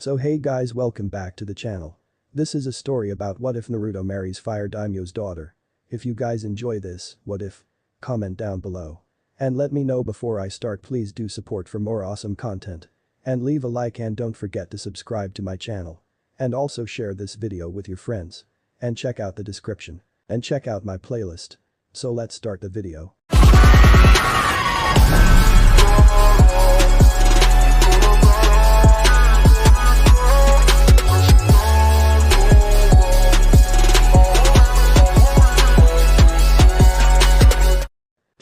So hey guys, welcome back to the channel. This is a story about what if Naruto marries Fire Daimyo's daughter. If you guys enjoy this, what if? Comment down below. And let me know before I start. Please do support for more awesome content. And leave a like and don't forget to subscribe to my channel. And also share this video with your friends. And check out the description. And check out my playlist. So let's start the video.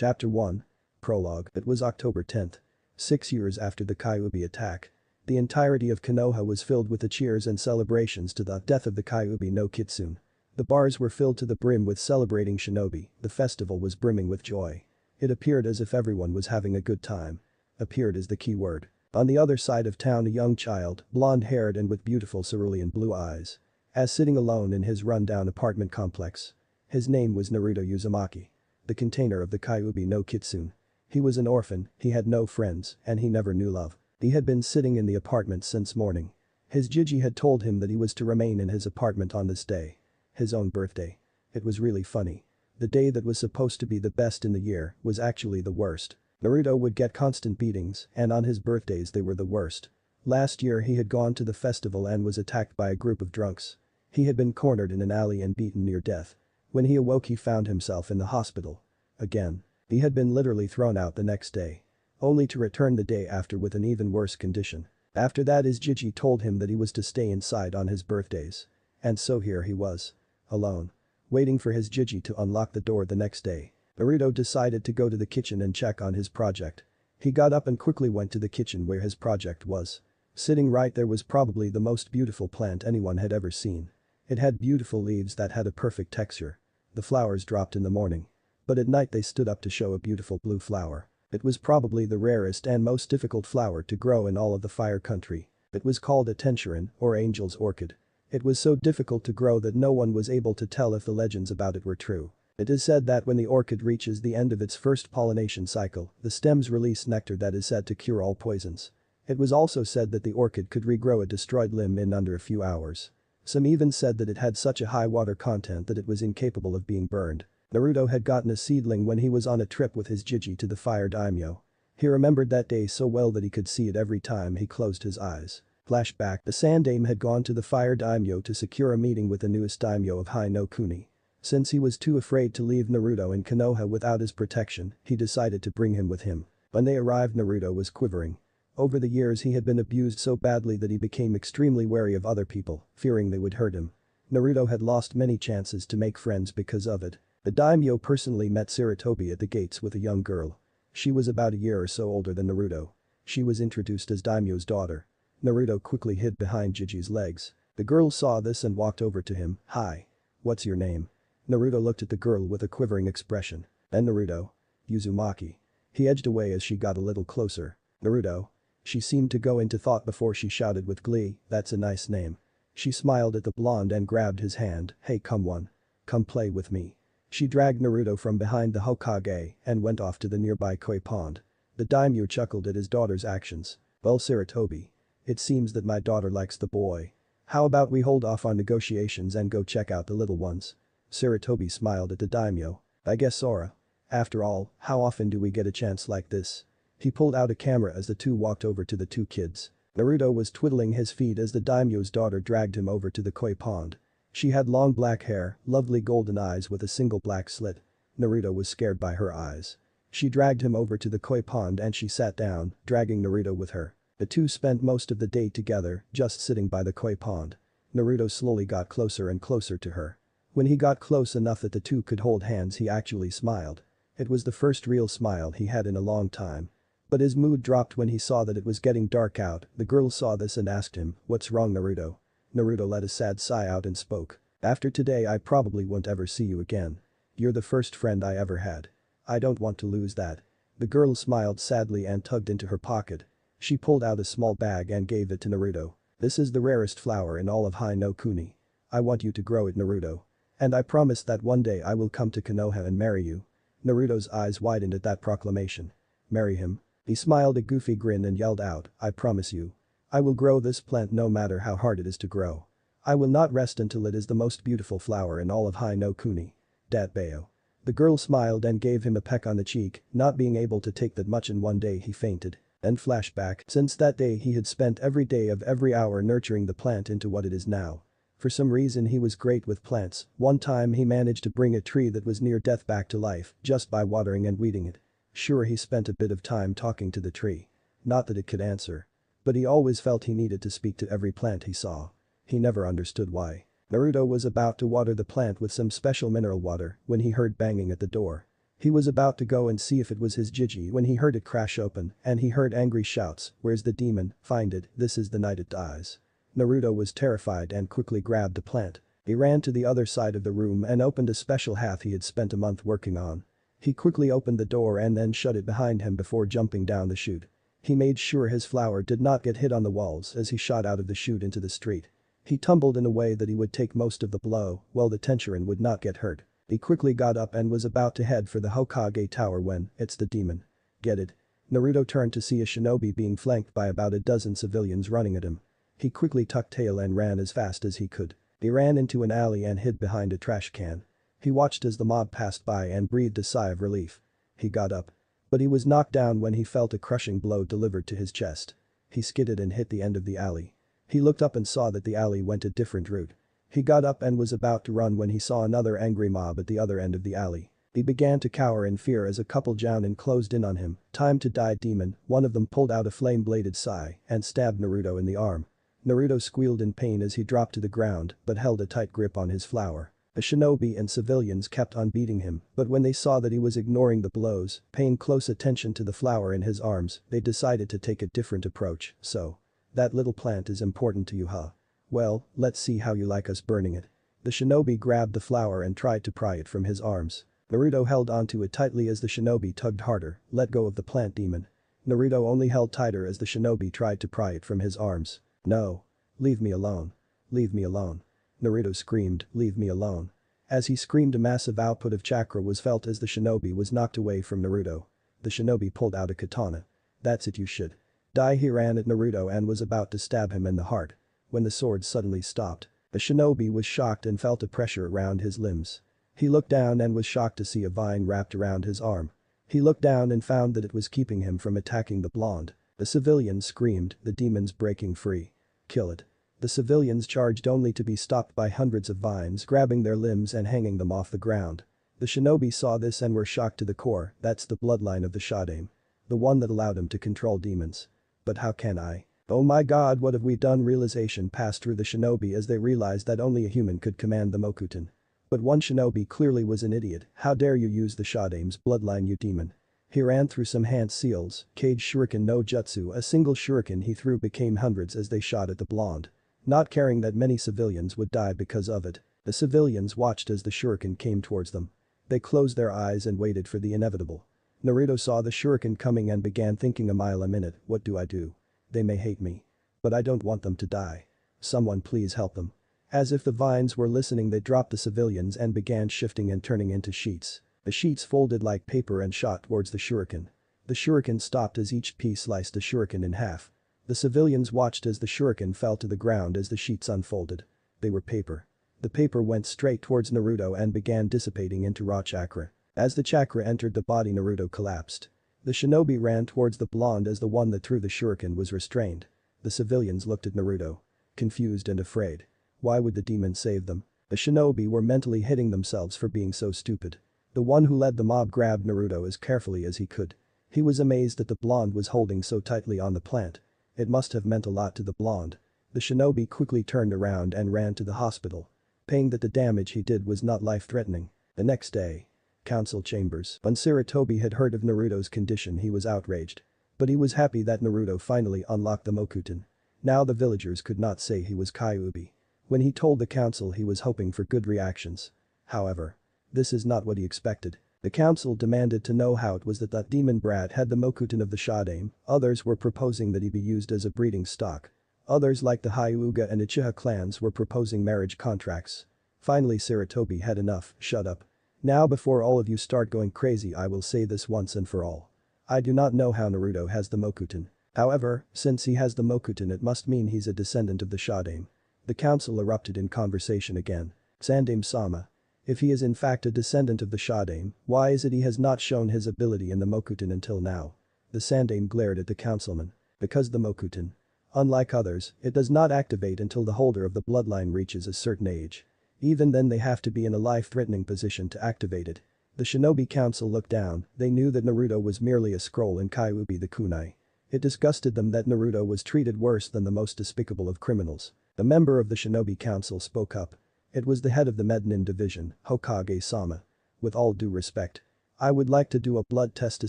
Chapter 1. Prologue. It was October 10th. 6 years after the Kyuubi attack. The entirety of Konoha was filled with the cheers and celebrations to the death of the Kyuubi no Kitsune. The bars were filled to the brim with celebrating shinobi. The festival was brimming with joy. It appeared as if everyone was having a good time. Appeared is the key word. On the other side of town, a young child, blonde-haired and with beautiful cerulean blue eyes. As sitting alone in his run-down apartment complex. His name was Naruto Uzumaki. The container of the Kyuubi no Kitsune. He was an orphan, he had no friends, and he never knew love. He had been sitting in the apartment since morning. His Jiji had told him that he was to remain in his apartment on this day. His own birthday. It was really funny. The day that was supposed to be the best in the year was actually the worst. Naruto would get constant beatings, and on his birthdays they were the worst. Last year he had gone to the festival and was attacked by a group of drunks. He had been cornered in an alley and beaten near death. When he awoke he found himself in the hospital. Again. He had been literally thrown out the next day. Only to return the day after with an even worse condition. After that his Jiji told him that he was to stay inside on his birthdays. And so here he was. Alone. Waiting for his Jiji to unlock the door the next day. Naruto decided to go to the kitchen and check on his project. He got up and quickly went to the kitchen where his project was. Sitting right there was probably the most beautiful plant anyone had ever seen. It had beautiful leaves that had a perfect texture. The flowers dropped in the morning. But at night they stood up to show a beautiful blue flower. It was probably the rarest and most difficult flower to grow in all of the Fire Country. It was called a tenchirin, or angel's orchid. It was so difficult to grow that no one was able to tell if the legends about it were true. It is said that when the orchid reaches the end of its first pollination cycle, the stems release nectar that is said to cure all poisons. It was also said that the orchid could regrow a destroyed limb in under a few hours. Some even said that it had such a high water content that it was incapable of being burned. Naruto had gotten a seedling when he was on a trip with his Jiji to the Fire Daimyo. He remembered that day so well that he could see it every time he closed his eyes. Flashback. The Sandaime had gone to the Fire Daimyo to secure a meeting with the newest daimyo of Hai no Kuni. Since he was too afraid to leave Naruto in Konoha without his protection, he decided to bring him with him. When they arrived Naruto was quivering. Over the years he had been abused so badly that he became extremely wary of other people, fearing they would hurt him. Naruto had lost many chances to make friends because of it. The daimyo personally met Sarutobi at the gates with a young girl. She was about a year or so older than Naruto. She was introduced as daimyo's daughter. Naruto quickly hid behind Jiji's legs. The girl saw this and walked over to him. "Hi. What's your name?" Naruto looked at the girl with a quivering expression. "And Naruto?" "Uzumaki." He edged away as she got a little closer. "Naruto?" She seemed to go into thought before she shouted with glee, "That's a nice name." She smiled at the blonde and grabbed his hand. "Hey, come on. Come play with me." She dragged Naruto from behind the Hokage and went off to the nearby koi pond. The daimyo chuckled at his daughter's actions. "Well, Sarutobi. It seems that my daughter likes the boy. How about we hold off on negotiations and go check out the little ones?" Sarutobi smiled at the daimyo. "I guess Sora. After all, how often do we get a chance like this?" He pulled out a camera as the two walked over to the two kids. Naruto was twiddling his feet as the daimyo's daughter dragged him over to the koi pond. She had long black hair, lovely golden eyes with a single black slit. Naruto was scared by her eyes. She dragged him over to the koi pond and she sat down, dragging Naruto with her. The two spent most of the day together, just sitting by the koi pond. Naruto slowly got closer and closer to her. When he got close enough that the two could hold hands he actually smiled. It was the first real smile he had in a long time. But his mood dropped when he saw that it was getting dark out. The girl saw this and asked him, "What's wrong, Naruto?" Naruto let a sad sigh out and spoke. "After today I probably won't ever see you again. You're the first friend I ever had. I don't want to lose that." The girl smiled sadly and tugged into her pocket. She pulled out a small bag and gave it to Naruto. "This is the rarest flower in all of Hai no Kuni. I want you to grow it, Naruto. And I promise that one day I will come to Konoha and marry you." Naruto's eyes widened at that proclamation. "Marry him?" He smiled a goofy grin and yelled out, "I promise you. I will grow this plant no matter how hard it is to grow. I will not rest until it is the most beautiful flower in all of Hai no Kuni. Daimyo. The girl smiled and gave him a peck on the cheek, not being able to take that much in one day he fainted. And flashback, since that day he had spent every day of every hour nurturing the plant into what it is now. For some reason he was great with plants, one time he managed to bring a tree that was near death back to life just by watering and weeding it. Sure, he spent a bit of time talking to the tree. Not that it could answer. But he always felt he needed to speak to every plant he saw. He never understood why. Naruto was about to water the plant with some special mineral water when he heard banging at the door. He was about to go and see if it was his Jiji when he heard it crash open and he heard angry shouts, "Where's the demon? Find it, this is the night it dies." Naruto was terrified and quickly grabbed the plant. He ran to the other side of the room and opened a special hat he had spent a month working on. He quickly opened the door and then shut it behind him before jumping down the chute. He made sure his flower did not get hit on the walls as he shot out of the chute into the street. He tumbled in a way that he would take most of the blow, while the Tenshinhan would not get hurt. He quickly got up and was about to head for the Hokage tower when, it's the demon. Get it? Naruto turned to see a shinobi being flanked by about a dozen civilians running at him. He quickly tucked tail and ran as fast as he could. He ran into an alley and hid behind a trash can. He watched as the mob passed by and breathed a sigh of relief. He got up. But he was knocked down when he felt a crushing blow delivered to his chest. He skidded and hit the end of the alley. He looked up and saw that the alley went a different route. He got up and was about to run when he saw another angry mob at the other end of the alley. He began to cower in fear as a couple jounin closed in on him. Time to die, demon. One of them pulled out a flame-bladed sai and stabbed Naruto in the arm. Naruto squealed in pain as he dropped to the ground but held a tight grip on his flower. The shinobi and civilians kept on beating him, but when they saw that he was ignoring the blows, paying close attention to the flower in his arms, they decided to take a different approach. So, that little plant is important to you, huh? Well, let's see how you like us burning it. The shinobi grabbed the flower and tried to pry it from his arms. Naruto held onto it tightly as the shinobi tugged harder. Let go of the plant, demon. Naruto only held tighter as the shinobi tried to pry it from his arms. No. Leave me alone. Leave me alone. Naruto screamed, leave me alone. As he screamed, a massive output of chakra was felt as the shinobi was knocked away from Naruto. The shinobi pulled out a katana. That's it, you should die. He ran at Naruto and was about to stab him in the heart. When the sword suddenly stopped, the shinobi was shocked and felt a pressure around his limbs. He looked down and was shocked to see a vine wrapped around his arm. He looked down and found that it was keeping him from attacking the blonde. The civilians screamed, the demon's breaking free. Kill it. The civilians charged only to be stopped by hundreds of vines grabbing their limbs and hanging them off the ground. The shinobi saw this and were shocked to the core. That's the bloodline of the Shodaime. The one that allowed him to control demons. But how can I? Oh my god, what have we done? Realization passed through the shinobi as they realized that only a human could command the Mokuton. But one shinobi clearly was an idiot. How dare you use the Shodaime's bloodline, you demon. He ran through some hand seals, cage shuriken no jutsu. A single shuriken he threw became hundreds as they shot at the blonde. Not caring that many civilians would die because of it, the civilians watched as the shuriken came towards them. They closed their eyes and waited for the inevitable. Naruto saw the shuriken coming and began thinking, a mile a minute, what do I do? They may hate me. But I don't want them to die. Someone please help them. As if the vines were listening, they dropped the civilians and began shifting and turning into sheets. The sheets folded like paper and shot towards the shuriken. The shuriken stopped as each piece sliced the shuriken in half. The civilians watched as the shuriken fell to the ground as the sheets unfolded. They were paper. The paper went straight towards Naruto and began dissipating into raw chakra. As the chakra entered the body, Naruto collapsed. The shinobi ran towards the blonde as the one that threw the shuriken was restrained. The civilians looked at Naruto. Confused and afraid. Why would the demon save them? The shinobi were mentally hitting themselves for being so stupid. The one who led the mob grabbed Naruto as carefully as he could. He was amazed that the blonde was holding so tightly on the plant. It must have meant a lot to the blonde. The shinobi quickly turned around and ran to the hospital. Paying that the damage he did was not life-threatening. The next day. Council chambers. When Sarutobi had heard of Naruto's condition, he was outraged. But he was happy that Naruto finally unlocked the Mokuton. Now the villagers could not say he was Kyuubi. When he told the council, he was hoping for good reactions. However, this is not what he expected. The council demanded to know how it was that that demon brat had the Mokuton of the Shodaime. Others were proposing that he be used as a breeding stock. Others like the Hyuga and Uchiha clans were proposing marriage contracts. Finally Sarutobi had enough. Shut up. Now before all of you start going crazy, I will say this once and for all. I do not know how Naruto has the Mokuton. However, since he has the Mokuton it must mean he's a descendant of the Shodaime. The council erupted in conversation again. Sandaime-sama. If he is in fact a descendant of the Shodaime, why is it he has not shown his ability in the Mokuton until now? The Sandaime glared at the councilman. Because the Mokuton. Unlike others, it does not activate until the holder of the bloodline reaches a certain age. Even then they have to be in a life-threatening position to activate it. The Shinobi Council looked down, they knew that Naruto was merely a scroll in Kyuubi the kunai. It disgusted them that Naruto was treated worse than the most despicable of criminals. The member of the Shinobi Council spoke up. It was the head of the Mednin division, Hokage-sama. With all due respect. I would like to do a blood test to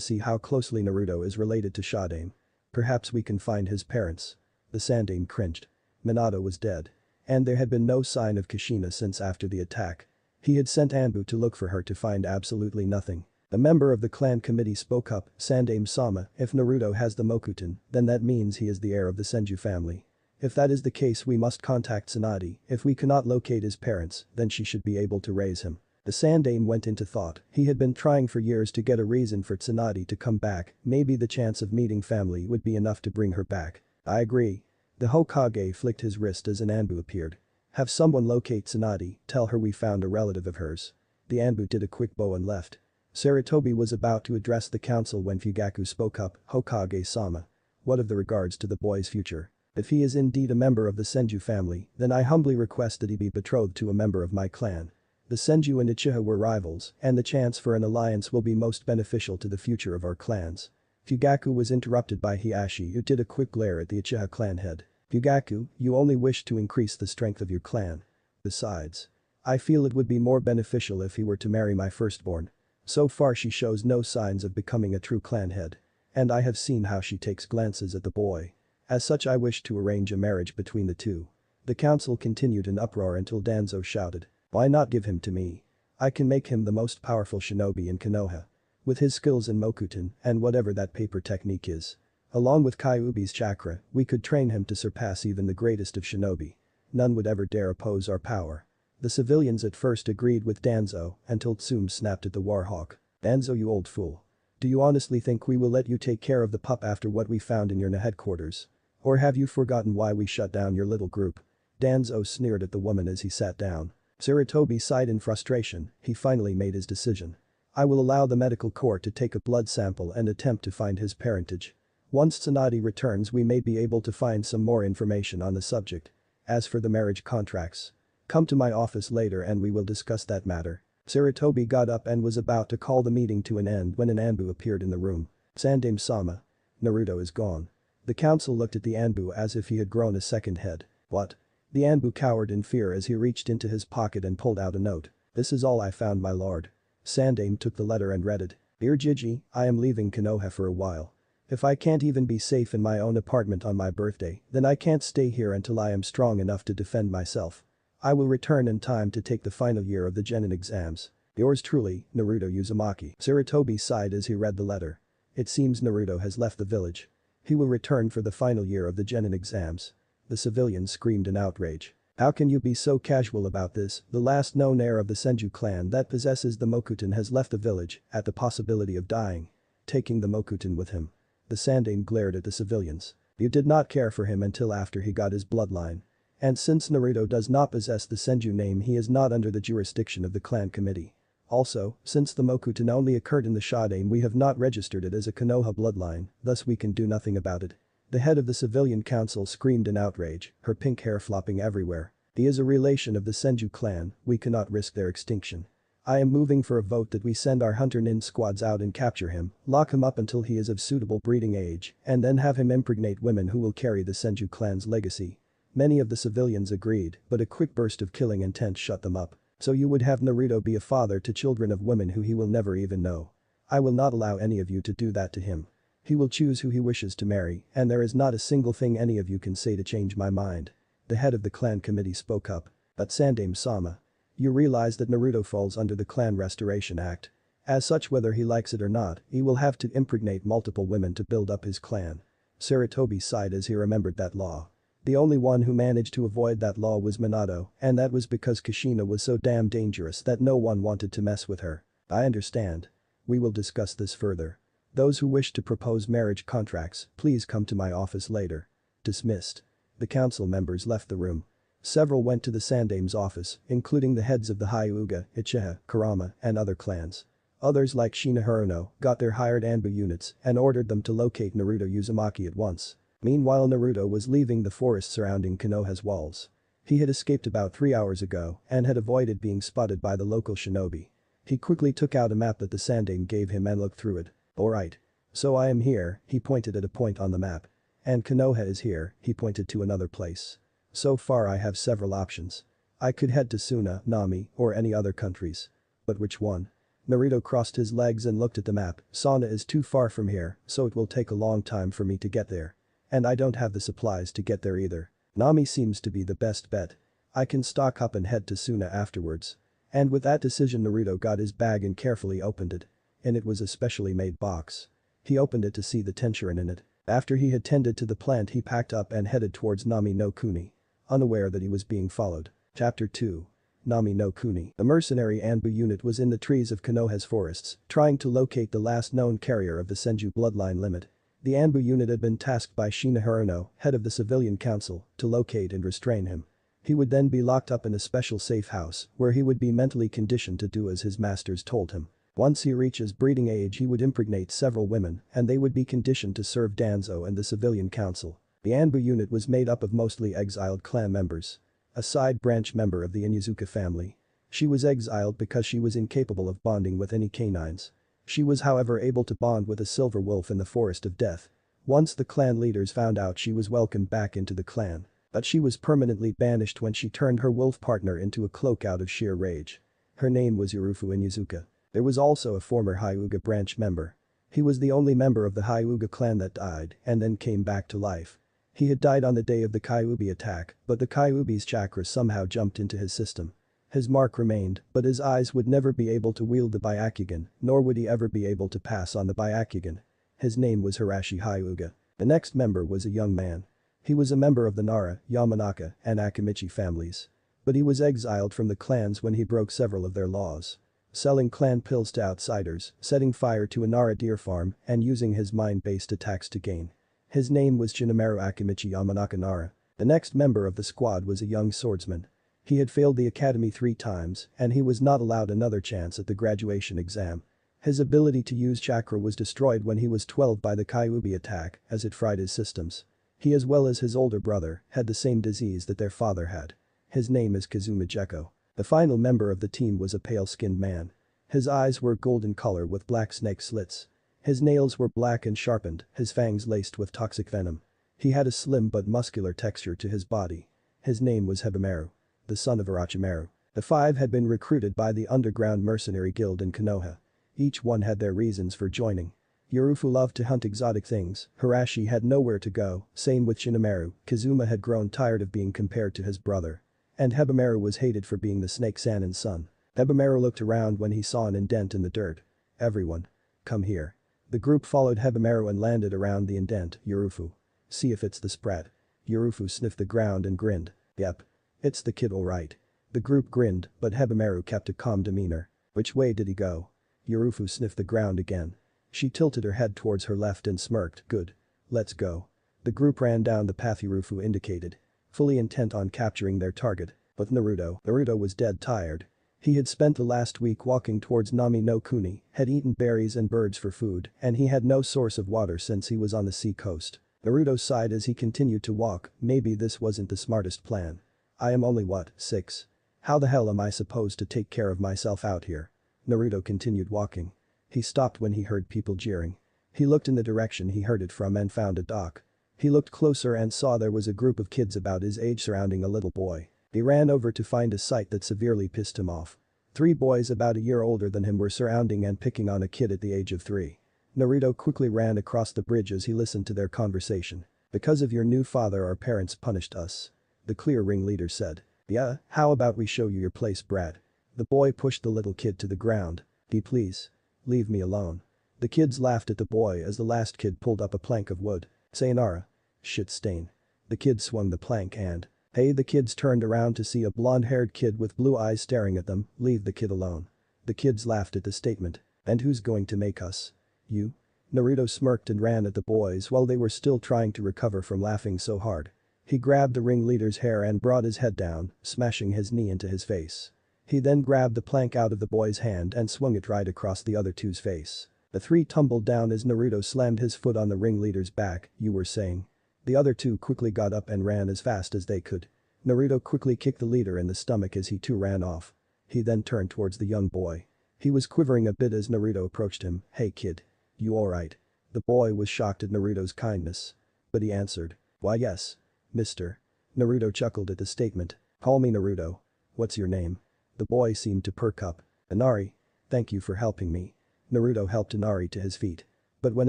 see how closely Naruto is related to Shodaime. Perhaps we can find his parents. The Sandaime cringed. Minato was dead. And there had been no sign of Kushina since after the attack. He had sent Anbu to look for her to find absolutely nothing. The member of the clan committee spoke up, Sandaime-sama, if Naruto has the Mokuton, then that means he is the heir of the Senju family. If that is the case we must contact Tsunade, if we cannot locate his parents, then she should be able to raise him. The Sandaime went into thought, he had been trying for years to get a reason for Tsunade to come back, maybe the chance of meeting family would be enough to bring her back. I agree. The Hokage flicked his wrist as an Anbu appeared. Have someone locate Tsunade, tell her we found a relative of hers. The Anbu did a quick bow and left. Sarutobi was about to address the council when Fugaku spoke up, Hokage-sama. What of the regards to the boy's future? If he is indeed a member of the Senju family, then I humbly request that he be betrothed to a member of my clan. The Senju and Uchiha were rivals, and the chance for an alliance will be most beneficial to the future of our clans. Fugaku was interrupted by Hiashi who did a quick glare at the Uchiha clan head. Fugaku, you only wish to increase the strength of your clan. Besides. I feel it would be more beneficial if he were to marry my firstborn. So far she shows no signs of becoming a true clan head. And I have seen how she takes glances at the boy. As such I wish to arrange a marriage between the two. The council continued in uproar until Danzo shouted. Why not give him to me? I can make him the most powerful shinobi in Konoha. With his skills in Mokuton and whatever that paper technique is. Along with Kyuubi's chakra, we could train him to surpass even the greatest of shinobi. None would ever dare oppose our power. The civilians at first agreed with Danzo until Tsume snapped at the Warhawk. Danzo, you old fool. Do you honestly think we will let you take care of the pup after what we found in your headquarters? Or have you forgotten why we shut down your little group? Danzo sneered at the woman as he sat down. Sarutobi sighed in frustration, he finally made his decision. I will allow the medical corps to take a blood sample and attempt to find his parentage. Once Tsunade returns we may be able to find some more information on the subject. As for the marriage contracts. Come to my office later and we will discuss that matter. Sarutobi got up and was about to call the meeting to an end when an Anbu appeared in the room. Sandaime-sama. Naruto is gone. The council looked at the Anbu as if he had grown a second head. What? The Anbu cowered in fear as he reached into his pocket and pulled out a note. This is all I found, my lord. Sandaime took the letter and read it. Dear Jiji, I am leaving Konoha for a while. If I can't even be safe in my own apartment on my birthday, then I can't stay here until I am strong enough to defend myself. I will return in time to take the final year of the Genin exams. Yours truly, Naruto Uzumaki. Sarutobi sighed as he read the letter. It seems Naruto has left the village. He will return for the final year of the Genin exams. The civilians screamed in outrage. How can you be so casual about this? The last known heir of the Senju clan that possesses the Mokuton has left the village at the possibility of dying. Taking the Mokuton with him. The Sandaime glared at the civilians. You did not care for him until after he got his bloodline. And since Naruto does not possess the Senju name he is not under the jurisdiction of the clan committee. Also, since the Mokuton only occurred in the Shodaime we have not registered it as a Konoha bloodline, thus we can do nothing about it. The head of the civilian council screamed in outrage, her pink hair flopping everywhere. He is a relation of the Senju clan, we cannot risk their extinction. I am moving for a vote that we send our hunter nin squads out and capture him, lock him up until he is of suitable breeding age, and then have him impregnate women who will carry the Senju clan's legacy. Many of the civilians agreed, but a quick burst of killing intent shut them up. So you would have Naruto be a father to children of women who he will never even know. I will not allow any of you to do that to him. He will choose who he wishes to marry, and there is not a single thing any of you can say to change my mind. The head of the clan committee spoke up. But Sandaime-sama. You realize that Naruto falls under the Clan Restoration Act. As such, whether he likes it or not, he will have to impregnate multiple women to build up his clan. Sarutobi sighed as he remembered that law. The only one who managed to avoid that law was Minato, and that was because Kushina was so damn dangerous that no one wanted to mess with her. I understand. We will discuss this further. Those who wish to propose marriage contracts, please come to my office later. Dismissed. The council members left the room. Several went to the Sandame's office, including the heads of the Hyuga, Uchiha, Kurama, and other clans. Others like Shinoharuno got their hired Anbu units and ordered them to locate Naruto Uzumaki at once. Meanwhile Naruto was leaving the forest surrounding Konoha's walls. He had escaped about 3 hours ago and had avoided being spotted by the local shinobi. He quickly took out a map that the Sandame gave him and looked through it. Alright. So I am here, he pointed at a point on the map. And Konoha is here, he pointed to another place. So far I have several options. I could head to Suna, Nami, or any other countries. But which one? Naruto crossed his legs and looked at the map. Suna is too far from here, so it will take a long time for me to get there. And I don't have the supplies to get there either. Nami seems to be the best bet. I can stock up and head to Suna afterwards. And with that decision Naruto got his bag and carefully opened it. And it was a specially made box. He opened it to see the tenchurin in it. After he had tended to the plant he packed up and headed towards Nami no Kuni. Unaware that he was being followed. Chapter 2. Nami no Kuni. The mercenary Anbu unit was in the trees of Konoha's forests, trying to locate the last known carrier of the Senju bloodline limit. The Anbu unit had been tasked by Shinoharuno, head of the civilian council, to locate and restrain him. He would then be locked up in a special safe house, where he would be mentally conditioned to do as his masters told him. Once he reaches breeding age he would impregnate several women and they would be conditioned to serve Danzo and the civilian council. The Anbu unit was made up of mostly exiled clan members. A side branch member of the Inyazuka family. She was exiled because she was incapable of bonding with any canines. She was however able to bond with a silver wolf in the Forest of Death. Once the clan leaders found out she was welcomed back into the clan. But she was permanently banished when she turned her wolf partner into a cloak out of sheer rage. Her name was Urufu Inyazuka. There was also a former Hyuga branch member. He was the only member of the Hyuga clan that died and then came back to life. He had died on the day of the Kyuubi attack, but the Kyuubi's chakra somehow jumped into his system. His mark remained, but his eyes would never be able to wield the Byakugan, nor would he ever be able to pass on the Byakugan. His name was Hirashi Hyuga. The next member was a young man. He was a member of the Nara, Yamanaka, and Akimichi families. But he was exiled from the clans when he broke several of their laws. Selling clan pills to outsiders, setting fire to a Nara deer farm, and using his mind-based attacks to gain. His name was Shinimaru Akimichi Yamanaka Nara. The next member of the squad was a young swordsman. He had failed the academy 3 times, and he was not allowed another chance at the graduation exam. His ability to use chakra was destroyed when he was 12 by the Kyuubi attack, as it fried his systems. He as well as his older brother had the same disease that their father had. His name is Kazuma Jekko. The final member of the team was a pale-skinned man. His eyes were golden color with black snake slits. His nails were black and sharpened, his fangs laced with toxic venom. He had a slim but muscular texture to his body. His name was Hebimaru, the son of Orochimaru. The 5 had been recruited by the underground mercenary guild in Konoha. Each one had their reasons for joining. Urufu loved to hunt exotic things, Hirashi had nowhere to go, same with Shinimaru, Kazuma had grown tired of being compared to his brother. And Hebimaru was hated for being the Snake Sanin's son. Hebimaru looked around when he saw an indent in the dirt. Everyone. Come here. The group followed Hebimaru and landed around the indent, Urufu. See if it's the sprat. Urufu sniffed the ground and grinned. Yep. It's the kid alright. The group grinned, but Hebimaru kept a calm demeanor. Which way did he go? Urufu sniffed the ground again. She tilted her head towards her left and smirked. Good. Let's go. The group ran down the path Urufu indicated. Fully intent on capturing their target. But Naruto was dead tired. He had spent the last week walking towards Nami no Kuni, had eaten berries and birds for food, and he had no source of water since he was on the sea coast. Naruto sighed as he continued to walk. Maybe this wasn't the smartest plan. I am only what, 6? How the hell am I supposed to take care of myself out here? Naruto continued walking. He stopped when he heard people jeering. He looked in the direction he heard it from and found a dock. He looked closer and saw there was a group of kids about his age surrounding a little boy. He ran over to find a sight that severely pissed him off. 3 boys about a year older than him were surrounding and picking on a kid at the age of 3. Naruto quickly ran across the bridge as he listened to their conversation. Because of your new father our parents punished us. The clear ringleader said. Yeah, how about we show you your place, brat? The boy pushed the little kid to the ground. Please. Leave me alone. The kids laughed at the boy as the last kid pulled up a plank of wood. Sayonara. Shit stain. The kid swung the plank and. Hey, the kids turned around to see a blonde-haired kid with blue eyes staring at them. Leave the kid alone. The kids laughed at the statement. And who's going to make us? You? Naruto smirked and ran at the boys while they were still trying to recover from laughing so hard. He grabbed the ringleader's hair and brought his head down, smashing his knee into his face. He then grabbed the plank out of the boy's hand and swung it right across the other two's face. The three tumbled down as Naruto slammed his foot on the ringleader's back, you were saying. The other two quickly got up and ran as fast as they could. Naruto quickly kicked the leader in the stomach as he too ran off. He then turned towards the young boy. He was quivering a bit as Naruto approached him, hey kid. You alright? The boy was shocked at Naruto's kindness. But he answered, why yes. Mister. Naruto chuckled at the statement. Call me Naruto. What's your name? The boy seemed to perk up. Inari. Thank you for helping me. Naruto helped Inari to his feet. But when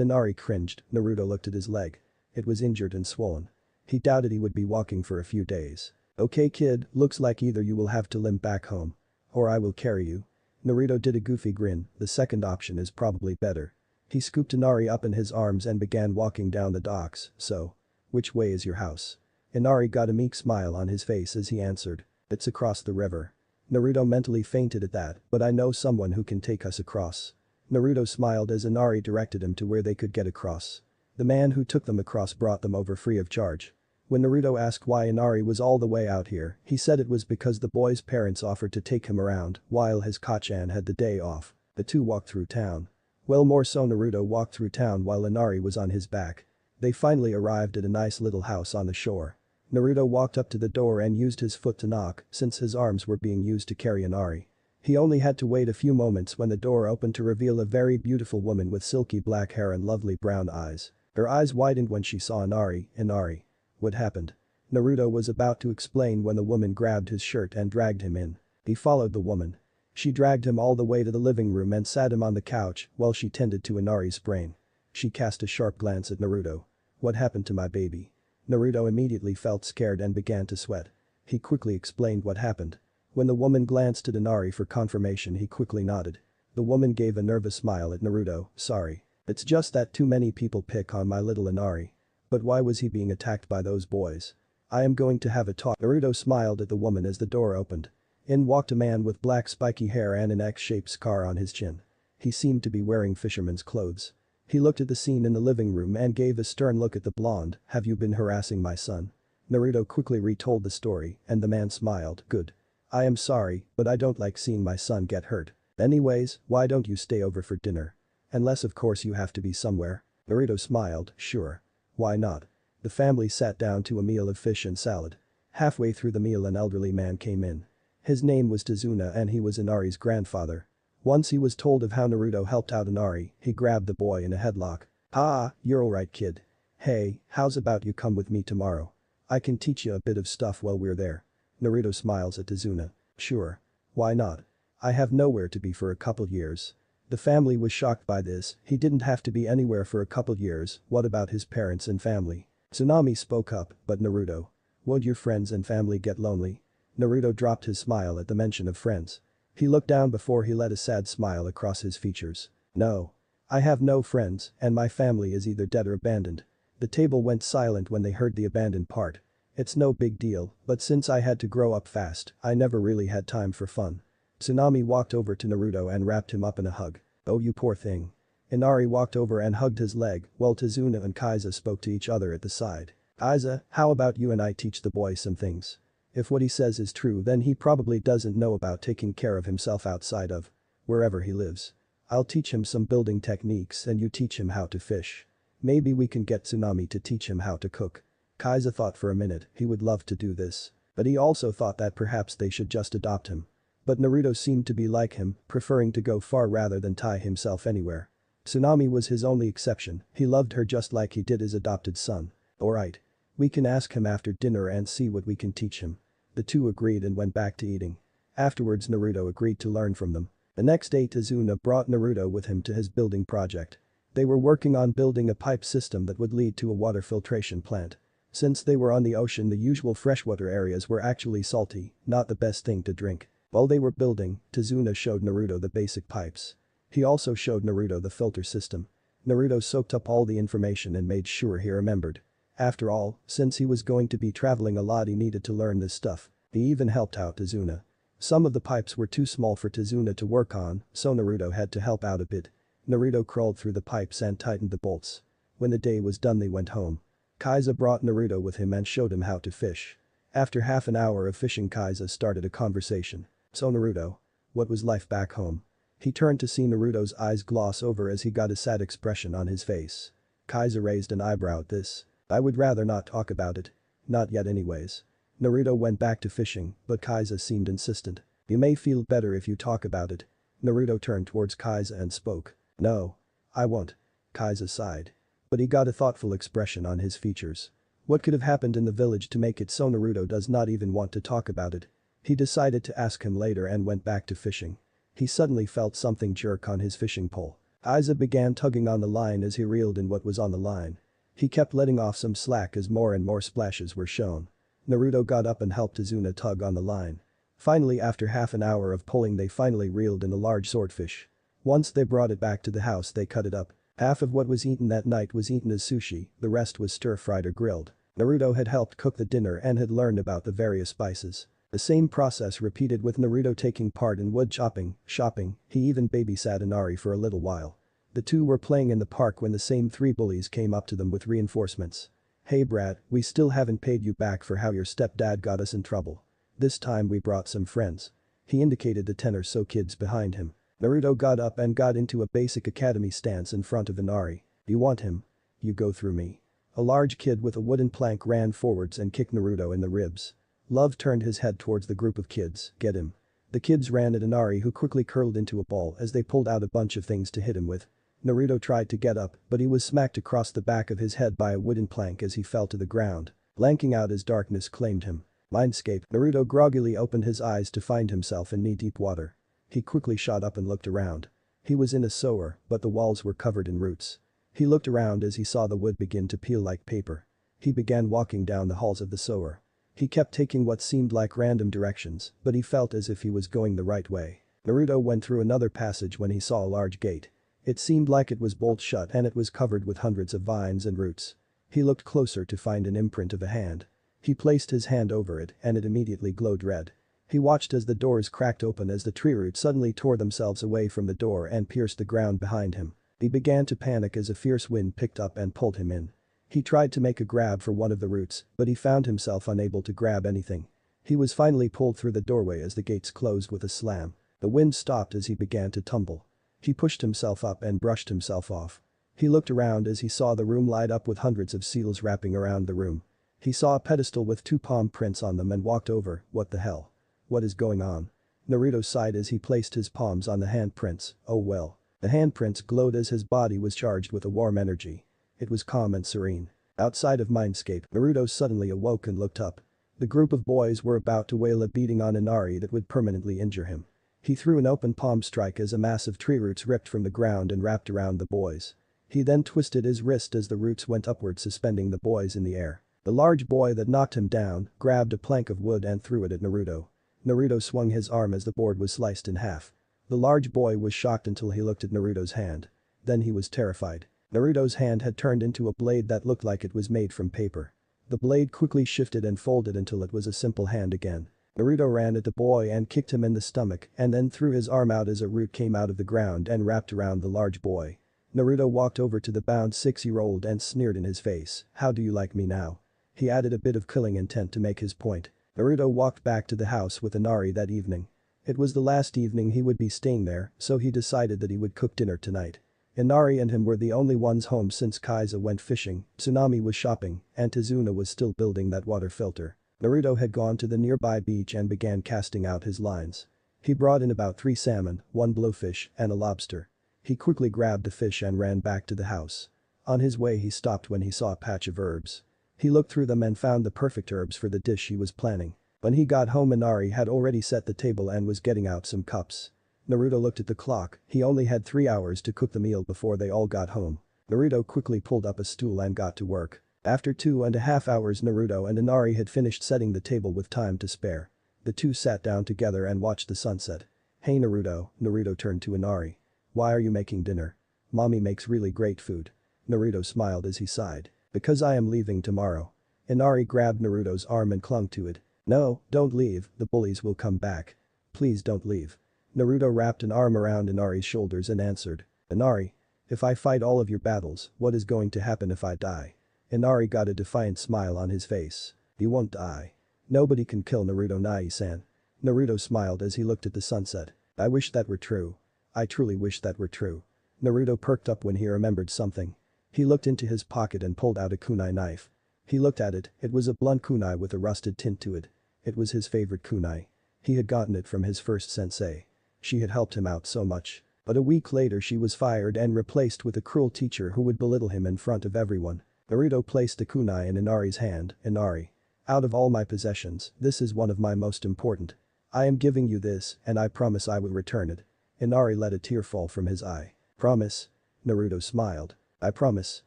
Inari cringed, Naruto looked at his leg. It was injured and swollen. He doubted he would be walking for a few days. Okay kid, looks like either you will have to limp back home. Or I will carry you. Naruto did a goofy grin, the second option is probably better. He scooped Inari up in his arms and began walking down the docks, so. Which way is your house? Inari got a meek smile on his face as he answered, it's across the river. Naruto mentally fainted at that, but I know someone who can take us across. Naruto smiled as Inari directed him to where they could get across. The man who took them across brought them over free of charge. When Naruto asked why Inari was all the way out here, he said it was because the boy's parents offered to take him around while his Kachan had the day off. The two walked through town. Well, more so Naruto walked through town while Inari was on his back. They finally arrived at a nice little house on the shore. Naruto walked up to the door and used his foot to knock since his arms were being used to carry Inari. He only had to wait a few moments when the door opened to reveal a very beautiful woman with silky black hair and lovely brown eyes. Her eyes widened when she saw Inari. Inari. What happened? Naruto was about to explain when the woman grabbed his shirt and dragged him in. He followed the woman. She dragged him all the way to the living room and sat him on the couch while she tended to Inari's sprain. She cast a sharp glance at Naruto. What happened to my baby? Naruto immediately felt scared and began to sweat. He quickly explained what happened. When the woman glanced at Inari for confirmation he quickly nodded. The woman gave a nervous smile at Naruto, sorry. It's just that too many people pick on my little Inari. But why was he being attacked by those boys? I am going to have a talk. Naruto smiled at the woman as the door opened. In walked a man with black spiky hair and an X-shaped scar on his chin. He seemed to be wearing fisherman's clothes. He looked at the scene in the living room and gave a stern look at the blonde, have you been harassing my son? Naruto quickly retold the story and the man smiled, good. I am sorry, but I don't like seeing my son get hurt. Anyways, why don't you stay over for dinner? Unless of course you have to be somewhere. Naruto smiled, sure. Why not? The family sat down to a meal of fish and salad. Halfway through the meal an elderly man came in. His name was Tazuna and he was Inari's grandfather. Once he was told of how Naruto helped out Inari, he grabbed the boy in a headlock. Ah, you're alright kid. Hey, how's about you come with me tomorrow? I can teach you a bit of stuff while we're there. Naruto smiles at Tazuna. Sure. Why not? I have nowhere to be for a couple years. The family was shocked by this, he didn't have to be anywhere for a couple years, what about his parents and family? Tsunami spoke up, but Naruto. Won't your friends and family get lonely? Naruto dropped his smile at the mention of friends. He looked down before he let a sad smile across his features. No. I have no friends and my family is either dead or abandoned. The table went silent when they heard the abandoned part. It's no big deal, but since I had to grow up fast, I never really had time for fun. Tsunami walked over to Naruto and wrapped him up in a hug. Oh you poor thing. Inari walked over and hugged his leg while Tazuna and Kaiza spoke to each other at the side. Kaiza, how about you and I teach the boy some things? If what he says is true then he probably doesn't know about taking care of himself outside of wherever he lives. I'll teach him some building techniques and you teach him how to fish. Maybe we can get Tsunami to teach him how to cook. Kaiza thought for a minute he would love to do this. But he also thought that perhaps they should just adopt him. But Naruto seemed to be like him, preferring to go far rather than tie himself anywhere. Tsunami was his only exception, he loved her just like he did his adopted son. Alright. We can ask him after dinner and see what we can teach him. The two agreed and went back to eating. Afterwards Naruto agreed to learn from them. The next day Tazuna brought Naruto with him to his building project. They were working on building a pipe system that would lead to a water filtration plant. Since they were on the ocean the usual freshwater areas were actually salty, not the best thing to drink. While they were building, Tazuna showed Naruto the basic pipes. He also showed Naruto the filter system. Naruto soaked up all the information and made sure he remembered. After all, since he was going to be traveling a lot he needed to learn this stuff. He even helped out Tazuna. Some of the pipes were too small for Tazuna to work on, so Naruto had to help out a bit. Naruto crawled through the pipes and tightened the bolts. When the day was done they went home. Kaiza brought Naruto with him and showed him how to fish. After half an hour of fishing Kaiza started a conversation. "So Naruto, what was life back home?" He turned to see Naruto's eyes gloss over as he got a sad expression on his face. Kaiza raised an eyebrow at this. "I would rather not talk about it. Not yet anyways." Naruto went back to fishing, but Kaiza seemed insistent. "You may feel better if you talk about it." Naruto turned towards Kaiza and spoke. "No. I won't." Kaiza sighed. But he got a thoughtful expression on his features. What could have happened in the village to make it so Naruto does not even want to talk about it? He decided to ask him later and went back to fishing. He suddenly felt something jerk on his fishing pole. Kaiza began tugging on the line as he reeled in what was on the line. He kept letting off some slack as more and more splashes were shown. Naruto got up and helped Izuna tug on the line. Finally, after half an hour of pulling, they finally reeled in a large swordfish. Once they brought it back to the house, they cut it up. Half of what was eaten that night was eaten as sushi, the rest was stir-fried or grilled. Naruto had helped cook the dinner and had learned about the various spices. The same process repeated with Naruto taking part in wood chopping, shopping, he even babysat Inari for a little while. The two were playing in the park when the same three bullies came up to them with reinforcements. "Hey Brad, we still haven't paid you back for how your stepdad got us in trouble. This time we brought some friends." He indicated the 10 or so kids behind him. Naruto got up and got into a basic academy stance in front of Inari. "You want him? You go through me." A large kid with a wooden plank ran forwards and kicked Naruto in the ribs. Love turned his head towards the group of kids. "Get him." The kids ran at Inari, who quickly curled into a ball as they pulled out a bunch of things to hit him with. Naruto tried to get up, but he was smacked across the back of his head by a wooden plank as he fell to the ground. Blanking out as darkness claimed him. Mindscape. Naruto groggily opened his eyes to find himself in knee-deep water. He quickly shot up and looked around. He was in a sewer, but the walls were covered in roots. He looked around as he saw the wood begin to peel like paper. He began walking down the halls of the sewer. He kept taking what seemed like random directions, but he felt as if he was going the right way. Naruto went through another passage when he saw a large gate. It seemed like it was bolt shut and it was covered with hundreds of vines and roots. He looked closer to find an imprint of a hand. He placed his hand over it and it immediately glowed red. He watched as the doors cracked open as the tree roots suddenly tore themselves away from the door and pierced the ground behind him. He began to panic as a fierce wind picked up and pulled him in. He tried to make a grab for one of the roots, but he found himself unable to grab anything. He was finally pulled through the doorway as the gates closed with a slam. The wind stopped as he began to tumble. He pushed himself up and brushed himself off. He looked around as he saw the room light up with hundreds of seals wrapping around the room. He saw a pedestal with 2 palm prints on them and walked over. "What the hell? What is going on?" Naruto sighed as he placed his palms on the handprints. "Oh well." The handprints glowed as his body was charged with a warm energy. It was calm and serene. Outside of Mindscape, Naruto suddenly awoke and looked up. The group of boys were about to wail a beating on Inari that would permanently injure him. He threw an open palm strike as a mass of tree roots ripped from the ground and wrapped around the boys. He then twisted his wrist as the roots went upward, suspending the boys in the air. The large boy that knocked him down grabbed a plank of wood and threw it at Naruto. Naruto swung his arm as the board was sliced in half. The large boy was shocked until he looked at Naruto's hand. Then he was terrified. Naruto's hand had turned into a blade that looked like it was made from paper. The blade quickly shifted and folded until it was a simple hand again. Naruto ran at the boy and kicked him in the stomach and then threw his arm out as a root came out of the ground and wrapped around the large boy. Naruto walked over to the bound 6-year-old and sneered in his face. "How do you like me now?" He added a bit of killing intent to make his point. Naruto walked back to the house with Inari that evening. It was the last evening he would be staying there, so he decided that he would cook dinner tonight. Inari and him were the only ones home since Kaiza went fishing, Tsunami was shopping, and Tizuna was still building that water filter. Naruto had gone to the nearby beach and began casting out his lines. He brought in about 3 salmon, 1 blowfish, and a lobster. He quickly grabbed the fish and ran back to the house. On his way he stopped when he saw a patch of herbs. He looked through them and found the perfect herbs for the dish he was planning. When he got home, Inari had already set the table and was getting out some cups. Naruto looked at the clock, he only had 3 hours to cook the meal before they all got home. Naruto quickly pulled up a stool and got to work. After 2.5 hours, Naruto and Inari had finished setting the table with time to spare. The two sat down together and watched the sunset. "Hey Naruto," Naruto turned to Inari. "Why are you making dinner?" "Mommy makes really great food." Naruto smiled as he sighed. "Because I am leaving tomorrow." Inari grabbed Naruto's arm and clung to it. "No, don't leave, the bullies will come back. Please don't leave." Naruto wrapped an arm around Inari's shoulders and answered. Inari. If I fight all of your battles, what is going to happen if I die? Inari got a defiant smile on his face. You won't die. Nobody can kill Naruto Nai-san. Naruto smiled as he looked at the sunset. I wish that were true. I truly wish that were true. Naruto perked up when he remembered something. He looked into his pocket and pulled out a kunai knife. He looked at it, it was a blunt kunai with a rusted tint to it. It was his favorite kunai. He had gotten it from his first sensei. She had helped him out so much. But a week later she was fired and replaced with a cruel teacher who would belittle him in front of everyone. Naruto placed the kunai in Inari's hand. Inari. Out of all my possessions, this is one of my most important. I am giving you this, and I promise I will return it. Inari let a tear fall from his eye. Promise? Naruto smiled. I promise.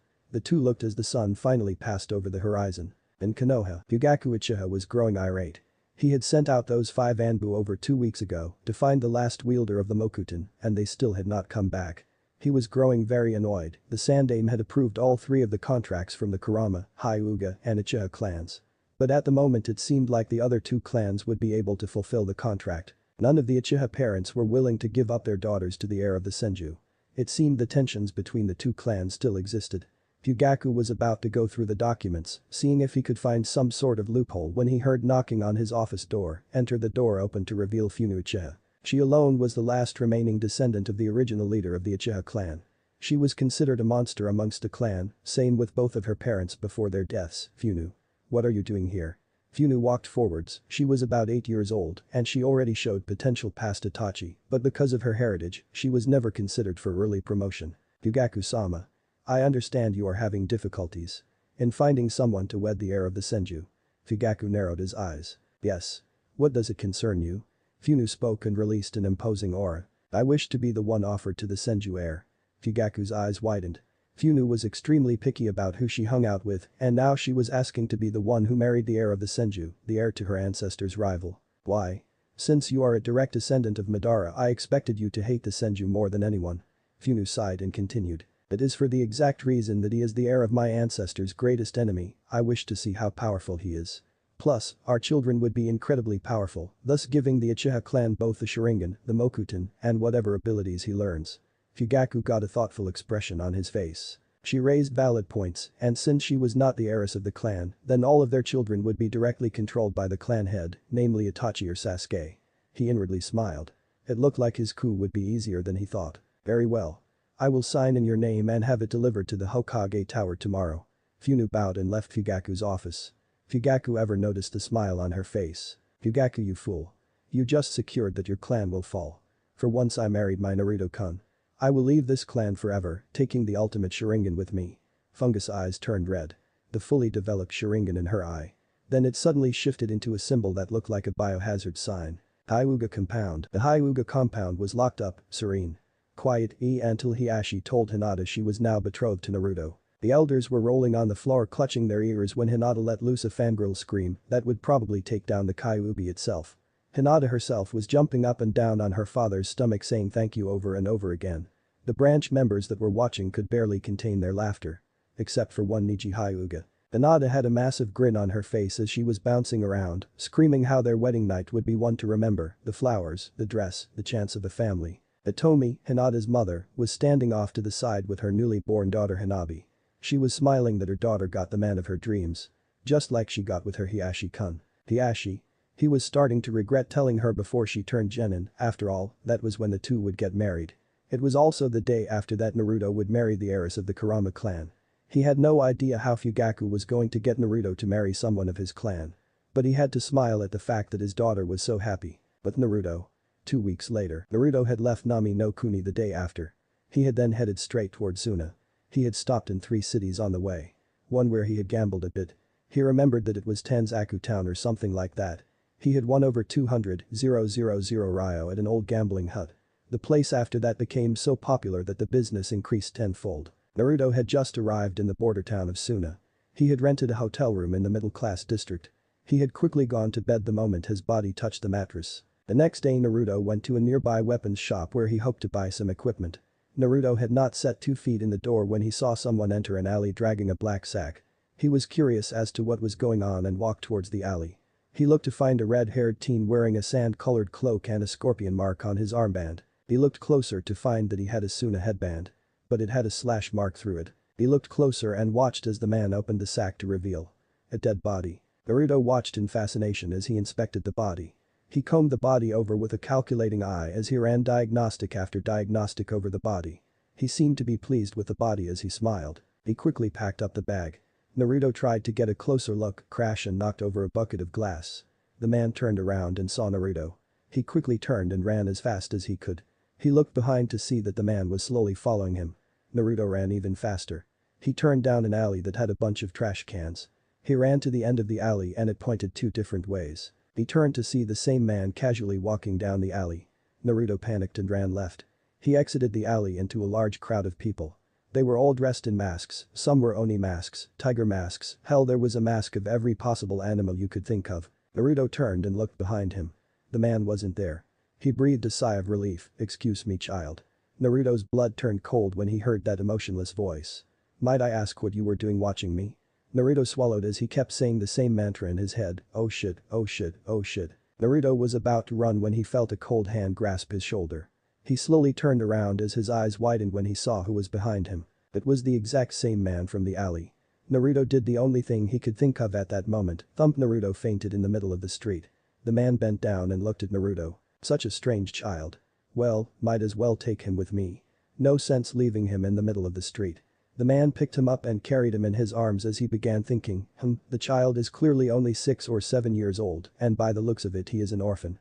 The two looked as the sun finally passed over the horizon. In Konoha, Fugaku Uchiha was growing irate. He had sent out those 5 Anbu over 2 weeks ago to find the last wielder of the Mokuton, and they still had not come back. He was growing very annoyed. The Sandaime had approved all 3 of the contracts from the Kurama, Hyuga, and Uchiha clans. But at the moment it seemed like the other 2 clans would be able to fulfill the contract. None of the Uchiha parents were willing to give up their daughters to the heir of the Senju. It seemed the tensions between the 2 clans still existed. Fugaku was about to go through the documents, seeing if he could find some sort of loophole when he heard knocking on his office door. Enter the door opened to reveal Funu Uchiha. She alone was the last remaining descendant of the original leader of the Uchiha clan. She was considered a monster amongst the clan, same with both of her parents before their deaths. Funu. What are you doing here? Funu walked forwards. She was about 8 years old and she already showed potential past Itachi, but because of her heritage, she was never considered for early promotion. Fugaku-sama. I understand you are having difficulties in finding someone to wed the heir of the Senju. Fugaku narrowed his eyes. Yes. What does it concern you? Funu spoke and released an imposing aura. I wish to be the one offered to the Senju heir. Fugaku's eyes widened. Funu was extremely picky about who she hung out with, and now she was asking to be the one who married the heir of the Senju, the heir to her ancestor's rival. Why? Since you are a direct descendant of Madara, I expected you to hate the Senju more than anyone. Funu sighed and continued. It is for the exact reason that he is the heir of my ancestor's greatest enemy. I wish to see how powerful he is. Plus, our children would be incredibly powerful, thus giving the Uchiha clan both the Sharingan, the Mokuton, and whatever abilities he learns. Fugaku got a thoughtful expression on his face. She raised valid points, and since she was not the heiress of the clan, then all of their children would be directly controlled by the clan head, namely Itachi or Sasuke. He inwardly smiled. It looked like his coup would be easier than he thought. Very well. I will sign in your name and have it delivered to the Hokage Tower tomorrow. Funu bowed and left Fugaku's office. Fugaku ever noticed the smile on her face. Fugaku, you fool. You just secured that your clan will fall. For once I married my Naruto-kun. I will leave this clan forever, taking the ultimate Sharingan with me. Fungus eyes turned red. The fully developed Sharingan in her eye. Then it suddenly shifted into a symbol that looked like a biohazard sign. Hyuga compound. The Hyuga compound was locked up, serene. Quiet until Hiashi told Hinata she was now betrothed to Naruto. The elders were rolling on the floor clutching their ears when Hinata let loose a fangirl scream that would probably take down the Kyuubi itself. Hinata herself was jumping up and down on her father's stomach saying thank you over and over again. The branch members that were watching could barely contain their laughter. Except for one Niji Hyuga. Hinata had a massive grin on her face as she was bouncing around, screaming how their wedding night would be one to remember, the flowers, the dress, the chance of a family. Itomi, Hinata's mother, was standing off to the side with her newly born daughter Hanabi. She was smiling that her daughter got the man of her dreams. Just like she got with her Hiashi-kun. Hiashi. He was starting to regret telling her before she turned genin, after all, that was when the two would get married. It was also the day after that Naruto would marry the heiress of the Kurama clan. He had no idea how Fugaku was going to get Naruto to marry someone of his clan. But he had to smile at the fact that his daughter was so happy. But Naruto. 2 weeks later, Naruto had left Nami no Kuni the day after. He had then headed straight toward Suna. He had stopped in 3 cities on the way. One where he had gambled a bit. He remembered that it was Tenzaku town or something like that. He had won over 200,000 Ryo at an old gambling hut. The place after that became so popular that the business increased tenfold. Naruto had just arrived in the border town of Suna. He had rented a hotel room in the middle-class district. He had quickly gone to bed the moment his body touched the mattress. The next day Naruto went to a nearby weapons shop where he hoped to buy some equipment. Naruto had not set 2 feet in the door when he saw someone enter an alley dragging a black sack. He was curious as to what was going on and walked towards the alley. He looked to find a red-haired teen wearing a sand-colored cloak and a scorpion mark on his armband. He looked closer to find that he had a Suna headband. but it had a slash mark through it. He looked closer and watched as the man opened the sack to reveal a dead body. Naruto watched in fascination as he inspected the body. He combed the body over with a calculating eye as he ran diagnostic after diagnostic over the body. He seemed to be pleased with the body as he smiled. He quickly packed up the bag. Naruto tried to get a closer look, crash and knocked over a bucket of glass. The man turned around and saw Naruto. He quickly turned and ran as fast as he could. He looked behind to see that the man was slowly following him. Naruto ran even faster. He turned down an alley that had a bunch of trash cans. He ran to the end of the alley and it pointed two different ways. He turned to see the same man casually walking down the alley. Naruto panicked and ran left. He exited the alley into a large crowd of people. They were all dressed in masks, some were Oni masks, tiger masks, hell there was a mask of every possible animal you could think of. Naruto turned and looked behind him. The man wasn't there. He breathed a sigh of relief, "Excuse me, child." Naruto's blood turned cold when he heard that emotionless voice. "Might I ask what you were doing watching me?" Naruto swallowed as he kept saying the same mantra in his head, "Oh shit, oh shit, oh shit." Naruto was about to run when he felt a cold hand grasp his shoulder. He slowly turned around as his eyes widened when he saw who was behind him. It was the exact same man from the alley. Naruto did the only thing he could think of at that moment, thump. Naruto fainted in the middle of the street. The man bent down and looked at Naruto. Such a strange child. Well, might as well take him with me. No sense leaving him in the middle of the street. The man picked him up and carried him in his arms as he began thinking, the child is clearly only 6 or 7 years old and by the looks of it he is an orphan.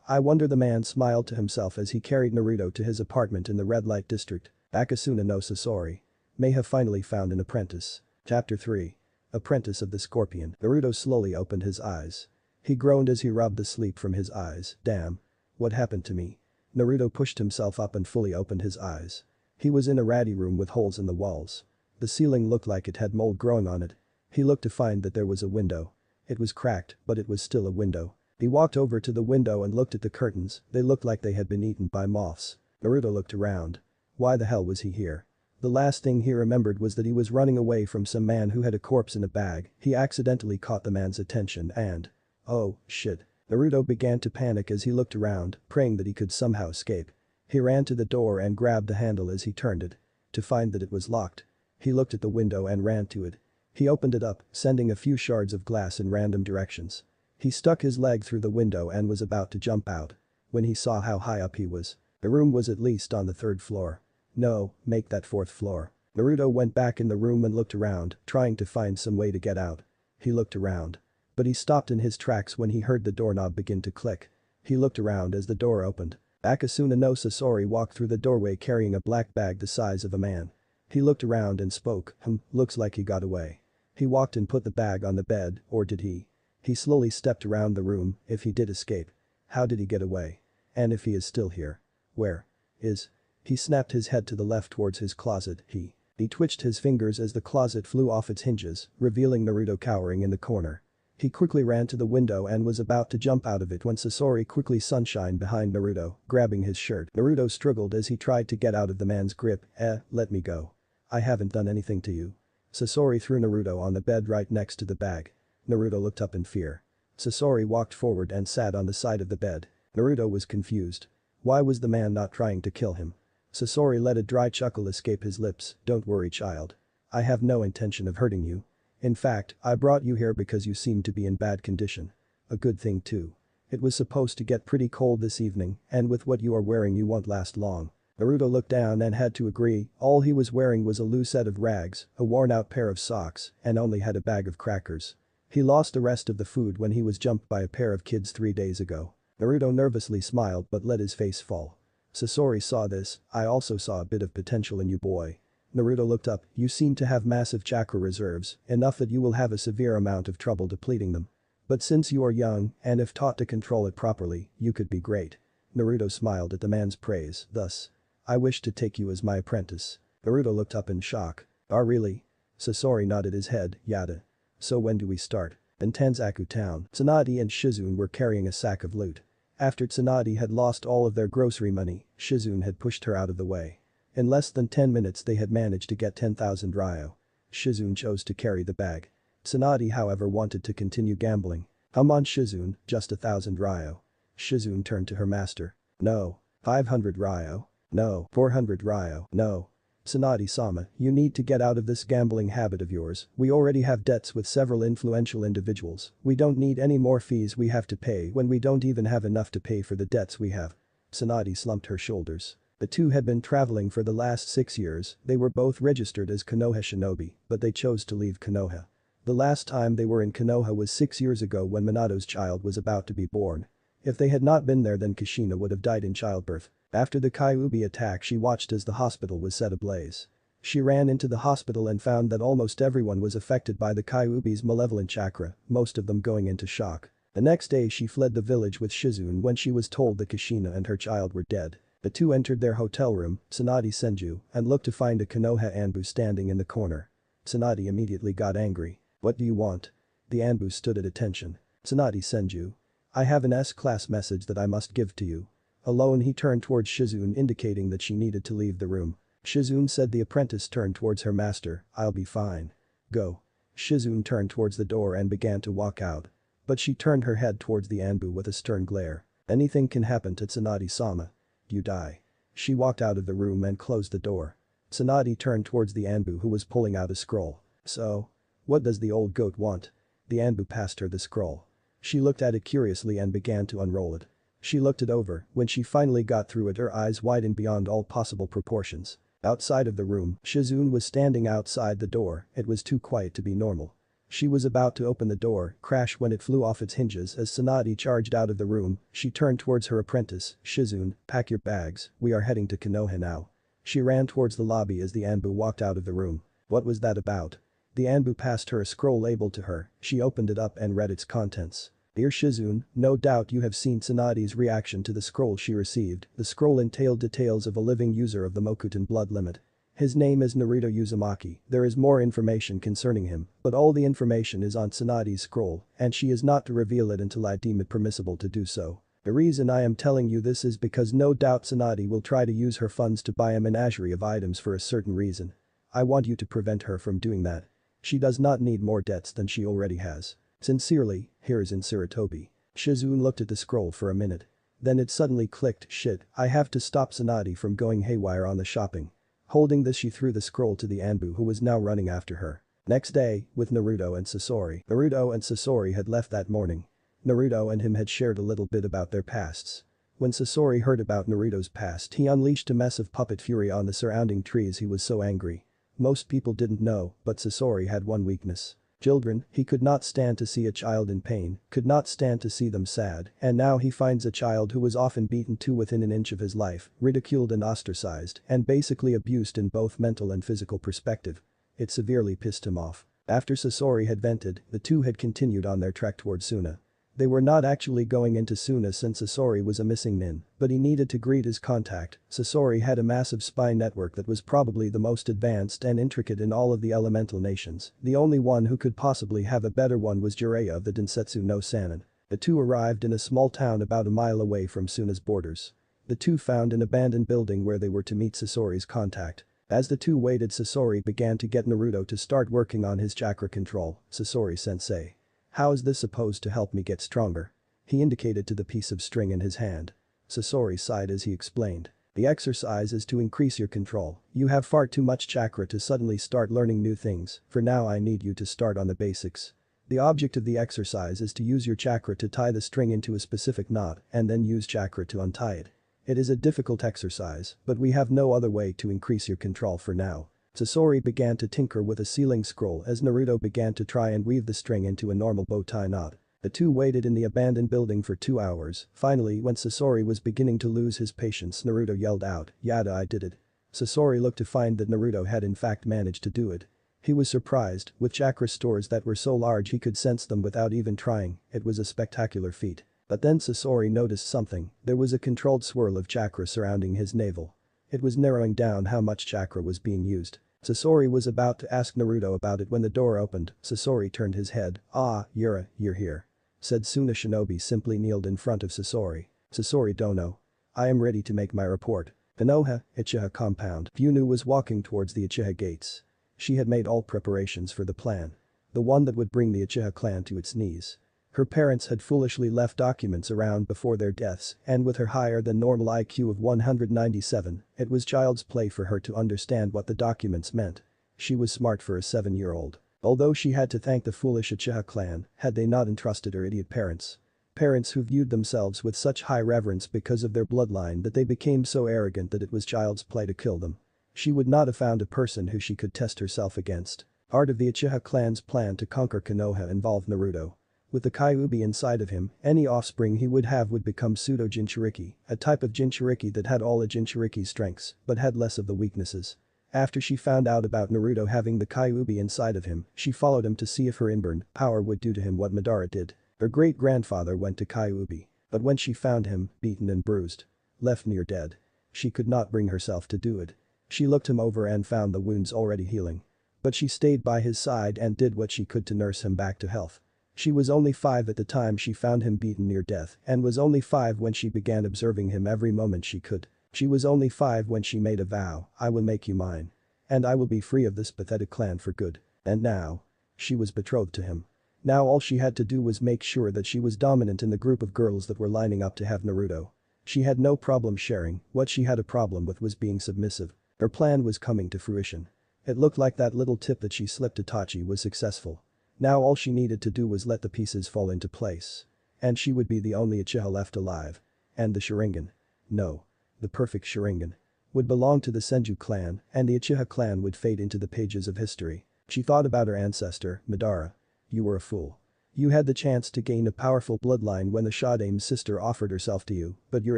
I wonder. The man smiled to himself as he carried Naruto to his apartment in the red light district. Akasuna no Sasori may have finally found an apprentice. Chapter 3. Apprentice of the Scorpion. Naruto slowly opened his eyes. He groaned as he rubbed the sleep from his eyes. Damn. What happened to me? Naruto pushed himself up and fully opened his eyes. He was in a ratty room with holes in the walls. The ceiling looked like it had mold growing on it. He looked to find that there was a window. It was cracked, but it was still a window. He walked over to the window and looked at the curtains. They looked like they had been eaten by moths. Naruto looked around. Why the hell was he here? The last thing he remembered was that he was running away from some man who had a corpse in a bag. He accidentally caught the man's attention and… oh, shit. Naruto began to panic as he looked around, praying that he could somehow escape. He ran to the door and grabbed the handle as he turned it. To find that it was locked. He looked at the window and ran to it. He opened it up, sending a few shards of glass in random directions. He stuck his leg through the window and was about to jump out. When he saw how high up he was. The room was at least on the 3rd floor. No, make that 4th floor. Naruto went back in the room and looked around, trying to find some way to get out. He looked around. But he stopped in his tracks when he heard the doorknob begin to click. He looked around as the door opened. Akasuna no Sasori walked through the doorway carrying a black bag the size of a man. He looked around and spoke, looks like he got away. He walked and put the bag on the bed, or did he? He slowly stepped around the room. If he did escape. How did he get away? And if he is still here. Where is? He snapped his head to the left towards his closet. He twitched his fingers as the closet flew off its hinges, revealing Naruto cowering in the corner. He quickly ran to the window and was about to jump out of it when Sasori quickly sunshine behind Naruto, grabbing his shirt. Naruto struggled as he tried to get out of the man's grip. Let me go. I haven't done anything to you. Sasori threw Naruto on the bed right next to the bag. Naruto looked up in fear. Sasori walked forward and sat on the side of the bed. Naruto was confused. Why was the man not trying to kill him? Sasori let a dry chuckle escape his lips. Don't worry, child. I have no intention of hurting you. In fact, I brought you here because you seem to be in bad condition. A good thing too. It was supposed to get pretty cold this evening, and with what you are wearing you won't last long. Naruto looked down and had to agree. All he was wearing was a loose set of rags, a worn-out pair of socks, and only had a bag of crackers. He lost the rest of the food when he was jumped by a pair of kids 3 days ago. Naruto nervously smiled but let his face fall. Sasori saw this. I also saw a bit of potential in you, boy. Naruto looked up. You seem to have massive chakra reserves, enough that you will have a severe amount of trouble depleting them. But since you are young, and if taught to control it properly, you could be great. Naruto smiled at the man's praise. Thus, I wish to take you as my apprentice. Naruto looked up in shock. Oh really? Sasori nodded his head. Yada. So when do we start? In Tanzaku town, Tsunade and Shizune were carrying a sack of loot. After Tsunade had lost all of their grocery money, Shizune had pushed her out of the way. In less than 10 minutes they had managed to get 10,000 ryo. Shizune chose to carry the bag. Tsunade however wanted to continue gambling. Come on Shizune, just 1,000 ryo. Shizune turned to her master. No. 500 ryo. No. 400 ryo. No. Tsunade-sama, you need to get out of this gambling habit of yours, we already have debts with several influential individuals, we don't need any more fees we have to pay when we don't even have enough to pay for the debts we have. Tsunade slumped her shoulders. The two had been traveling for the last 6 years, they were both registered as Konoha shinobi, but they chose to leave Konoha. The last time they were in Konoha was 6 years ago when Minato's child was about to be born. If they had not been there then Kushina would have died in childbirth. After the Kyuubi attack she watched as the hospital was set ablaze. She ran into the hospital and found that almost everyone was affected by the Kyuubi's malevolent chakra, most of them going into shock. The next day she fled the village with Shizune when she was told that Kushina and her child were dead. The two entered their hotel room, Tsunade Senju, and looked to find a Konoha Anbu standing in the corner. Tsunade immediately got angry. What do you want? The Anbu stood at attention. Tsunade Senju. I have an S-class message that I must give to you. Alone he turned towards Shizune indicating that she needed to leave the room. Shizune said the apprentice turned towards her master, I'll be fine. Go. Shizune turned towards the door and began to walk out. But she turned her head towards the Anbu with a stern glare. Anything can happen to Tsunade-sama. You die. She walked out of the room and closed the door. Tsunade turned towards the Anbu who was pulling out a scroll. So? What does the old goat want? The Anbu passed her the scroll. She looked at it curiously and began to unroll it. She looked it over, when she finally got through it her eyes widened beyond all possible proportions. Outside of the room, Shizune was standing outside the door, it was too quiet to be normal. She was about to open the door, crash when it flew off its hinges as Tsunade charged out of the room, she turned towards her apprentice, Shizune, pack your bags, we are heading to Konoha now. She ran towards the lobby as the Anbu walked out of the room. What was that about? The Anbu passed her a scroll labeled to her, she opened it up and read its contents. Dear Shizune, no doubt you have seen Tsunade's reaction to the scroll she received, the scroll entailed details of a living user of the Mokuton blood limit. His name is Naruto Uzumaki, there is more information concerning him, but all the information is on Tsunade's scroll, and she is not to reveal it until I deem it permissible to do so. The reason I am telling you this is because no doubt Tsunade will try to use her funds to buy a menagerie of items for a certain reason. I want you to prevent her from doing that. She does not need more debts than she already has. Sincerely, here's in Sarutobi. Shizune looked at the scroll for a minute. Then it suddenly clicked, shit, I have to stop Tsunade from going haywire on the shopping. Holding this she threw the scroll to the Anbu who was now running after her. Next day, with Naruto and Sasori. Naruto and Sasori had left that morning. Naruto and him had shared a little bit about their pasts. When Sasori heard about Naruto's past he unleashed a mess of puppet fury on the surrounding trees he was so angry. Most people didn't know, but Sasori had one weakness. Children, he could not stand to see a child in pain, could not stand to see them sad, and now he finds a child who was often beaten to within an inch of his life, ridiculed and ostracized, and basically abused in both mental and physical perspective. It severely pissed him off. After Sasori had vented, the two had continued on their trek toward Suna. They were not actually going into Suna since Sasori was a missing nin, but he needed to greet his contact. Sasori had a massive spy network that was probably the most advanced and intricate in all of the elemental nations, the only one who could possibly have a better one was Jiraiya of the Densetsu no Sanin. The two arrived in a small town about a mile away from Suna's borders. The two found an abandoned building where they were to meet Sasori's contact. As the two waited Sasori began to get Naruto to start working on his chakra control. Sasori-sensei. How is this supposed to help me get stronger? He indicated to the piece of string in his hand. Sasori sighed as he explained. The exercise is to increase your control. You have far too much chakra to suddenly start learning new things, for now I need you to start on the basics. The object of the exercise is to use your chakra to tie the string into a specific knot and then use chakra to untie it. It is a difficult exercise, but we have no other way to increase your control for now. Sasori began to tinker with a sealing scroll as Naruto began to try and weave the string into a normal bow tie knot. The two waited in the abandoned building for 2 hours. Finally, when Sasori was beginning to lose his patience, Naruto yelled out, "Yada, I did it." Sasori looked to find that Naruto had in fact managed to do it. He was surprised, with chakra stores that were so large he could sense them without even trying, it was a spectacular feat. But then Sasori noticed something, there was a controlled swirl of chakra surrounding his navel. It was narrowing down how much chakra was being used. Sasori was about to ask Naruto about it when the door opened. Sasori turned his head. "Ah, Yura, you're here," said Suna Shinobi simply kneeled in front of Sasori. "Sasori Dono. I am ready to make my report." Konoha, Uchiha compound. Yunu was walking towards the Uchiha gates. She had made all preparations for the plan. The one that would bring the Uchiha clan to its knees. Her parents had foolishly left documents around before their deaths, and with her higher than normal IQ of 197, it was child's play for her to understand what the documents meant. She was smart for a 7-year-old. Although she had to thank the foolish Uchiha clan had they not entrusted her idiot parents. Parents who viewed themselves with such high reverence because of their bloodline that they became so arrogant that it was child's play to kill them. She would not have found a person who she could test herself against. Art of the Uchiha clan's plan to conquer Konoha involved Naruto. With the Kyuubi inside of him, any offspring he would have would become pseudo-Jinchuriki, a type of Jinchuriki that had all a Jinchuriki's strengths but had less of the weaknesses. After she found out about Naruto having the Kyuubi inside of him, she followed him to see if her inborn power would do to him what Madara did. Her great-grandfather went to Kyuubi, but when she found him, beaten and bruised, left near dead, she could not bring herself to do it. She looked him over and found the wounds already healing. But she stayed by his side and did what she could to nurse him back to health. She was only 5 at the time she found him beaten near death and was only 5 when she began observing him every moment she could. She was only 5 when she made a vow, I will make you mine. And I will be free of this pathetic clan for good. And now. She was betrothed to him. Now all she had to do was make sure that she was dominant in the group of girls that were lining up to have Naruto. She had no problem sharing, what she had a problem with was being submissive. Her plan was coming to fruition. It looked like that little tip that she slipped to Itachi was successful. Now all she needed to do was let the pieces fall into place. And she would be the only Uchiha left alive. And the Sharingan. No. The perfect Sharingan. Would belong to the Senju clan, and the Uchiha clan would fade into the pages of history. She thought about her ancestor, Madara. You were a fool. You had the chance to gain a powerful bloodline when the Shadame's sister offered herself to you, but your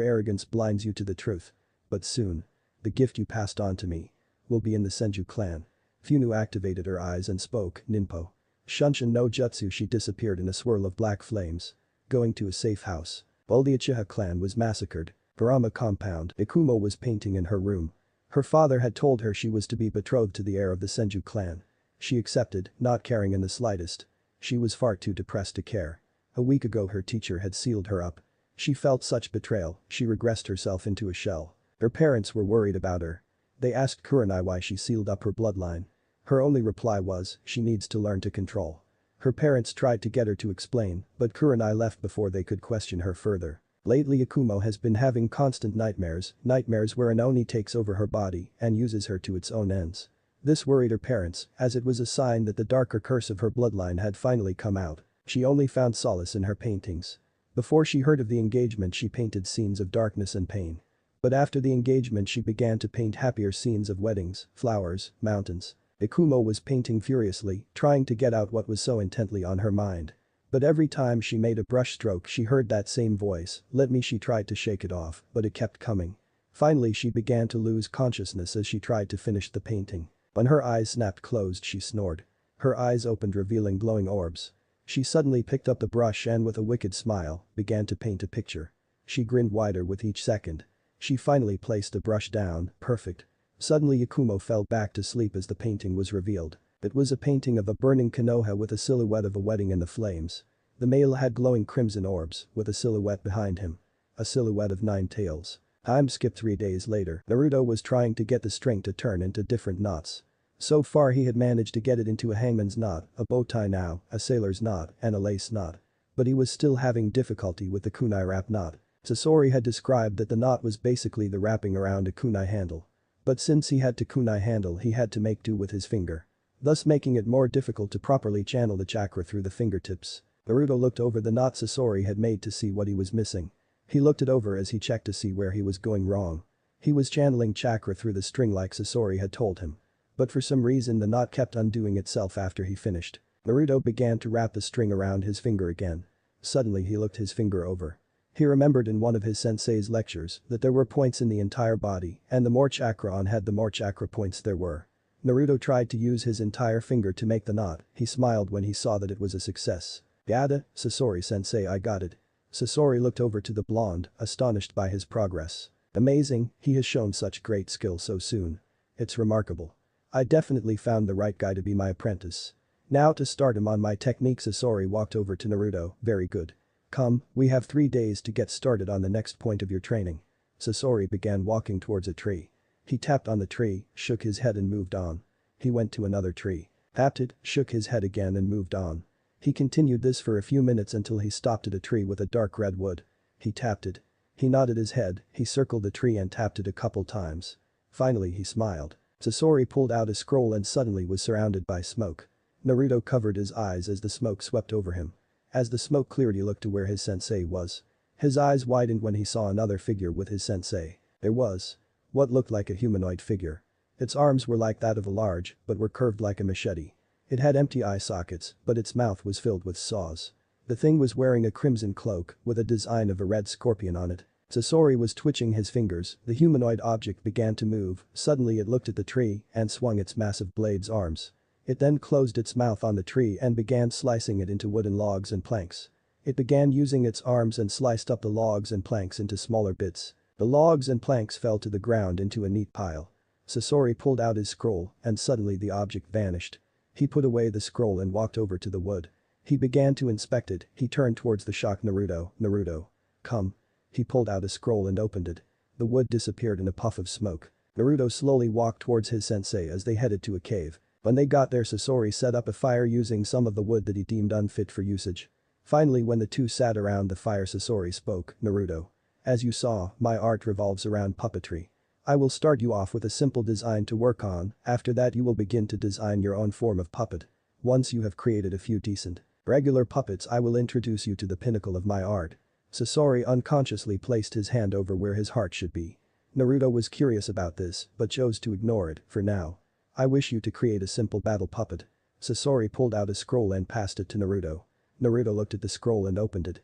arrogance blinds you to the truth. But soon. The gift you passed on to me. Will be in the Senju clan. Funu activated her eyes and spoke, Ninpo. Shunshin no jutsu she disappeared in a swirl of black flames. Going to a safe house. While the Uchiha clan was massacred. Kurama compound, Ikumo was painting in her room. Her father had told her she was to be betrothed to the heir of the Senju clan. She accepted, not caring in the slightest. She was far too depressed to care. A week ago her teacher had sealed her up. She felt such betrayal, she regressed herself into a shell. Her parents were worried about her. They asked Kurenai why she sealed up her bloodline. Her only reply was, she needs to learn to control. Her parents tried to get her to explain, but Kurenai left before they could question her further. Lately Akumo has been having constant nightmares where an Oni takes over her body and uses her to its own ends. This worried her parents, as it was a sign that the darker curse of her bloodline had finally come out. She only found solace in her paintings. Before she heard of the engagement she painted scenes of darkness and pain. But after the engagement she began to paint happier scenes of weddings, flowers, mountains. Ikumo was painting furiously, trying to get out what was so intently on her mind. But every time she made a brush stroke she heard that same voice, let me. She tried to shake it off, but it kept coming. Finally she began to lose consciousness as she tried to finish the painting. When her eyes snapped closed she snored. Her eyes opened revealing glowing orbs. She suddenly picked up the brush and with a wicked smile, began to paint a picture. She grinned wider with each second. She finally placed the brush down, perfect. Suddenly Yakumo fell back to sleep as the painting was revealed. It was a painting of a burning Konoha with a silhouette of a wedding in the flames. The male had glowing crimson orbs, with a silhouette behind him. A silhouette of 9 tails. Time skipped 3 days later. Naruto was trying to get the string to turn into different knots. So far he had managed to get it into a hangman's knot, a bow tie now, a sailor's knot, and a lace knot. But he was still having difficulty with the kunai wrap knot. Sasori had described that the knot was basically the wrapping around a kunai handle. But since he had to kunai handle he had to make do with his finger. Thus making it more difficult to properly channel the chakra through the fingertips. Naruto looked over the knot Sasori had made to see what he was missing. He looked it over as he checked to see where he was going wrong. He was channeling chakra through the string like Sasori had told him. But for some reason the knot kept undoing itself after he finished. Naruto began to wrap the string around his finger again. Suddenly he looked his finger over. He remembered in one of his sensei's lectures that there were points in the entire body and the more chakra on had the more chakra points there were. Naruto tried to use his entire finger to make the knot. He smiled when he saw that it was a success. Yada, Sasori-sensei, I got it. Sasori looked over to the blonde, astonished by his progress. Amazing, he has shown such great skill so soon. It's remarkable. I definitely found the right guy to be my apprentice. Now to start him on my technique. Sasori walked over to Naruto, very good. Come, we have 3 days to get started on the next point of your training. Sasori began walking towards a tree. He tapped on the tree, shook his head and moved on. He went to another tree. Tapped it, shook his head again and moved on. He continued this for a few minutes until he stopped at a tree with a dark red wood. He tapped it. He nodded his head, he circled the tree and tapped it a couple times. Finally he smiled. Sasori pulled out a scroll and suddenly was surrounded by smoke. Naruto covered his eyes as the smoke swept over him. As the smoke cleared he looked to where his sensei was. His eyes widened when he saw another figure with his sensei. There was what looked like a humanoid figure. Its arms were like that of a large, but were curved like a machete. It had empty eye sockets, but its mouth was filled with saws. The thing was wearing a crimson cloak with a design of a red scorpion on it. Sasori was twitching his fingers, the humanoid object began to move, suddenly it looked at the tree and swung its massive blade's arms. It then closed its mouth on the tree and began slicing it into wooden logs and planks. It began using its arms and sliced up the logs and planks into smaller bits. The logs and planks fell to the ground into a neat pile. Sasori pulled out his scroll and suddenly the object vanished. He put away the scroll and walked over to the wood. He began to inspect it, he turned towards the shocked Naruto. "Naruto. Come." He pulled out a scroll and opened it. The wood disappeared in a puff of smoke. Naruto slowly walked towards his sensei as they headed to a cave. When they got there Sasori set up a fire using some of the wood that he deemed unfit for usage. Finally when the two sat around the fire Sasori spoke, "Naruto. As you saw, my art revolves around puppetry. I will start you off with a simple design to work on, after that you will begin to design your own form of puppet. Once you have created a few decent, regular puppets I will introduce you to the pinnacle of my art." Sasori unconsciously placed his hand over where his heart should be. Naruto was curious about this, but chose to ignore it, for now. "I wish you to create a simple battle puppet." Sasori pulled out a scroll and passed it to Naruto. Naruto looked at the scroll and opened it.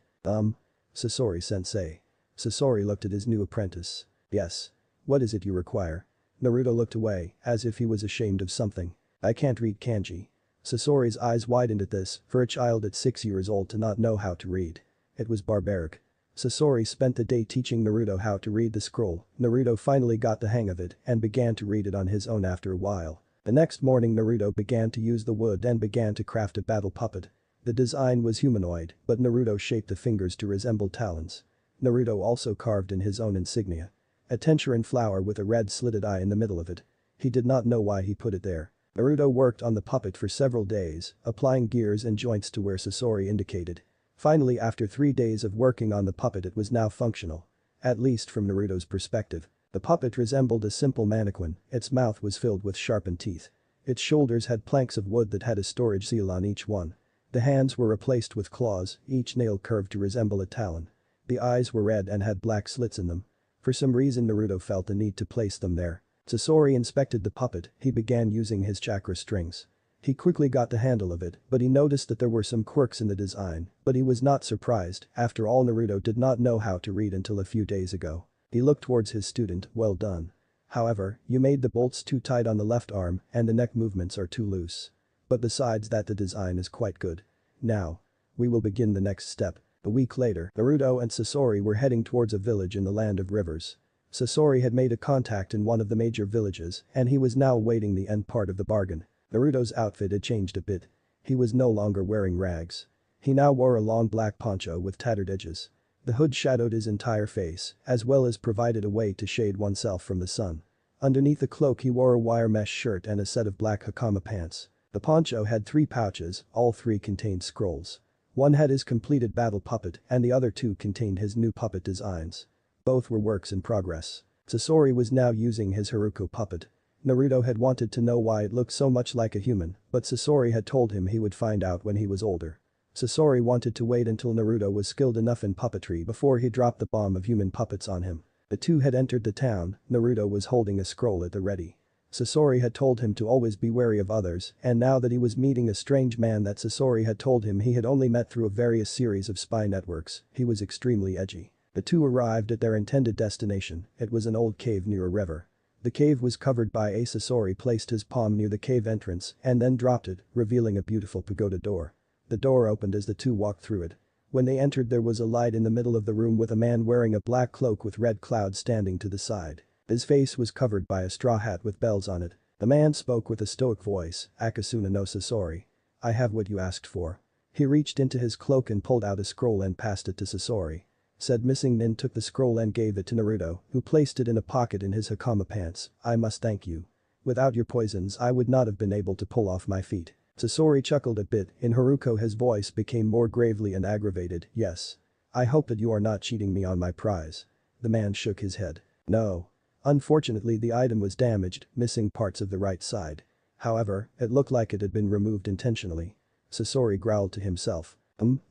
Sasori-sensei." Sasori looked at his new apprentice. "Yes. What is it you require?" Naruto looked away, as if he was ashamed of something. "I can't read kanji." Sasori's eyes widened at this, for a child at 6 years old to not know how to read. It was barbaric. Sasori spent the day teaching Naruto how to read the scroll. Naruto finally got the hang of it and began to read it on his own after a while. The next morning Naruto began to use the wood and began to craft a battle puppet. The design was humanoid, but Naruto shaped the fingers to resemble talons. Naruto also carved in his own insignia. A tenchurin flower with a red slitted eye in the middle of it. He did not know why he put it there. Naruto worked on the puppet for several days, applying gears and joints to where Sasori indicated. Finally after 3 days of working on the puppet it was now functional. At least from Naruto's perspective. The puppet resembled a simple mannequin, its mouth was filled with sharpened teeth. Its shoulders had planks of wood that had a storage seal on each one. The hands were replaced with claws, each nail curved to resemble a talon. The eyes were red and had black slits in them. For some reason Naruto felt the need to place them there. Sasori inspected the puppet, he began using his chakra strings. He quickly got the handle of it, but he noticed that there were some quirks in the design, but he was not surprised, after all Naruto did not know how to read until a few days ago. He looked towards his student, "Well done. However, you made the bolts too tight on the left arm and the neck movements are too loose. But besides that the design is quite good. Now. We will begin the next step." A week later, Naruto and Sasori were heading towards a village in the land of rivers. Sasori had made a contact in one of the major villages and he was now awaiting the end part of the bargain. Naruto's outfit had changed a bit. He was no longer wearing rags. He now wore a long black poncho with tattered edges. The hood shadowed his entire face, as well as provided a way to shade oneself from the sun. Underneath the cloak he wore a wire mesh shirt and a set of black hakama pants. The poncho had 3 pouches, all 3 contained scrolls. One had his completed battle puppet and the other 2 contained his new puppet designs. Both were works in progress. Sasori was now using his Haruko puppet. Naruto had wanted to know why it looked so much like a human, but Sasori had told him he would find out when he was older. Sasori wanted to wait until Naruto was skilled enough in puppetry before he dropped the bomb of human puppets on him. The two had entered the town, Naruto was holding a scroll at the ready. Sasori had told him to always be wary of others, and now that he was meeting a strange man that Sasori had told him he had only met through a various series of spy networks, he was extremely edgy. The two arrived at their intended destination, it was an old cave near a river. The cave was covered by a Sasori placed his palm near the cave entrance and then dropped it, revealing a beautiful pagoda door. The door opened as the two walked through it. When they entered there was a light in the middle of the room with a man wearing a black cloak with red clouds standing to the side. His face was covered by a straw hat with bells on it. The man spoke with a stoic voice, "Akasuna no Sasori. I have what you asked for." He reached into his cloak and pulled out a scroll and passed it to Sasori. Said missing nin took the scroll and gave it to Naruto, who placed it in a pocket in his hakama pants. "I must thank you. Without your poisons I would not have been able to pull off my feat." Sasori chuckled a bit. In Haruko his voice became more gravely and aggravated. Yes. I hope that you are not cheating me on my prize. The man shook his head. No. Unfortunately the item was damaged, missing parts of the right side. However, it looked like it had been removed intentionally. Sasori growled to himself.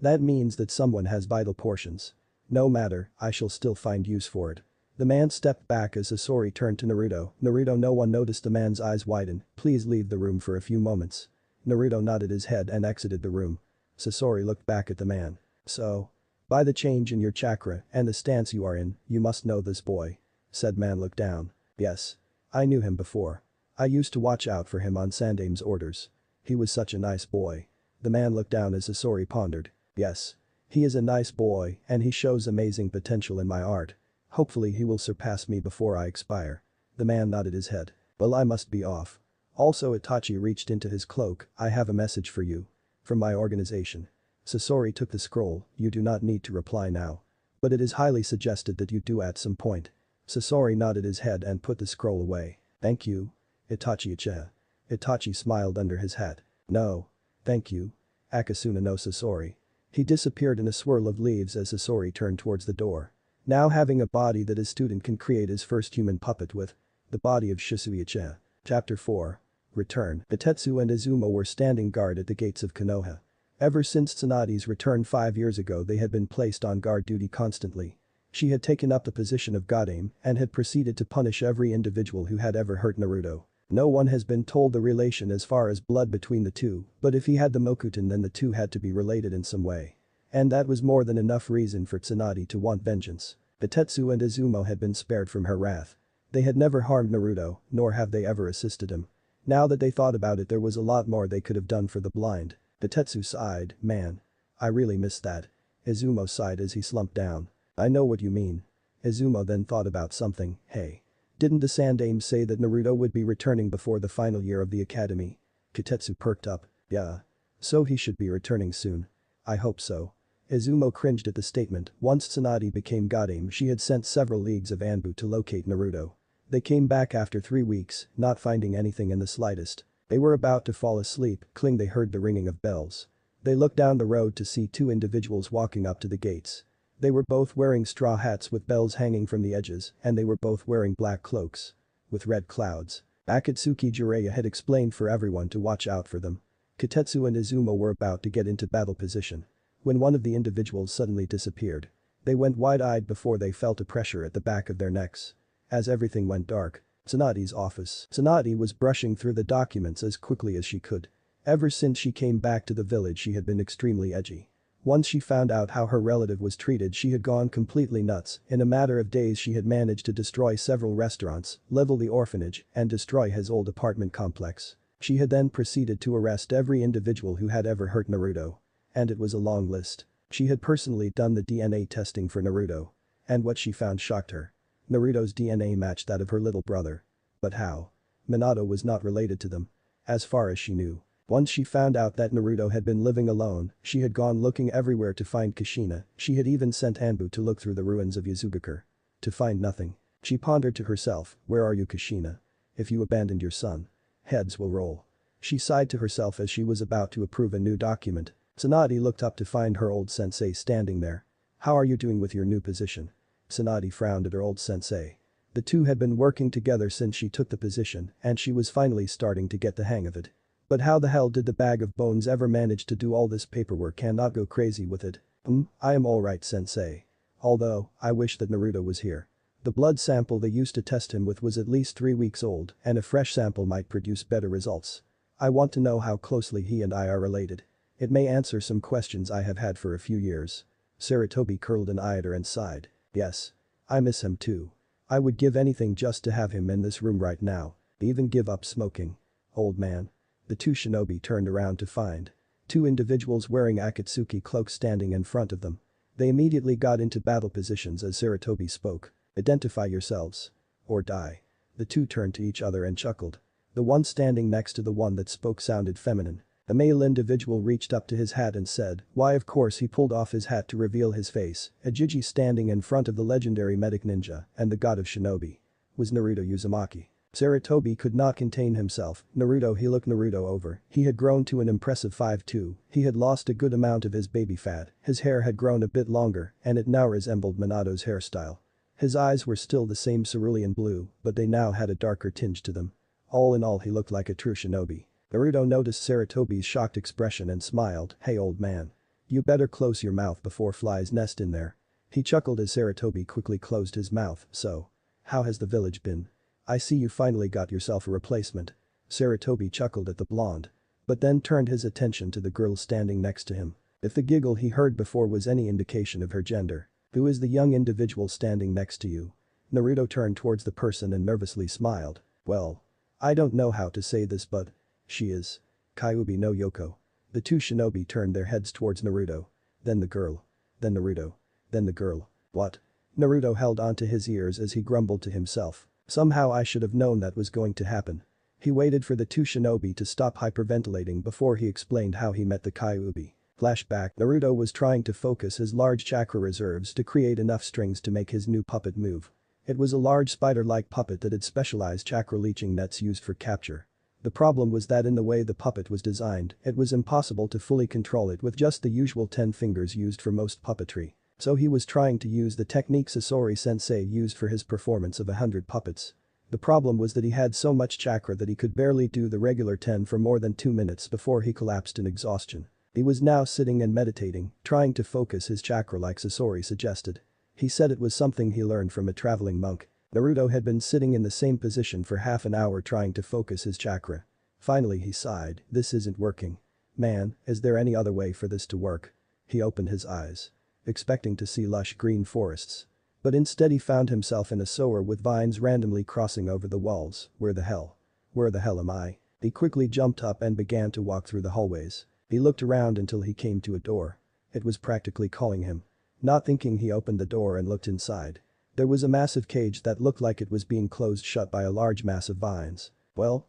That means that someone has vital portions. No matter, I shall still find use for it. The man stepped back as Sasori turned to Naruto. Naruto, no one noticed the man's eyes widen. Please leave the room for a few moments. Naruto nodded his head and exited the room. Sasori looked back at the man. So. By the change in your chakra and the stance you are in, you must know this boy. Said man looked down. Yes. I knew him before. I used to watch out for him on Sandame's orders. He was such a nice boy. The man looked down as Sasori pondered. Yes. He is a nice boy and he shows amazing potential in my art. Hopefully he will surpass me before I expire. The man nodded his head. Well, I must be off. Also Itachi reached into his cloak. I have a message for you. From my organization. Sasori took the scroll. You do not need to reply now. But it is highly suggested that you do at some point. Sasori nodded his head and put the scroll away. Thank you. Itachi-chan. Itachi smiled under his hat. No. Thank you. Akasuna no Sasori. He disappeared in a swirl of leaves as Sasori turned towards the door. Now having a body that his student can create his first human puppet with. The body of Shisuya-chan. Chapter 4. Return. Hitetsu and Izumo were standing guard at the gates of Konoha. Ever since Tsunadi's return 5 years ago they had been placed on guard duty constantly. She had taken up the position of Godame and had proceeded to punish every individual who had ever hurt Naruto. No one has been told the relation as far as blood between the two, but if he had the Mokuton then the two had to be related in some way. And that was more than enough reason for Tsunade to want vengeance. Hitetsu and Izumo had been spared from her wrath. They had never harmed Naruto, nor have they ever assisted him. Now that they thought about it there was a lot more they could have done for the blind. Hitetsu sighed. Man. I really missed that. Izumo sighed as he slumped down. I know what you mean. Izumo then thought about something. Hey. Didn't the Sandaime say that Naruto would be returning before the final year of the academy? Hitetsu perked up. Yeah. So he should be returning soon. I hope so. Izumo cringed at the statement. Once Tsunade became Godame she had sent several leagues of Anbu to locate Naruto. They came back after 3 weeks, not finding anything in the slightest. They were about to fall asleep, they heard the ringing of bells. They looked down the road to see 2 individuals walking up to the gates. They were both wearing straw hats with bells hanging from the edges and they were both wearing black cloaks. With red clouds. Akatsuki Jiraiya had explained for everyone to watch out for them. Hitetsu and Izumo were about to get into battle position. When one of the individuals suddenly disappeared. They went wide-eyed before they felt a pressure at the back of their necks. As everything went dark. Tsunade's office. Tsunade was brushing through the documents as quickly as she could. Ever since she came back to the village she had been extremely edgy. Once she found out how her relative was treated she had gone completely nuts. In a matter of days she had managed to destroy several restaurants, level the orphanage, and destroy his old apartment complex. She had then proceeded to arrest every individual who had ever hurt Naruto. And it was a long list. She had personally done the DNA testing for Naruto. And what she found shocked her. Naruto's DNA matched that of her little brother. But how? Minato was not related to them. As far as she knew. Once she found out that Naruto had been living alone, she had gone looking everywhere to find Kushina. She had even sent Anbu to look through the ruins of Yuzugakure. To find nothing. She pondered to herself, where are you Kushina? If you abandoned your son. Heads will roll. She sighed to herself as she was about to approve a new document. Tsunade looked up to find her old sensei standing there. How are you doing with your new position? Tsunade frowned at her old sensei. The two had been working together since she took the position and she was finally starting to get the hang of it. But how the hell did the bag of bones ever manage to do all this paperwork and not go crazy with it? I am alright sensei. Although, I wish that Naruto was here. The blood sample they used to test him with was at least 3 weeks old and a fresh sample might produce better results. I want to know how closely he and I are related. It may answer some questions I have had for a few years. Sarutobi curled an eyelid and sighed. Yes. I miss him too. I would give anything just to have him in this room right now. Even give up smoking. Old man. The 2 shinobi turned around to find 2 individuals wearing Akatsuki cloaks standing in front of them. They immediately got into battle positions as Sarutobi spoke. Identify yourselves. Or die. The 2 turned to each other and chuckled. The one standing next to the one that spoke sounded feminine. A male individual reached up to his hat and said, why of course he pulled off his hat to reveal his face, a Jiji standing in front of the legendary medic ninja and the god of shinobi. Was Naruto Uzumaki. Sarutobi could not contain himself. Naruto, he looked Naruto over. He had grown to an impressive 5'2". He had lost a good amount of his baby fat, his hair had grown a bit longer and it now resembled Minato's hairstyle. His eyes were still the same cerulean blue, but they now had a darker tinge to them. All in all, he looked like a true shinobi. Naruto noticed Sarutobi's shocked expression and smiled. "Hey old man. You better close your mouth before flies nest in there." He chuckled as Sarutobi quickly closed his mouth. "So. How has the village been? I see you finally got yourself a replacement." Sarutobi chuckled at the blonde. But then turned his attention to the girl standing next to him. If the giggle he heard before was any indication of her gender. "Who is the young individual standing next to you?" Naruto turned towards the person and nervously smiled. "Well. I don't know how to say this but. She is. Kyuubi no Yoko." The two shinobi turned their heads towards Naruto. Then the girl. Then Naruto. Then the girl. "What?" Naruto held onto his ears as he grumbled to himself. "Somehow I should have known that was going to happen." He waited for the two shinobi to stop hyperventilating before he explained how he met the Kyuubi. Flashback. Naruto was trying to focus his large chakra reserves to create enough strings to make his new puppet move. It was a large spider-like puppet that had specialized chakra leeching nets used for capture. The problem was that in the way the puppet was designed, it was impossible to fully control it with just the usual 10 fingers used for most puppetry. So he was trying to use the technique Sasori sensei used for his performance of 100 puppets. The problem was that he had so much chakra that he could barely do the regular 10 for more than 2 minutes before he collapsed in exhaustion. He was now sitting and meditating, trying to focus his chakra like Sasori suggested. He said it was something he learned from a traveling monk. Naruto had been sitting in the same position for half an hour trying to focus his chakra. Finally he sighed, "This isn't working. Man, is there any other way for this to work?" He opened his eyes, expecting to see lush green forests. But instead he found himself in a sewer with vines randomly crossing over the walls. Where the hell am I? He quickly jumped up and began to walk through the hallways. He looked around until he came to a door. It was practically calling him. Not thinking, he opened the door and looked inside. There was a massive cage that looked like it was being closed shut by a large mass of vines. Well.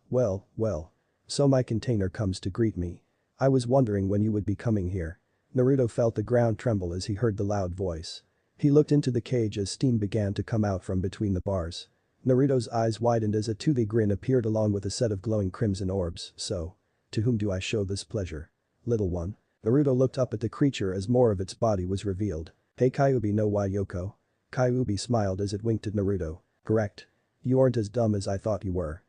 So my container comes to greet me. I was wondering when you would be coming here." Naruto felt the ground tremble as he heard the loud voice. He looked into the cage as steam began to come out from between the bars. Naruto's eyes widened as a toothy grin appeared along with a set of glowing crimson orbs. "So. To whom do I show this pleasure? Little one?" Naruto looked up at the creature as more of its body was revealed. "Hey Kyuubi no wa Yoko?" Kyuubi smiled as it winked at Naruto. "Correct. You aren't as dumb as I thought you were."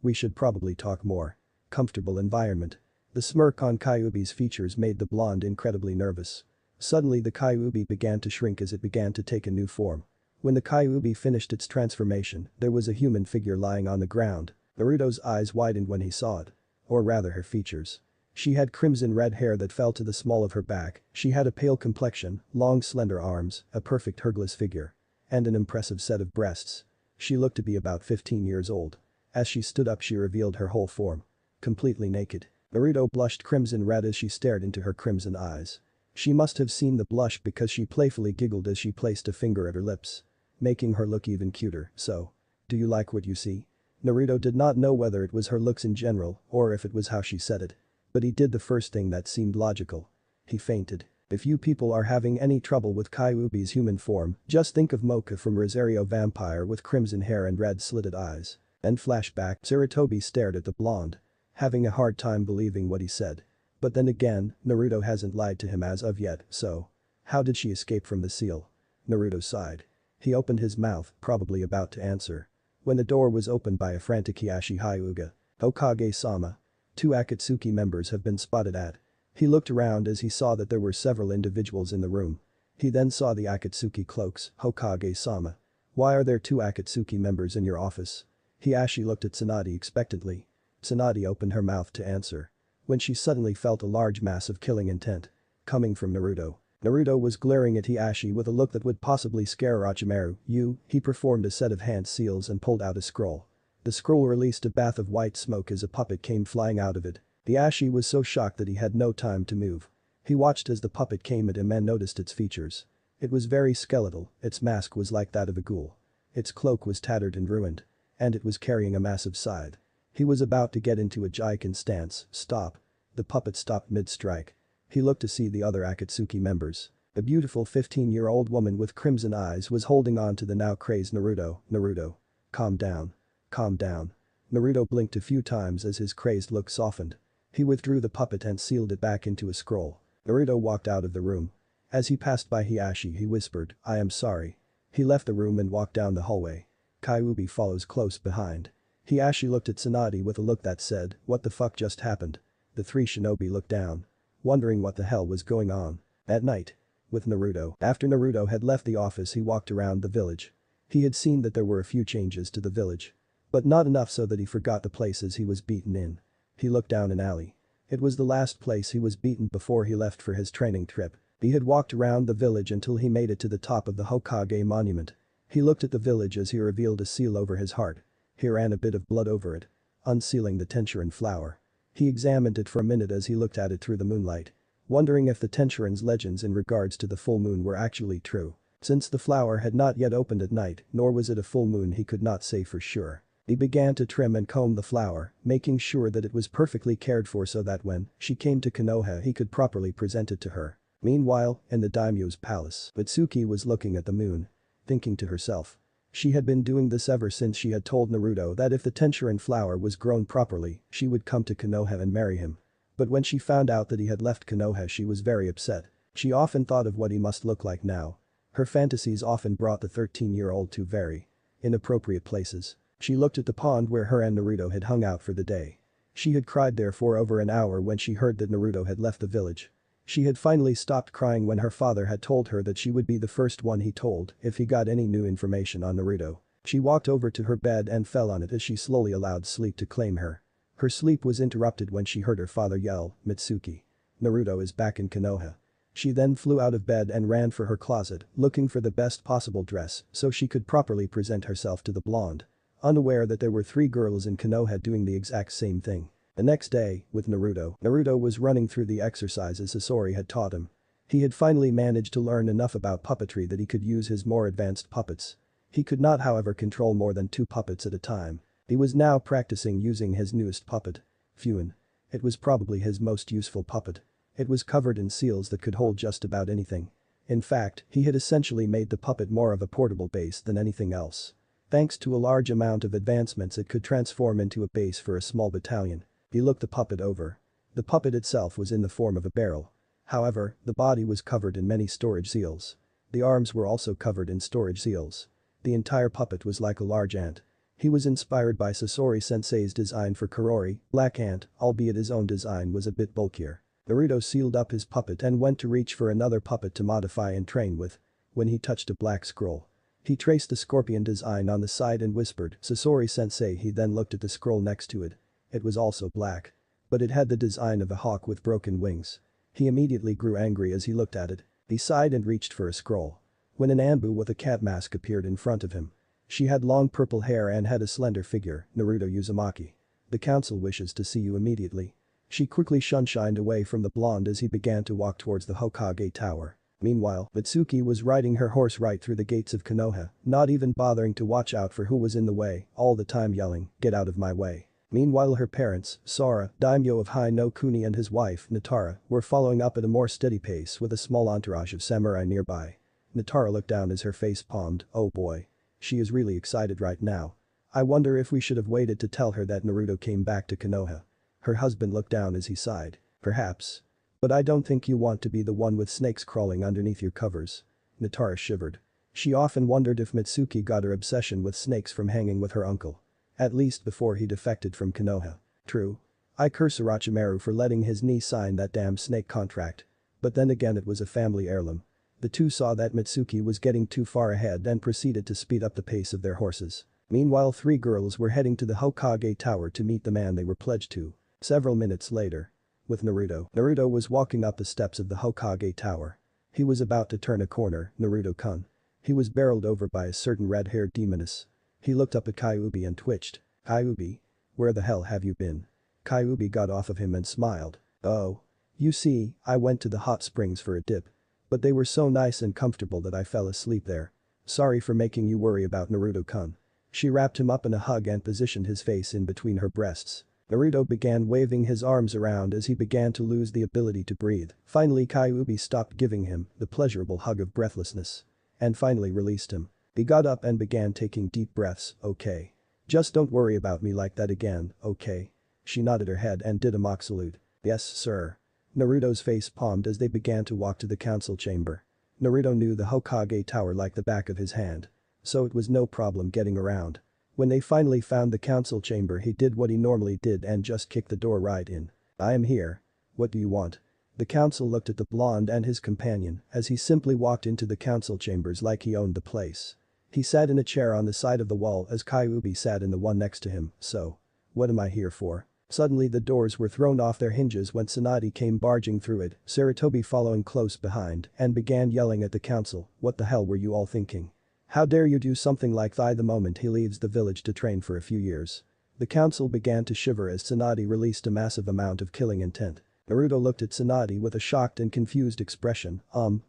We should probably talk more." "Comfortable environment." The smirk on Kyuubi's features made the blonde incredibly nervous. Suddenly the Kyuubi began to shrink as it began to take a new form. When the Kyuubi finished its transformation, there was a human figure lying on the ground. Naruto's eyes widened when he saw it. Or rather her features. She had crimson red hair that fell to the small of her back, she had a pale complexion, long slender arms, a perfect hergless figure. And an impressive set of breasts. She looked to be about 15 years old. As she stood up she revealed her whole form. Completely naked. Naruto blushed crimson red as she stared into her crimson eyes. She must have seen the blush because she playfully giggled as she placed a finger at her lips. Making her look even cuter. "So. Do you like what you see?" Naruto did not know whether it was her looks in general or if it was how she said it. But he did the first thing that seemed logical. He fainted. If you people are having any trouble with Kyuubi's human form, just think of Mocha from Rosario Vampire with crimson hair and red slitted eyes. Then flashback, Sarutobi stared at the blonde. Having a hard time believing what he said. But then again, Naruto hasn't lied to him as of yet, so. How did she escape from the seal? Naruto sighed. He opened his mouth, probably about to answer. When the door was opened by a frantic Hiashi Hyuga. "Hokage-sama. 2 Akatsuki members have been spotted at." He looked around as he saw that there were several individuals in the room. He then saw the Akatsuki cloaks. "Hokage-sama. Why are there 2 Akatsuki members in your office?" Hiashi looked at Tsunade expectantly. Tsunade opened her mouth to answer. When she suddenly felt a large mass of killing intent. Coming from Naruto. Naruto was glaring at Hiashi with a look that would possibly scare Orochimaru. He performed a set of hand seals and pulled out a scroll. The scroll released a bath of white smoke as a puppet came flying out of it. Hiashi was so shocked that he had no time to move. He watched as the puppet came at him and noticed its features. It was very skeletal, its mask was like that of a ghoul. Its cloak was tattered and ruined. And it was carrying a massive scythe. He was about to get into a Jaiken stance. "Stop." The puppet stopped mid-strike. He looked to see the other Akatsuki members. A beautiful 15-year-old woman with crimson eyes was holding on to the now crazed Naruto. "Naruto. Calm down. Calm down. Naruto blinked a few times as his crazed look softened. He withdrew the puppet and sealed it back into a scroll. Naruto walked out of the room. As he passed by Hiashi he whispered, "I am sorry." He left the room and walked down the hallway. Kyuubi follows close behind. Hiashi looked at Tsunade with a look that said, "What the fuck just happened?" The three shinobi looked down, wondering what the hell was going on. At night. With Naruto. After Naruto had left the office he walked around the village. He had seen that there were a few changes to the village. But not enough so that he forgot the places he was beaten in. He looked down an alley. It was the last place he was beaten before he left for his training trip. He had walked around the village until he made it to the top of the Hokage monument. He looked at the village as he revealed a seal over his heart. He ran a bit of blood over it. Unsealing the tenchurin flower. He examined it for a minute as he looked at it through the moonlight. Wondering if the tenchurin's legends in regards to the full moon were actually true. Since the flower had not yet opened at night, nor was it a full moon, he could not say for sure. He began to trim and comb the flower, making sure that it was perfectly cared for so that when she came to Konoha he could properly present it to her. Meanwhile, in the daimyo's palace, Mitsuki was looking at the moon. Thinking to herself. She had been doing this ever since she had told Naruto that if the tenchurin flower was grown properly, she would come to Konoha and marry him. But when she found out that he had left Konoha she was very upset. She often thought of what he must look like now. Her fantasies often brought the 13-year-old to very inappropriate places. She looked at the pond where her and Naruto had hung out for the day. She had cried there for over an hour when she heard that Naruto had left the village. She had finally stopped crying when her father had told her that she would be the first one he told if he got any new information on Naruto. She walked over to her bed and fell on it as she slowly allowed sleep to claim her. Her sleep was interrupted when she heard her father yell, "Mitsuki. Naruto is back in Konoha." She then flew out of bed and ran for her closet, looking for the best possible dress so she could properly present herself to the blonde. Unaware that there were 3 girls in Konoha doing the exact same thing. The next day, with Naruto was running through the exercises Sasori had taught him. He had finally managed to learn enough about puppetry that he could use his more advanced puppets. He could not however control more than 2 puppets at a time. He was now practicing using his newest puppet. Fuin. It was probably his most useful puppet. It was covered in seals that could hold just about anything. In fact, he had essentially made the puppet more of a portable base than anything else. Thanks to a large amount of advancements it could transform into a base for a small battalion. He looked the puppet over. The puppet itself was in the form of a barrel. However, the body was covered in many storage seals. The arms were also covered in storage seals. The entire puppet was like a large ant. He was inspired by Sasori sensei's design for Kurori, Black Ant, albeit his own design was a bit bulkier. Naruto sealed up his puppet and went to reach for another puppet to modify and train with. When he touched a black scroll. He traced the scorpion design on the side and whispered, "Sasori sensei." He then looked at the scroll next to it. It was also black. But it had the design of a hawk with broken wings. He immediately grew angry as he looked at it. He sighed and reached for a scroll. When an Anbu with a cat mask appeared in front of him. She had long purple hair and had a slender figure, Naruto Uzumaki. "The council wishes to see you immediately." She quickly shunshined away from the blonde as he began to walk towards the Hokage tower. Meanwhile, Mitsuki was riding her horse right through the gates of Konoha, not even bothering to watch out for who was in the way, all the time yelling, "Get out of my way." Meanwhile her parents, Sora, Daimyo of Hai no Kuni and his wife, Natara, were following up at a more steady pace with a small entourage of samurai nearby. Natara looked down as her face palmed, "Oh boy. She is really excited right now. I wonder if we should have waited to tell her that Naruto came back to Konoha." Her husband looked down as he sighed. "Perhaps. But I don't think you want to be the one with snakes crawling underneath your covers." Natara shivered. She often wondered if Mitsuki got her obsession with snakes from hanging with her uncle. At least before he defected from Konoha. True. I curse Orochimaru for letting his niece sign that damn snake contract. But then again it was a family heirloom. The two saw that Mitsuki was getting too far ahead and proceeded to speed up the pace of their horses. Meanwhile 3 girls were heading to the Hokage tower to meet the man they were pledged to. Several minutes later. With Naruto. Naruto was walking up the steps of the Hokage tower. He was about to turn a corner, Naruto-kun. He was barreled over by a certain red-haired demoness. He looked up at Kyuubi and twitched. "Kyuubi? Where the hell have you been?" Kyuubi got off of him and smiled. "Oh. You see, I went to the hot springs for a dip. But they were so nice and comfortable that I fell asleep there. Sorry for making you worry about Naruto-kun." She wrapped him up in a hug and positioned his face in between her breasts. Naruto began waving his arms around as he began to lose the ability to breathe. Finally Kyuubi stopped giving him the pleasurable hug of breathlessness. And finally released him. He got up and began taking deep breaths. "Okay. Just don't worry about me like that again, okay? She nodded her head and did a mock salute. Yes, sir. Naruto's face palmed as they began to walk to the council chamber. Naruto knew the Hokage tower like the back of his hand. So it was no problem getting around. When they finally found the council chamber, he did what he normally did and just kicked the door right in. I am here. What do you want? The council looked at the blonde and his companion as he simply walked into the council chambers like he owned the place. He sat in a chair on the side of the wall as Kyuubi sat in the one next to him, so. What am I here for? Suddenly the doors were thrown off their hinges when Tsunade came barging through it, Sarutobi following close behind, and began yelling at the council, what the hell were you all thinking? How dare you do something like that the moment he leaves the village to train for a few years? The council began to shiver as Tsunade released a massive amount of killing intent. Naruto looked at Tsunade with a shocked and confused expression,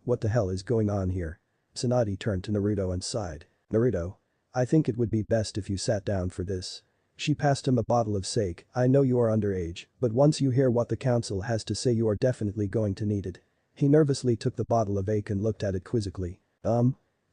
what the hell is going on here? Tsunade turned to Naruto and sighed. Naruto. I think it would be best if you sat down for this. She passed him a bottle of sake. I know you are underage, but once you hear what the council has to say you are definitely going to need it. He nervously took the bottle of ache and looked at it quizzically.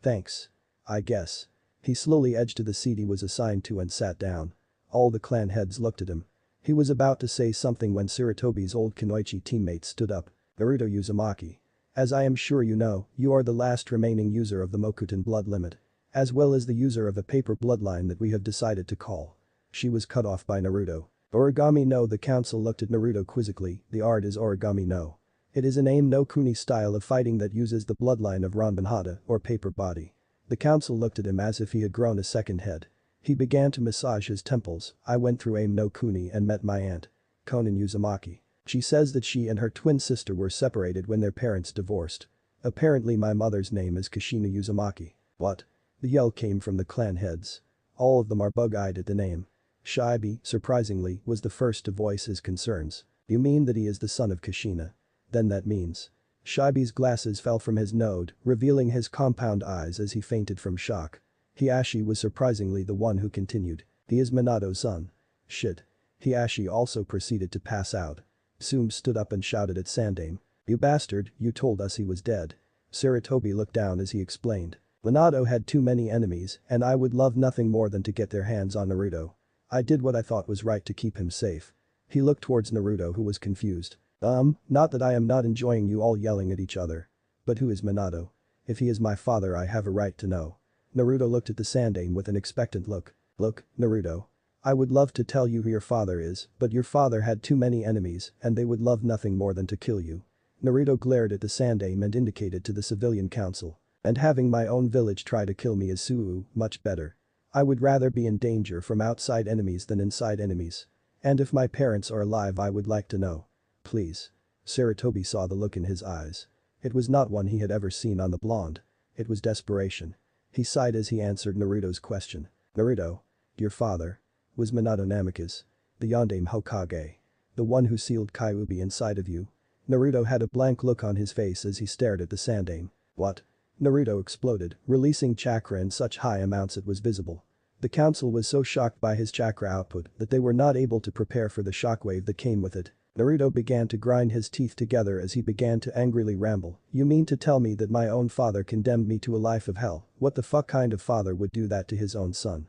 Thanks. I guess. He slowly edged to the seat he was assigned to and sat down. All the clan heads looked at him. He was about to say something when Sarutobi's old Kunoichi teammate stood up. Naruto Uzumaki. As I am sure you know, you are the last remaining user of the Mokuton blood limit. As well as the user of a paper bloodline that we have decided to call. She was cut off by Naruto. Origami no. The council looked at Naruto quizzically. The art is Origami no. It is an aim no kuni style of fighting that uses the bloodline of Ranbanhata or paper body. The council looked at him as if he had grown a second head. He began to massage his temples. I went through aim no kuni and met my aunt. Konan Uzumaki. She says that she and her twin sister were separated when their parents divorced. Apparently my mother's name is Kushina Uzumaki. What? The yell came from the clan heads. All of them are bug-eyed at the name. Shibi, surprisingly, was the first to voice his concerns. You mean that he is the son of Kushina? Then that means. Shibi's glasses fell from his node, revealing his compound eyes as he fainted from shock. Hiashi was surprisingly the one who continued. He is Minato's son. Shit. Hiashi also proceeded to pass out. Tsume stood up and shouted at Sandaime. You bastard, you told us he was dead. Sarutobi looked down as he explained. Minato had too many enemies and I would love nothing more than to get their hands on Naruto. I did what I thought was right to keep him safe. He looked towards Naruto who was confused. Not that I am not enjoying you all yelling at each other. But who is Minato? If he is my father I have a right to know. Naruto looked at the Sandaime with an expectant look. Look, Naruto. I would love to tell you who your father is, but your father had too many enemies and they would love nothing more than to kill you. Naruto glared at the Sandaime and indicated to the civilian council. And having my own village try to kill me is much better. I would rather be in danger from outside enemies than inside enemies. And if my parents are alive I would like to know. Please. Sarutobi saw the look in his eyes. It was not one he had ever seen on the blonde. It was desperation. He sighed as he answered Naruto's question. Naruto. Your father. Was Minato Namikaze. The Yondaime Hokage. The one who sealed Kyuubi inside of you. Naruto had a blank look on his face as he stared at the Sandaime. What? Naruto exploded, releasing chakra in such high amounts it was visible. The council was so shocked by his chakra output that they were not able to prepare for the shockwave that came with it. Naruto began to grind his teeth together as he began to angrily ramble. You mean to tell me that my own father condemned me to a life of hell? What the fuck kind of father would do that to his own son?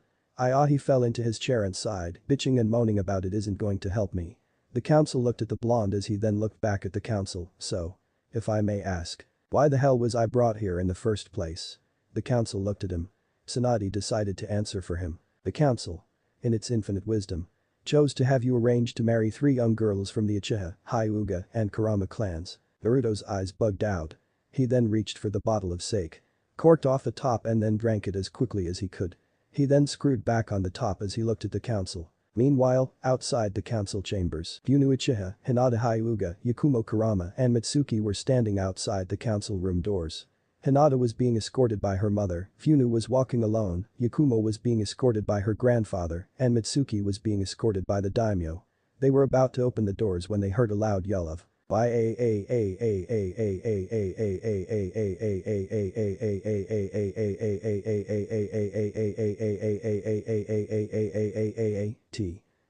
He fell into his chair and sighed, bitching and moaning about it isn't going to help me. The council looked at the blonde as he then looked back at the council, so. If I may ask. Why the hell was I brought here in the first place? The council looked at him. Tsunade decided to answer for him. The council. In its infinite wisdom. Chose to have you arranged to marry 3 young girls from the Uchiha, Hyuga, and Kurama clans. Naruto's eyes bugged out. He then reached for the bottle of sake. Corked off the top and then drank it as quickly as he could. He then screwed back on the top as he looked at the council. Meanwhile, outside the council chambers, Yunu Uchiha, Hinata Hyuga, Yakumo Kurama and Mitsuki were standing outside the council room doors. Hinata was being escorted by her mother, Funu was walking alone, Yakumo was being escorted by her grandfather, and Mitsuki was being escorted by the Daimyo. They were about to open the doors when they heard a loud yell of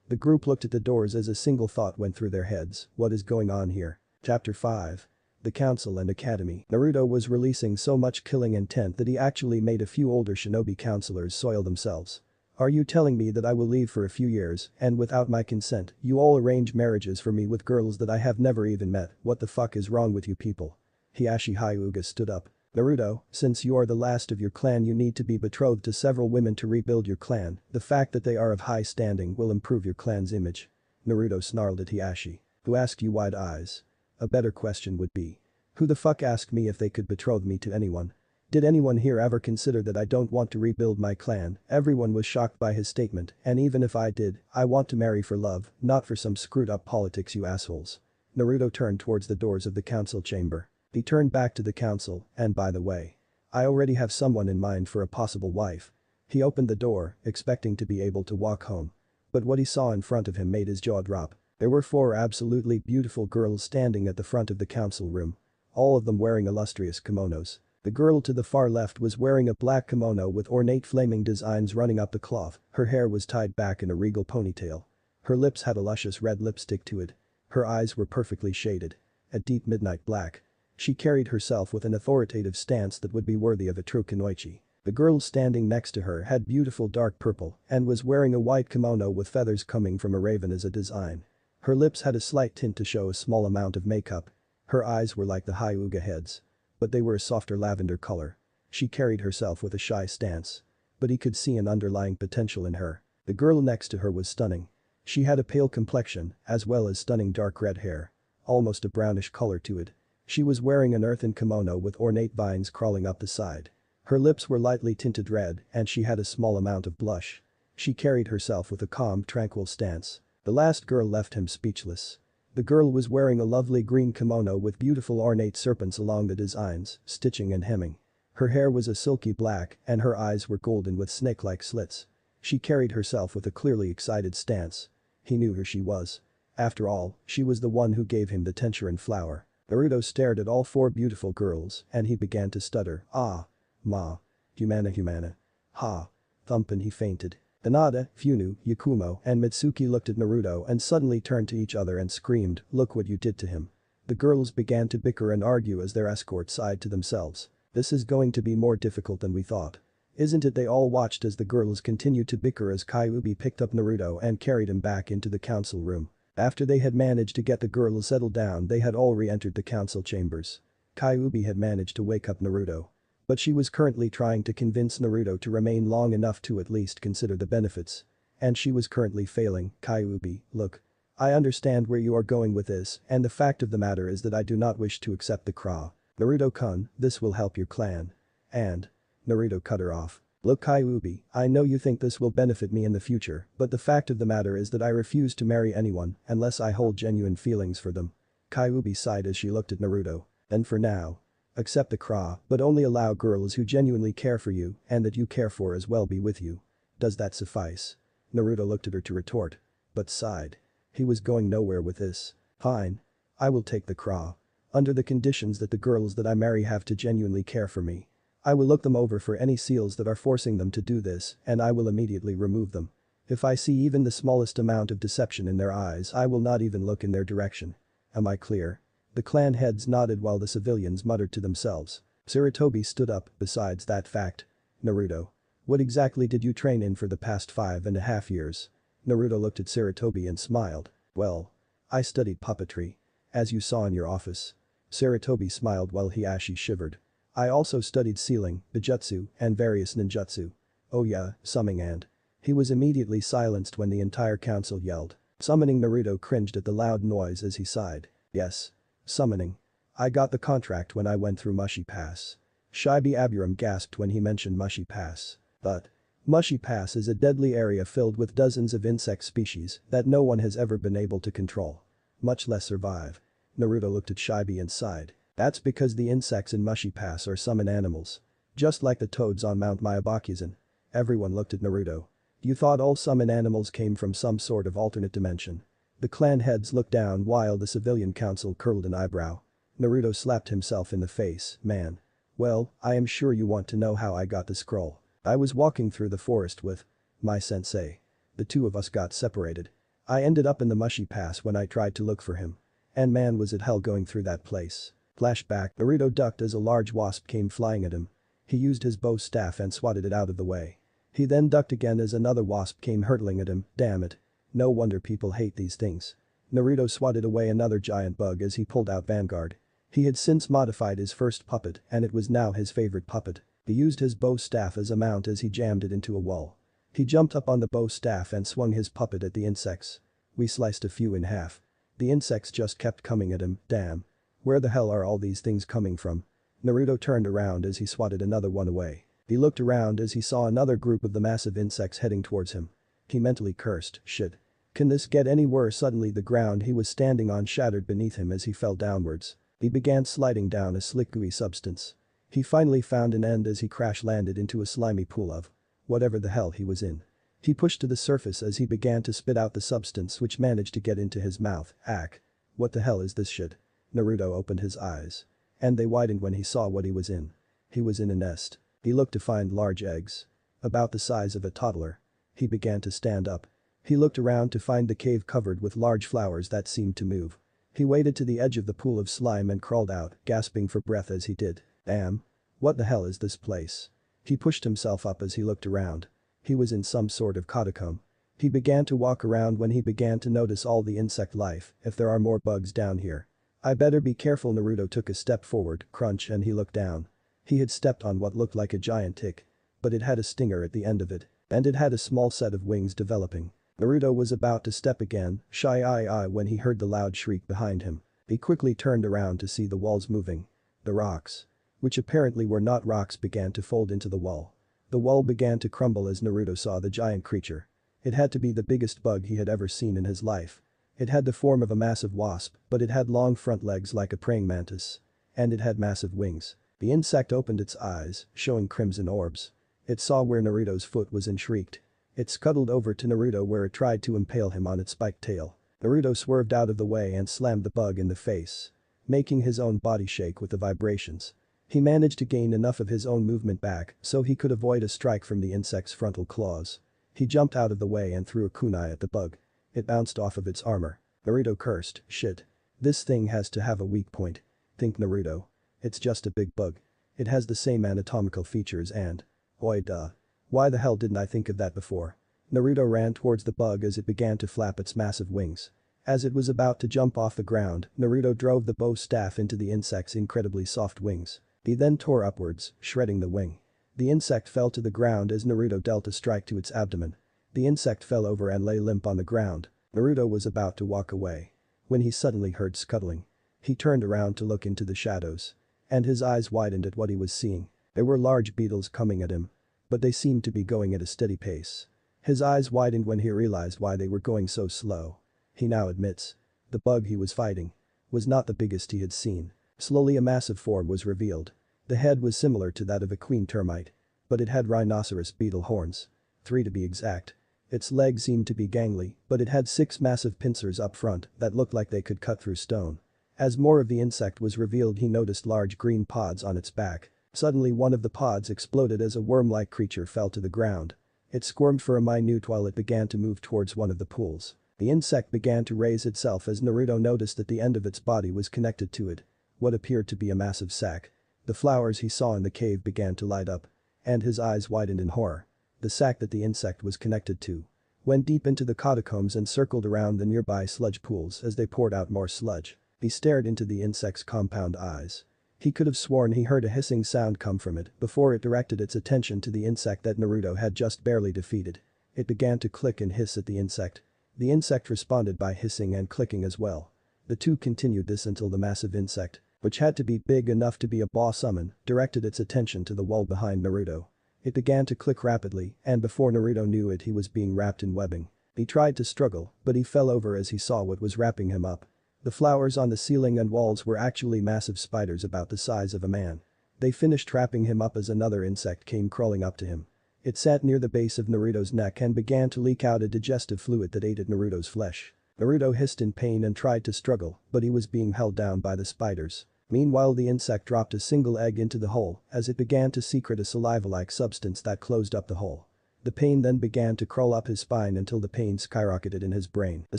The group looked at the doors as a single thought went through their heads. What is going on here? Chapter 5. The Council and Academy. Naruto was releasing so much killing intent that he actually made a few older shinobi counselors soil themselves. Are you telling me that I will leave for a few years and without my consent, you all arrange marriages for me with girls that I have never even met? What the fuck is wrong with you people? Hiashi Hyuga stood up. Naruto, since you are the last of your clan you need to be betrothed to several women to rebuild your clan. The fact that they are of high standing will improve your clan's image. Naruto snarled at Hiashi. Who asked you wide eyes? A better question would be. Who the fuck asked me if they could betroth me to anyone? Did anyone here ever consider that I don't want to rebuild my clan? Everyone was shocked by his statement, and even if I did, I want to marry for love, not for some screwed up politics you assholes. Naruto turned towards the doors of the council chamber. He turned back to the council, and by the way. I already have someone in mind for a possible wife. He opened the door, expecting to be able to walk home. But what he saw in front of him made his jaw drop. There were 4 absolutely beautiful girls standing at the front of the council room. All of them wearing illustrious kimonos. The girl to the far left was wearing a black kimono with ornate flaming designs running up the cloth. Her hair was tied back in a regal ponytail. Her lips had a luscious red lipstick to it. Her eyes were perfectly shaded. A deep midnight black. She carried herself with an authoritative stance that would be worthy of a true kunoichi. The girl standing next to her had beautiful dark purple and was wearing a white kimono with feathers coming from a raven as a design. Her lips had a slight tint to show a small amount of makeup. Her eyes were like the Hyuga heads. But they were a softer lavender color. She carried herself with a shy stance. But he could see an underlying potential in her. The girl next to her was stunning. She had a pale complexion, as well as stunning dark red hair. Almost a brownish color to it. She was wearing an earthen kimono with ornate vines crawling up the side. Her lips were lightly tinted red and she had a small amount of blush. She carried herself with a calm, tranquil stance. The last girl left him speechless. The girl was wearing a lovely green kimono with beautiful ornate serpents along the designs, stitching and hemming. Her hair was a silky black and her eyes were golden with snake-like slits. She carried herself with a clearly excited stance. He knew who she was. After all, she was the one who gave him the tenchurin flower. Naruto stared at all 4 beautiful girls and he began to stutter. Ah. Ma. Humana. Ha. Thump and he fainted. Hinata, Funu, Yakumo and Mitsuki looked at Naruto and suddenly turned to each other and screamed, look what you did to him. The girls began to bicker and argue as their escort sighed to themselves. This is going to be more difficult than we thought. Isn't it? They all watched as the girls continued to bicker as Kyuubi picked up Naruto and carried him back into the council room. After they had managed to get the girls settled down they had all re-entered the council chambers. Kyuubi had managed to wake up Naruto. But she was currently trying to convince Naruto to remain long enough to at least consider the benefits. And she was currently failing. Kyuubi, look. I understand where you are going with this and the fact of the matter is that I do not wish to accept the Kra. Naruto-kun, this will help your clan. And. Naruto cut her off. Look Kyuubi, I know you think this will benefit me in the future, but the fact of the matter is that I refuse to marry anyone unless I hold genuine feelings for them. Kyuubi sighed as she looked at Naruto. And for now. Accept the Kra, but only allow girls who genuinely care for you and that you care for as well be with you. Does that suffice? Naruto looked at her to retort. But sighed. He was going nowhere with this. Fine. I will take the Kra. Under the conditions that the girls that I marry have to genuinely care for me. I will look them over for any seals that are forcing them to do this and I will immediately remove them. If I see even the smallest amount of deception in their eyes I will not even look in their direction. Am I clear? The clan heads nodded while the civilians muttered to themselves. Sarutobi stood up. Besides that fact. Naruto. What exactly did you train in for the past 5.5 years? Naruto looked at Sarutobi and smiled. Well. I studied puppetry. As you saw in your office. Sarutobi smiled while Hiashi shivered. I also studied sealing, bijutsu, and various ninjutsu. Oh yeah, summoning and. He was immediately silenced when the entire council yelled. Summoning. Naruto cringed at the loud noise as he sighed. Yes. Summoning. I got the contract when I went through Mushy Pass. Shibi Aburam gasped when he mentioned Mushy Pass. But. Mushy Pass is a deadly area filled with dozens of insect species that no one has ever been able to control. Much less survive. Naruto looked at Shibi and sighed. That's because the insects in Mushy Pass are summon animals. Just like the toads on Mount Myabakuzen. Everyone looked at Naruto. You thought all summon animals came from some sort of alternate dimension. The clan heads looked down while the civilian council curled an eyebrow. Naruto slapped himself in the face. Man. Well, I am sure you want to know how I got the scroll. I was walking through the forest with my sensei. The two of us got separated. I ended up in the Mushy Pass when I tried to look for him. And man was it hell going through that place. Flashback. Naruto ducked as a large wasp came flying at him. He used his bow staff and swatted it out of the way. He then ducked again as another wasp came hurtling at him, damn it. No wonder people hate these things. Naruto swatted away another giant bug as he pulled out Vanguard. He had since modified his first puppet and it was now his favorite puppet. He used his bow staff as a mount as he jammed it into a wall. He jumped up on the bow staff and swung his puppet at the insects. We sliced a few in half. The insects just kept coming at him, damn. Where the hell are all these things coming from? Naruto turned around as he swatted another one away. He looked around as he saw another group of the massive insects heading towards him. He mentally cursed, shit. Can this get any worse? Suddenly the ground he was standing on shattered beneath him as he fell downwards. He began sliding down a slick gooey substance. He finally found an end as he crash-landed into a slimy pool of whatever the hell he was in. He pushed to the surface as he began to spit out the substance which managed to get into his mouth. Ack. What the hell is this shit? Naruto opened his eyes. And they widened when he saw what he was in. He was in a nest. He looked to find large eggs. About the size of a toddler. He began to stand up. He looked around to find the cave covered with large flowers that seemed to move. He waded to the edge of the pool of slime and crawled out, gasping for breath as he did. Damn. What the hell is this place? He pushed himself up as he looked around. He was in some sort of catacomb. He began to walk around when he began to notice all the insect life. If there are more bugs down here. I better be careful. Naruto took a step forward, crunch, and he looked down. He had stepped on what looked like a giant tick. But it had a stinger at the end of it. And it had a small set of wings developing. Naruto was about to step again, when he heard the loud shriek behind him. He quickly turned around to see the walls moving. The rocks. Which apparently were not rocks began to fold into the wall. The wall began to crumble as Naruto saw the giant creature. It had to be the biggest bug he had ever seen in his life. It had the form of a massive wasp, but it had long front legs like a praying mantis. And it had massive wings. The insect opened its eyes, showing crimson orbs. It saw where Naruto's foot was and shrieked. It scuttled over to Naruto where it tried to impale him on its spiked tail. Naruto swerved out of the way and slammed the bug in the face. Making his own body shake with the vibrations. He managed to gain enough of his own movement back so he could avoid a strike from the insect's frontal claws. He jumped out of the way and threw a kunai at the bug. It bounced off of its armor. Naruto cursed, shit. This thing has to have a weak point. Think Naruto. It's just a big bug. It has the same anatomical features and… Oi duh. Why the hell didn't I think of that before? Naruto ran towards the bug as it began to flap its massive wings. As it was about to jump off the ground, Naruto drove the bow staff into the insect's incredibly soft wings. He then tore upwards, shredding the wing. The insect fell to the ground as Naruto dealt a strike to its abdomen. The insect fell over and lay limp on the ground. Naruto was about to walk away. When he suddenly heard scuttling. He turned around to look into the shadows. And his eyes widened at what he was seeing. There were large beetles coming at him. But they seemed to be going at a steady pace. His eyes widened when he realized why they were going so slow. He now admits. The bug he was fighting. Was not the biggest he had seen. Slowly a massive form was revealed. The head was similar to that of a queen termite. But it had rhinoceros beetle horns. 3 to be exact. Its legs seemed to be gangly, but it had 6 massive pincers up front that looked like they could cut through stone. As more of the insect was revealed he noticed large green pods on its back. Suddenly one of the pods exploded as a worm-like creature fell to the ground. It squirmed for a minute while it began to move towards one of the pools. The insect began to raise itself as Naruto noticed that the end of its body was connected to it. What appeared to be a massive sac. The flowers he saw in the cave began to light up. And his eyes widened in horror. The sac that the insect was connected to went deep into the catacombs and circled around the nearby sludge pools as they poured out more sludge. He stared into the insect's compound eyes. He could have sworn he heard a hissing sound come from it before it directed its attention to the insect that Naruto had just barely defeated. It began to click and hiss at the insect. The insect responded by hissing and clicking as well. The two continued this until the massive insect, which had to be big enough to be a boss summon, directed its attention to the wall behind Naruto. It began to click rapidly and before Naruto knew it he was being wrapped in webbing. He tried to struggle, but he fell over as he saw what was wrapping him up. The flowers on the ceiling and walls were actually massive spiders about the size of a man. They finished wrapping him up as another insect came crawling up to him. It sat near the base of Naruto's neck and began to leak out a digestive fluid that ate at Naruto's flesh. Naruto hissed in pain and tried to struggle, but he was being held down by the spiders. Meanwhile the insect dropped a single egg into the hole as it began to secrete a saliva-like substance that closed up the hole. The pain then began to crawl up his spine until the pain skyrocketed in his brain. The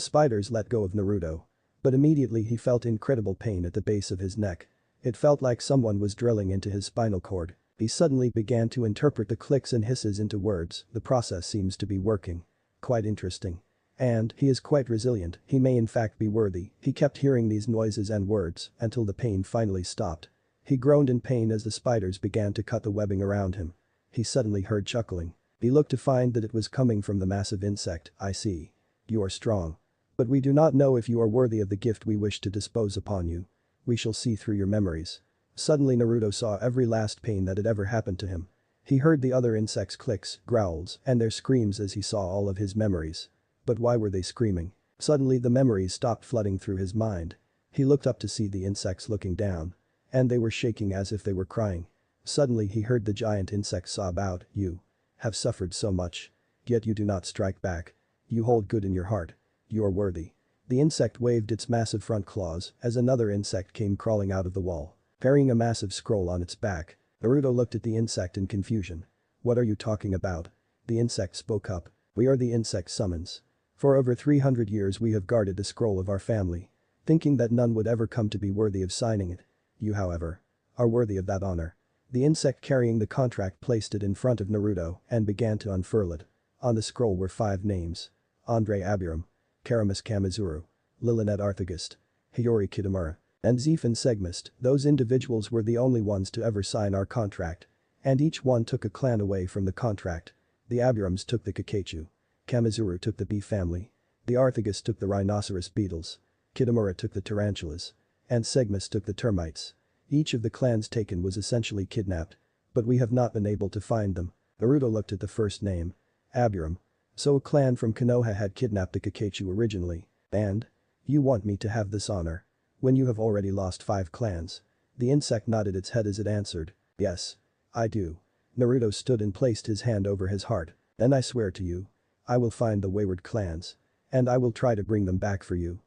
spiders let go of Naruto. But immediately he felt incredible pain at the base of his neck. It felt like someone was drilling into his spinal cord. He suddenly began to interpret the clicks and hisses into words. The process seems to be working. Quite interesting. And he is quite resilient, he may in fact be worthy. He kept hearing these noises and words until the pain finally stopped. He groaned in pain as the spiders began to cut the webbing around him. He suddenly heard chuckling. He looked to find that it was coming from the massive insect. I see. You are strong. But we do not know if you are worthy of the gift we wish to dispose upon you. We shall see through your memories. Suddenly Naruto saw every last pain that had ever happened to him. He heard the other insects' clicks, growls, and their screams as he saw all of his memories. But why were they screaming? Suddenly the memories stopped flooding through his mind. He looked up to see the insects looking down. And they were shaking as if they were crying. Suddenly he heard the giant insect sob out, "You have suffered so much. Yet you do not strike back. You hold good in your heart. You are worthy." The insect waved its massive front claws as another insect came crawling out of the wall, carrying a massive scroll on its back. Naruto looked at the insect in confusion. "What are you talking about?" The insect spoke up. "We are the insect summons. For over 300 years we have guarded the scroll of our family, thinking that none would ever come to be worthy of signing it. You, however, are worthy of that honor." The insect carrying the contract placed it in front of Naruto and began to unfurl it. On the scroll were 5 names. Andre Abiram, Karamis Kamizuru, Lilinet Arthagist, Hiyori Kitamura, and Zephan Segmist. Those individuals were the only ones to ever sign our contract. And each one took a clan away from the contract. The Abirams took the Kakachu. Kamizuru took the bee family. The Arthagist took the rhinoceros beetles. Kitamura took the tarantulas. And Segmist took the termites. Each of the clans taken was essentially kidnapped. But we have not been able to find them. Naruto looked at the first name. Abiram. So a clan from Konoha had kidnapped the Kakachu originally. And? You want me to have this honor? When you have already lost 5 clans. The insect nodded its head as it answered. Yes. I do. Naruto stood and placed his hand over his heart. And I swear to you. I will find the wayward clans. And I will try to bring them back for you.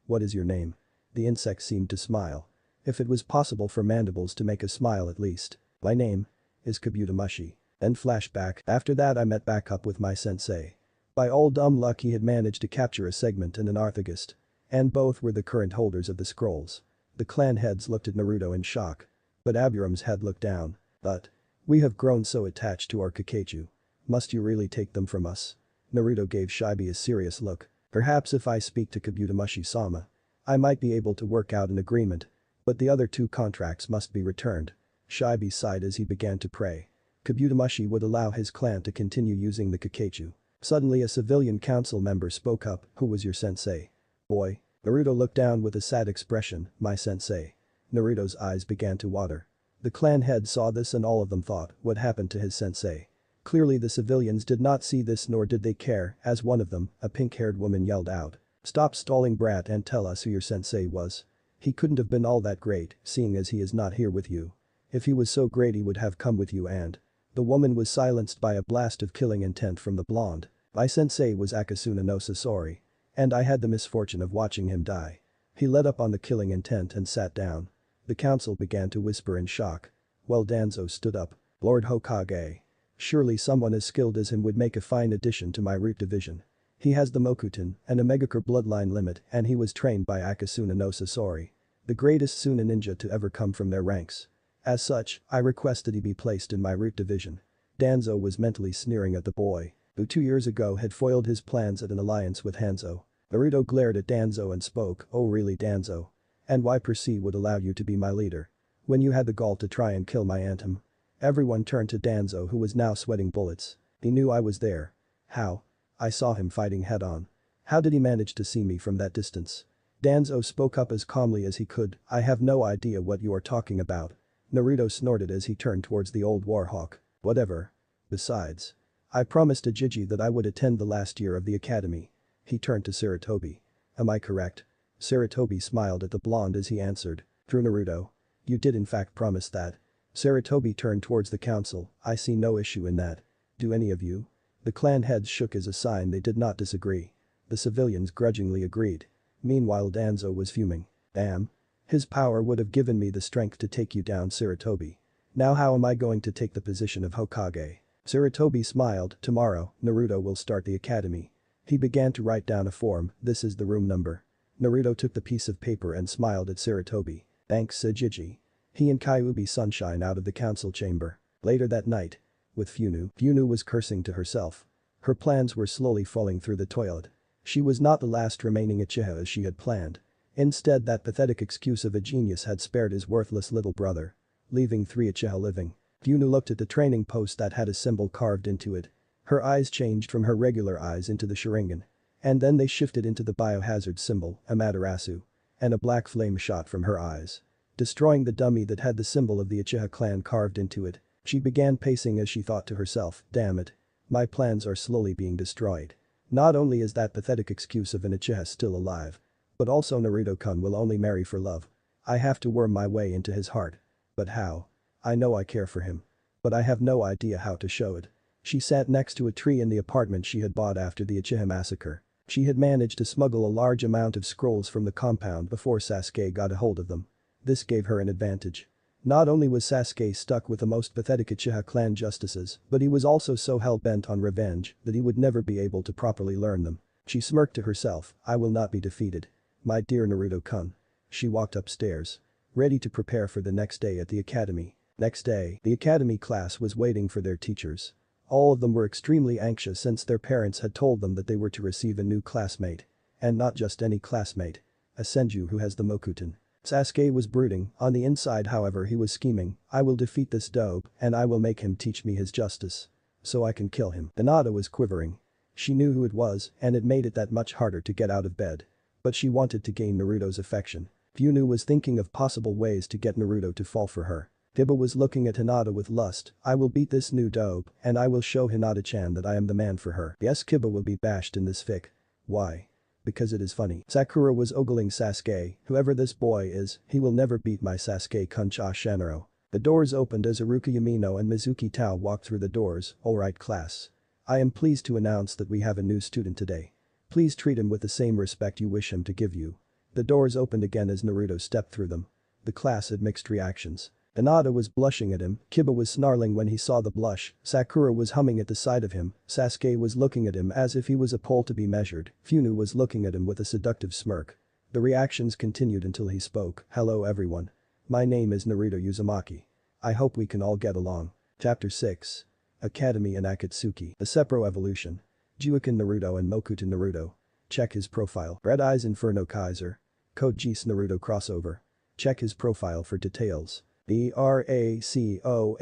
What is your name? The insect seemed to smile. If it was possible for mandibles to make a smile at least. My name is Kabutamashi. Then flashback. After that I met back up with my sensei. By all dumb luck he had managed to capture a segment and an Arthagist. And both were the current holders of the scrolls. The clan heads looked at Naruto in shock. But Abiram's head looked down. But we have grown so attached to our Kakachu. Must you really take them from us? Naruto gave Shibi a serious look. Perhaps if I speak to Kabutamashi-sama, I might be able to work out an agreement. But the other 2 contracts must be returned. Shibi sighed as he began to pray. Kabutamashi would allow his clan to continue using the Kakachu. Suddenly a civilian council member spoke up. Who was your sensei? Boy. Naruto looked down with a sad expression. My sensei. Naruto's eyes began to water. The clan head saw this and all of them thought, what happened to his sensei? Clearly the civilians did not see this nor did they care, as one of them, a pink-haired woman yelled out. Stop stalling, brat, and tell us who your sensei was. He couldn't have been all that great, seeing as he is not here with you. If he was so great he would have come with you and… The woman was silenced by a blast of killing intent from the blonde. My sensei was Akasuna no Sasori. And I had the misfortune of watching him die. He let up on the killing intent and sat down. The council began to whisper in shock. Well, Danzo stood up. Lord Hokage. Surely someone as skilled as him would make a fine addition to my root division. He has the Mokuton and a Megakure bloodline limit and he was trained by Akasuna no Sasori. The greatest Suna ninja to ever come from their ranks. As such, I request that he be placed in my root division. Danzo was mentally sneering at the boy, who 2 years ago had foiled his plans at an alliance with Hanzo. Naruto glared at Danzo and spoke, oh really Danzo? And why Percy would allow you to be my leader? When you had the gall to try and kill my Antem. Everyone turned to Danzo who was now sweating bullets. He knew I was there. How? I saw him fighting head-on. How did he manage to see me from that distance? Danzo spoke up as calmly as he could, I have no idea what you are talking about. Naruto snorted as he turned towards the old warhawk. Whatever. Besides. I promised Ajiji that I would attend the last year of the academy. He turned to Sarutobi. Am I correct? Sarutobi smiled at the blonde as he answered. Through Naruto. You did in fact promise that. Sarutobi turned towards the council. I see no issue in that. Do any of you? The clan heads shook as a sign they did not disagree. The civilians grudgingly agreed. Meanwhile Danzo was fuming. Damn. His power would have given me the strength to take you down, Sarutobi. Now how am I going to take the position of Hokage? Sarutobi smiled. Tomorrow, Naruto will start the academy. He began to write down a form. This is the room number. Naruto took the piece of paper and smiled at Sarutobi. Thanks, Ajiji. He and Kyuubi sunshine out of the council chamber. Later that night. With Funu was cursing to herself. Her plans were slowly falling through the toilet. She was not the last remaining Uchiha as she had planned. Instead, that pathetic excuse of a genius had spared his worthless little brother. Leaving 3 Uchiha living. Funu looked at the training post that had a symbol carved into it. Her eyes changed from her regular eyes into the Sharingan. And then they shifted into the biohazard symbol, Amaterasu. And a black flame shot from her eyes. Destroying the dummy that had the symbol of the Uchiha clan carved into it. She began pacing as she thought to herself, damn it. My plans are slowly being destroyed. Not only is that pathetic excuse of an Uchiha still alive. But also Naruto-kun will only marry for love. I have to worm my way into his heart. But how? I know I care for him. But I have no idea how to show it. She sat next to a tree in the apartment she had bought after the Uchiha massacre. She had managed to smuggle a large amount of scrolls from the compound before Sasuke got a hold of them. This gave her an advantage. Not only was Sasuke stuck with the most pathetic Uchiha clan justices, but he was also so hell-bent on revenge that he would never be able to properly learn them. She smirked to herself, I will not be defeated. My dear Naruto-kun. She walked upstairs. Ready to prepare for the next day at the academy. Next day, the academy class was waiting for their teachers. All of them were extremely anxious since their parents had told them that they were to receive a new classmate. And not just any classmate. A senju who has the Mokuton. Sasuke was brooding, on the inside however he was scheming, I will defeat this dope and I will make him teach me his justice. So I can kill him. Hinata was quivering. She knew who it was and it made it that much harder to get out of bed. But she wanted to gain Naruto's affection. Funu was thinking of possible ways to get Naruto to fall for her. Kiba was looking at Hinata with lust, I will beat this new dope and I will show Hinata-chan that I am the man for her. Yes, Kiba will be bashed in this fic. Why? Because it is funny. Sakura was ogling Sasuke, whoever this boy is, he will never beat my Sasuke-kun cha Shanro. The doors opened as Iruka Yamino and Mizuki Tao walked through the doors, alright class. I am pleased to announce that we have a new student today. Please treat him with the same respect you wish him to give you. The doors opened again as Naruto stepped through them. The class had mixed reactions. Hinata was blushing at him, Kiba was snarling when he saw the blush, Sakura was humming at the sight of him, Sasuke was looking at him as if he was a pole to be measured, Funu was looking at him with a seductive smirk. The reactions continued until he spoke, hello everyone. My name is Naruto Uzumaki. I hope we can all get along. Chapter 6. Academy and Akatsuki. The Sepro Evolution. Juuken Naruto and Mokuton Naruto. Check his profile. Red Eyes Inferno Kaiser. Code Geass Naruto crossover. Check his profile for details. BRACOHALO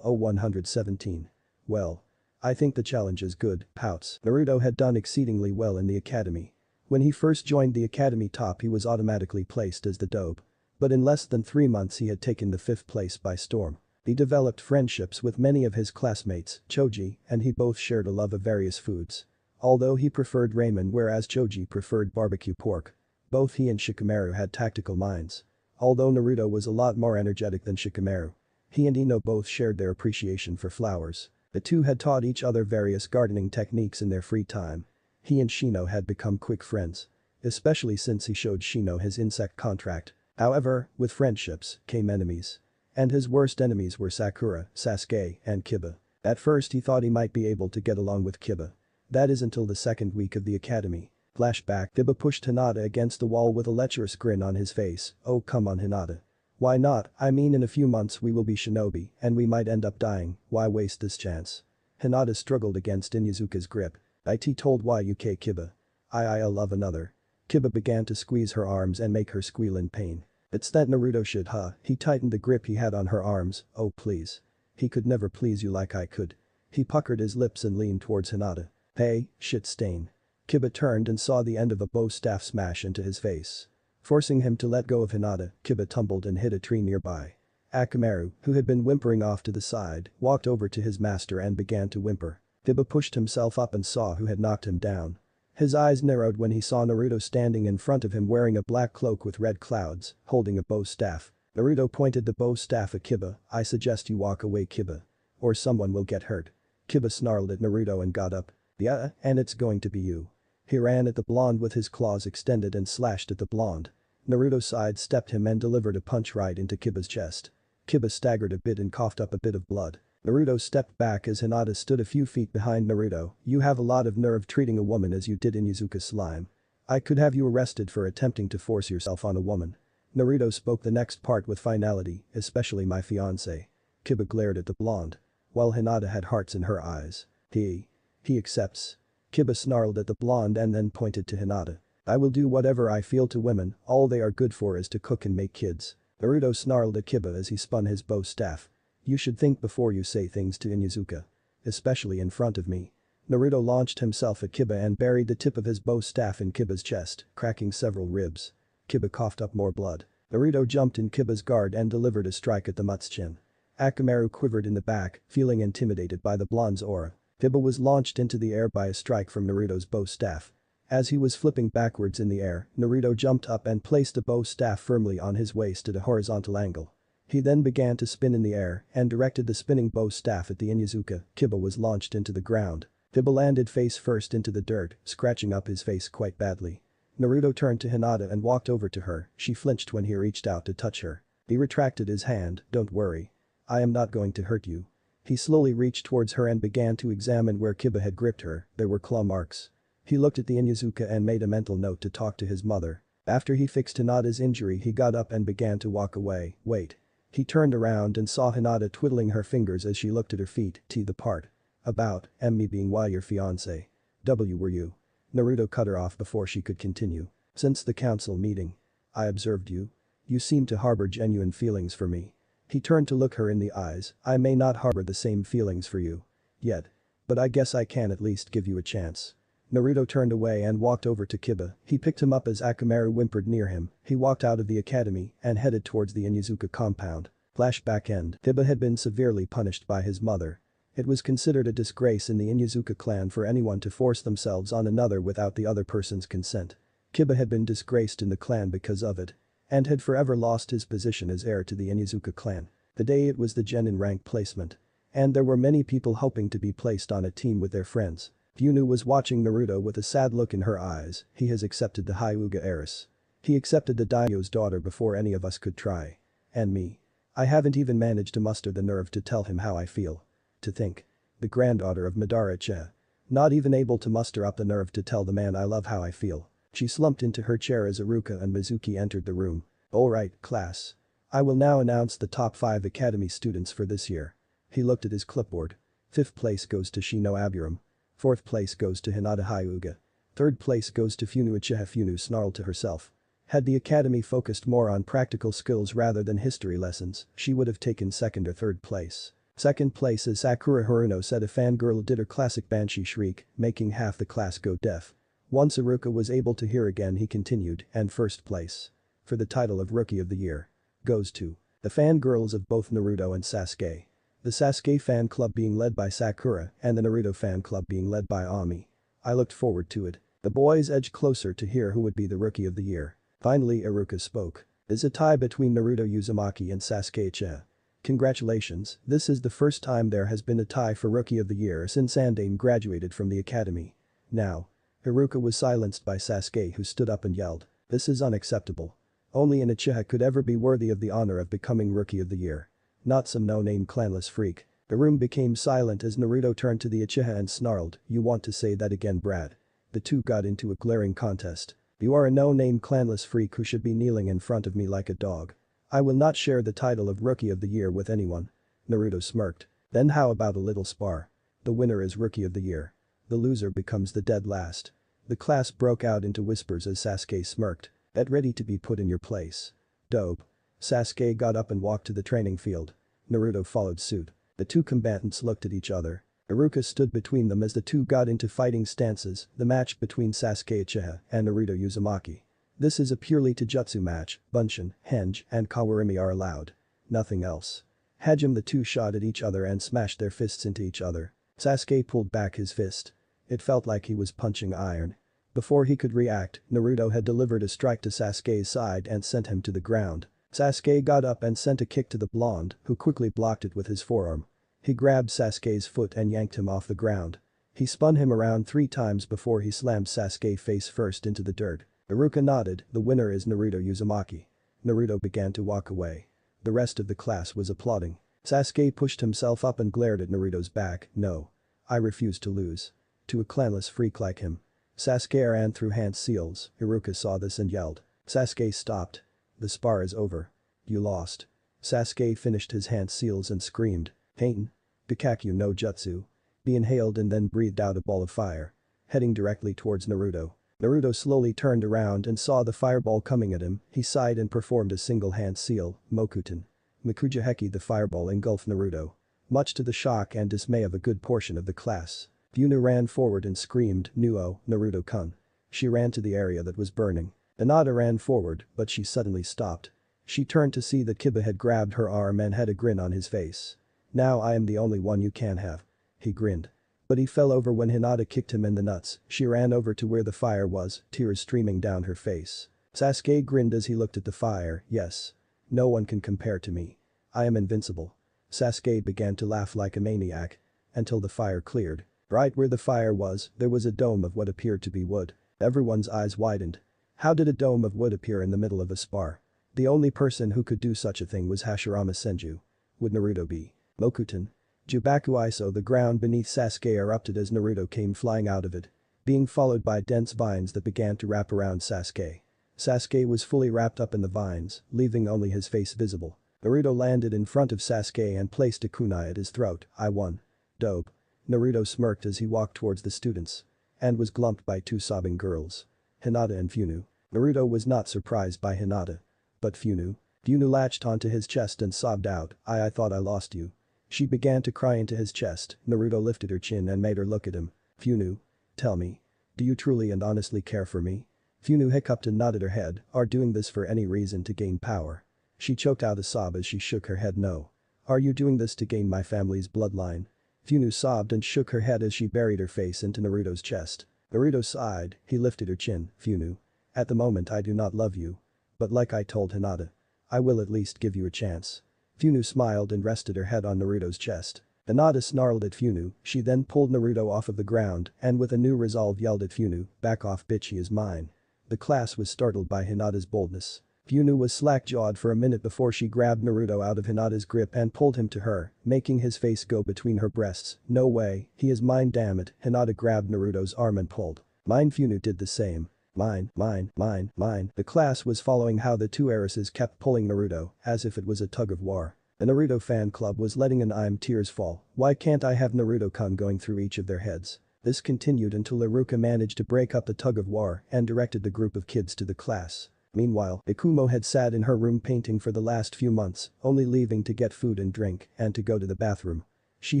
117. Well. I think the challenge is good, pouts. Naruto had done exceedingly well in the academy. When he first joined the academy top he was automatically placed as the dope. But in less than 3 months he had taken the 5th place by storm. He developed friendships with many of his classmates, Choji, and he both shared a love of various foods. Although he preferred ramen whereas Choji preferred barbecue pork. Both he and Shikamaru had tactical minds. Although Naruto was a lot more energetic than Shikamaru. He and Ino both shared their appreciation for flowers. The two had taught each other various gardening techniques in their free time. He and Shino had become quick friends. Especially since he showed Shino his insect contract. However, with friendships came enemies. And his worst enemies were Sakura, Sasuke, and Kiba. At first he thought he might be able to get along with Kiba. That is until the second week of the academy. Flashback, Kiba pushed Hinata against the wall with a lecherous grin on his face, oh come on Hinata. Why not, I mean in a few months we will be shinobi and we might end up dying, why waste this chance? Hinata struggled against Inuzuka's grip. It told YUK Kiba. I love another. Kiba began to squeeze her arms and make her squeal in pain. It's that Naruto shit he tightened the grip he had on her arms, oh please. He could never please you like I could. He puckered his lips and leaned towards Hinata. Hey, shit stain. Kiba turned and saw the end of a bow staff smash into his face. Forcing him to let go of Hinata, Kiba tumbled and hit a tree nearby. Akamaru, who had been whimpering off to the side, walked over to his master and began to whimper. Kiba pushed himself up and saw who had knocked him down. His eyes narrowed when he saw Naruto standing in front of him wearing a black cloak with red clouds, holding a bow staff. Naruto pointed the bow staff at Kiba, I suggest you walk away Kiba. Or someone will get hurt. Kiba snarled at Naruto and got up. Yeah, and it's going to be you. He ran at the blonde with his claws extended and slashed at the blonde. Naruto sidestepped him and delivered a punch right into Kiba's chest. Kiba staggered a bit and coughed up a bit of blood. Naruto stepped back as Hinata stood a few feet behind Naruto, you have a lot of nerve treating a woman as you did in Inuzuka's slime. I could have you arrested for attempting to force yourself on a woman. Naruto spoke the next part with finality, especially my fiancé. Kiba glared at the blonde. While Hinata had hearts in her eyes. He accepts. Kiba snarled at the blonde and then pointed to Hinata. I will do whatever I feel to women, all they are good for is to cook and make kids. Naruto snarled at Kiba as he spun his bow staff. You should think before you say things to Inuzuka. Especially in front of me. Naruto launched himself at Kiba and buried the tip of his bow staff in Kiba's chest, cracking several ribs. Kiba coughed up more blood. Naruto jumped in Kiba's guard and delivered a strike at the mutt's chin. Akamaru quivered in the back, feeling intimidated by the blonde's aura. Kiba was launched into the air by a strike from Naruto's bow staff. As he was flipping backwards in the air, Naruto jumped up and placed the bow staff firmly on his waist at a horizontal angle. He then began to spin in the air and directed the spinning bow staff at the Inuzuka. Kiba was launched into the ground. Kiba landed face first into the dirt, scratching up his face quite badly. Naruto turned to Hinata and walked over to her. She flinched when he reached out to touch her. He retracted his hand. Don't worry. I am not going to hurt you. He slowly reached towards her and began to examine where Kiba had gripped her. There were claw marks. He looked at the Inuzuka and made a mental note to talk to his mother. After he fixed Hinata's injury, he got up and began to walk away. Wait. He turned around and saw Hinata twiddling her fingers as she looked at her feet. The part. About, me being why your fiancé. Were you? Naruto cut her off before she could continue. Since the council meeting. I observed you. You seem to harbor genuine feelings for me. He turned to look her in the eyes. I may not harbor the same feelings for you. Yet. But I guess I can at least give you a chance. Naruto turned away and walked over to Kiba. He picked him up as Akamaru whimpered near him. He walked out of the academy and headed towards the Inuzuka compound. Flashback end. Kiba had been severely punished by his mother. It was considered a disgrace in the Inuzuka clan for anyone to force themselves on another without the other person's consent. Kiba had been disgraced in the clan because of it. And had forever lost his position as heir to the Inuzuka clan. The day it was the genin rank placement. And there were many people hoping to be placed on a team with their friends. Yunu was watching Naruto with a sad look in her eyes. He has accepted the Hyuga heiress. He accepted the Daimyo's daughter before any of us could try. And me. I haven't even managed to muster the nerve to tell him how I feel. To think. The granddaughter of Madara Uchiha. Not even able to muster up the nerve to tell the man I love how I feel. She slumped into her chair as Iruka and Mizuki entered the room. Alright, class. I will now announce the top 5 academy students for this year. He looked at his clipboard. 5th place goes to Shino Aburam. 4th place goes to Hinata Hyuga. 3rd place goes to Funu Uchiha. Funu snarled to herself. Had the academy focused more on practical skills rather than history lessons, she would have taken 2nd or 3rd place. 2nd place is Sakura Haruno said a fangirl did her classic banshee shriek, making half the class go deaf. Once Iruka was able to hear again he continued, and 1st place. For the title of Rookie of the Year. Goes to the fangirls of both Naruto and Sasuke. The Sasuke fan club being led by Sakura and the Naruto fan club being led by Ami. I looked forward to it. The boys edged closer to hear who would be the Rookie of the Year. Finally Iruka spoke. There's a tie between Naruto Uzumaki and Sasuke Uchiha. Congratulations, this is the first time there has been a tie for Rookie of the Year since Andain graduated from the academy. Now. Iruka was silenced by Sasuke who stood up and yelled. This is unacceptable. Only an Uchiha could ever be worthy of the honor of becoming Rookie of the Year. Not some no-name clanless freak. The room became silent as Naruto turned to the Uchiha and snarled, you want to say that again, Brad? The two got into a glaring contest. You are a no-name clanless freak who should be kneeling in front of me like a dog. I will not share the title of Rookie of the Year with anyone. Naruto smirked. Then how about a little spar? The winner is Rookie of the Year. The loser becomes the dead last. The class broke out into whispers as Sasuke smirked. Get ready to be put in your place. Dope. Sasuke got up and walked to the training field. Naruto followed suit. The two combatants looked at each other. Iruka stood between them as the two got into fighting stances, the match between Sasuke Uchiha and Naruto Uzumaki. This is a purely Taijutsu match, Bunshin, Henge, and Kawarimi are allowed. Nothing else. Hajime the two shot at each other and smashed their fists into each other. Sasuke pulled back his fist. It felt like he was punching iron. Before he could react, Naruto had delivered a strike to Sasuke's side and sent him to the ground. Sasuke got up and sent a kick to the blonde, who quickly blocked it with his forearm. He grabbed Sasuke's foot and yanked him off the ground. He spun him around 3 times before he slammed Sasuke face first into the dirt. Iruka nodded, the winner is Naruto Uzumaki. Naruto began to walk away. The rest of the class was applauding. Sasuke pushed himself up and glared at Naruto's back, no. I refuse to lose. To a clanless freak like him. Sasuke ran through hand seals, Iruka saw this and yelled. Sasuke stopped. The spar is over. You lost. Sasuke finished his hand seals and screamed, Pain. Bikakyu no Jutsu. He inhaled and then breathed out a ball of fire. Heading directly towards Naruto. Naruto slowly turned around and saw the fireball coming at him, he sighed and performed a single hand seal, Mokuton. Mikuja Heki the fireball engulfed Naruto. Much to the shock and dismay of a good portion of the class. Yuna ran forward and screamed, Nuo, Naruto-kun. She ran to the area that was burning. Hinata ran forward, but she suddenly stopped. She turned to see that Kiba had grabbed her arm and had a grin on his face. Now I am the only one you can have. He grinned. But he fell over when Hinata kicked him in the nuts. She ran over to where the fire was, tears streaming down her face. Sasuke grinned as he looked at the fire, yes. No one can compare to me. I am invincible. Sasuke began to laugh like a maniac. Until the fire cleared. Right where the fire was, there was a dome of what appeared to be wood. Everyone's eyes widened. How did a dome of wood appear in the middle of a spar? The only person who could do such a thing was Hashirama Senju. Would Naruto be? Mokuton? Jubaku Iso the ground beneath Sasuke erupted as Naruto came flying out of it. Being followed by dense vines that began to wrap around Sasuke. Sasuke was fully wrapped up in the vines, leaving only his face visible. Naruto landed in front of Sasuke and placed a kunai at his throat, I won. Dope. Naruto smirked as he walked towards the students. And was glumped by two sobbing girls. Hinata and Funu. Naruto was not surprised by Hinata. But Funu? Funu latched onto his chest and sobbed out, I thought I lost you. She began to cry into his chest. Naruto lifted her chin and made her look at him. Funu. Tell me. Do you truly and honestly care for me? Funu hiccuped and nodded her head, are doing this for any reason to gain power. She choked out a sob as she shook her head no. Are you doing this to gain my family's bloodline? Funu sobbed and shook her head as she buried her face into Naruto's chest. Naruto sighed, he lifted her chin, Funu. At the moment I do not love you. But like I told Hinata. I will at least give you a chance. Funu smiled and rested her head on Naruto's chest. Hinata snarled at Funu, she then pulled Naruto off of the ground and with a new resolve yelled at Funu, back off bitch, he is mine. The class was startled by Hinata's boldness. Funu was slack-jawed for a minute before she grabbed Naruto out of Hinata's grip and pulled him to her, making his face go between her breasts. No way, he is mine, damn it. Hinata grabbed Naruto's arm and pulled. Mine. Funu did the same. Mine, mine, mine, mine. The class was following how the two heiresses kept pulling Naruto, as if it was a tug of war. The Naruto fan club was letting an I'm tears fall, why can't I have Naruto-kun going through each of their heads? This continued until Iruka managed to break up the tug of war and directed the group of kids to the class. Meanwhile, Ikumo had sat in her room painting for the last few months, only leaving to get food and drink and to go to the bathroom. She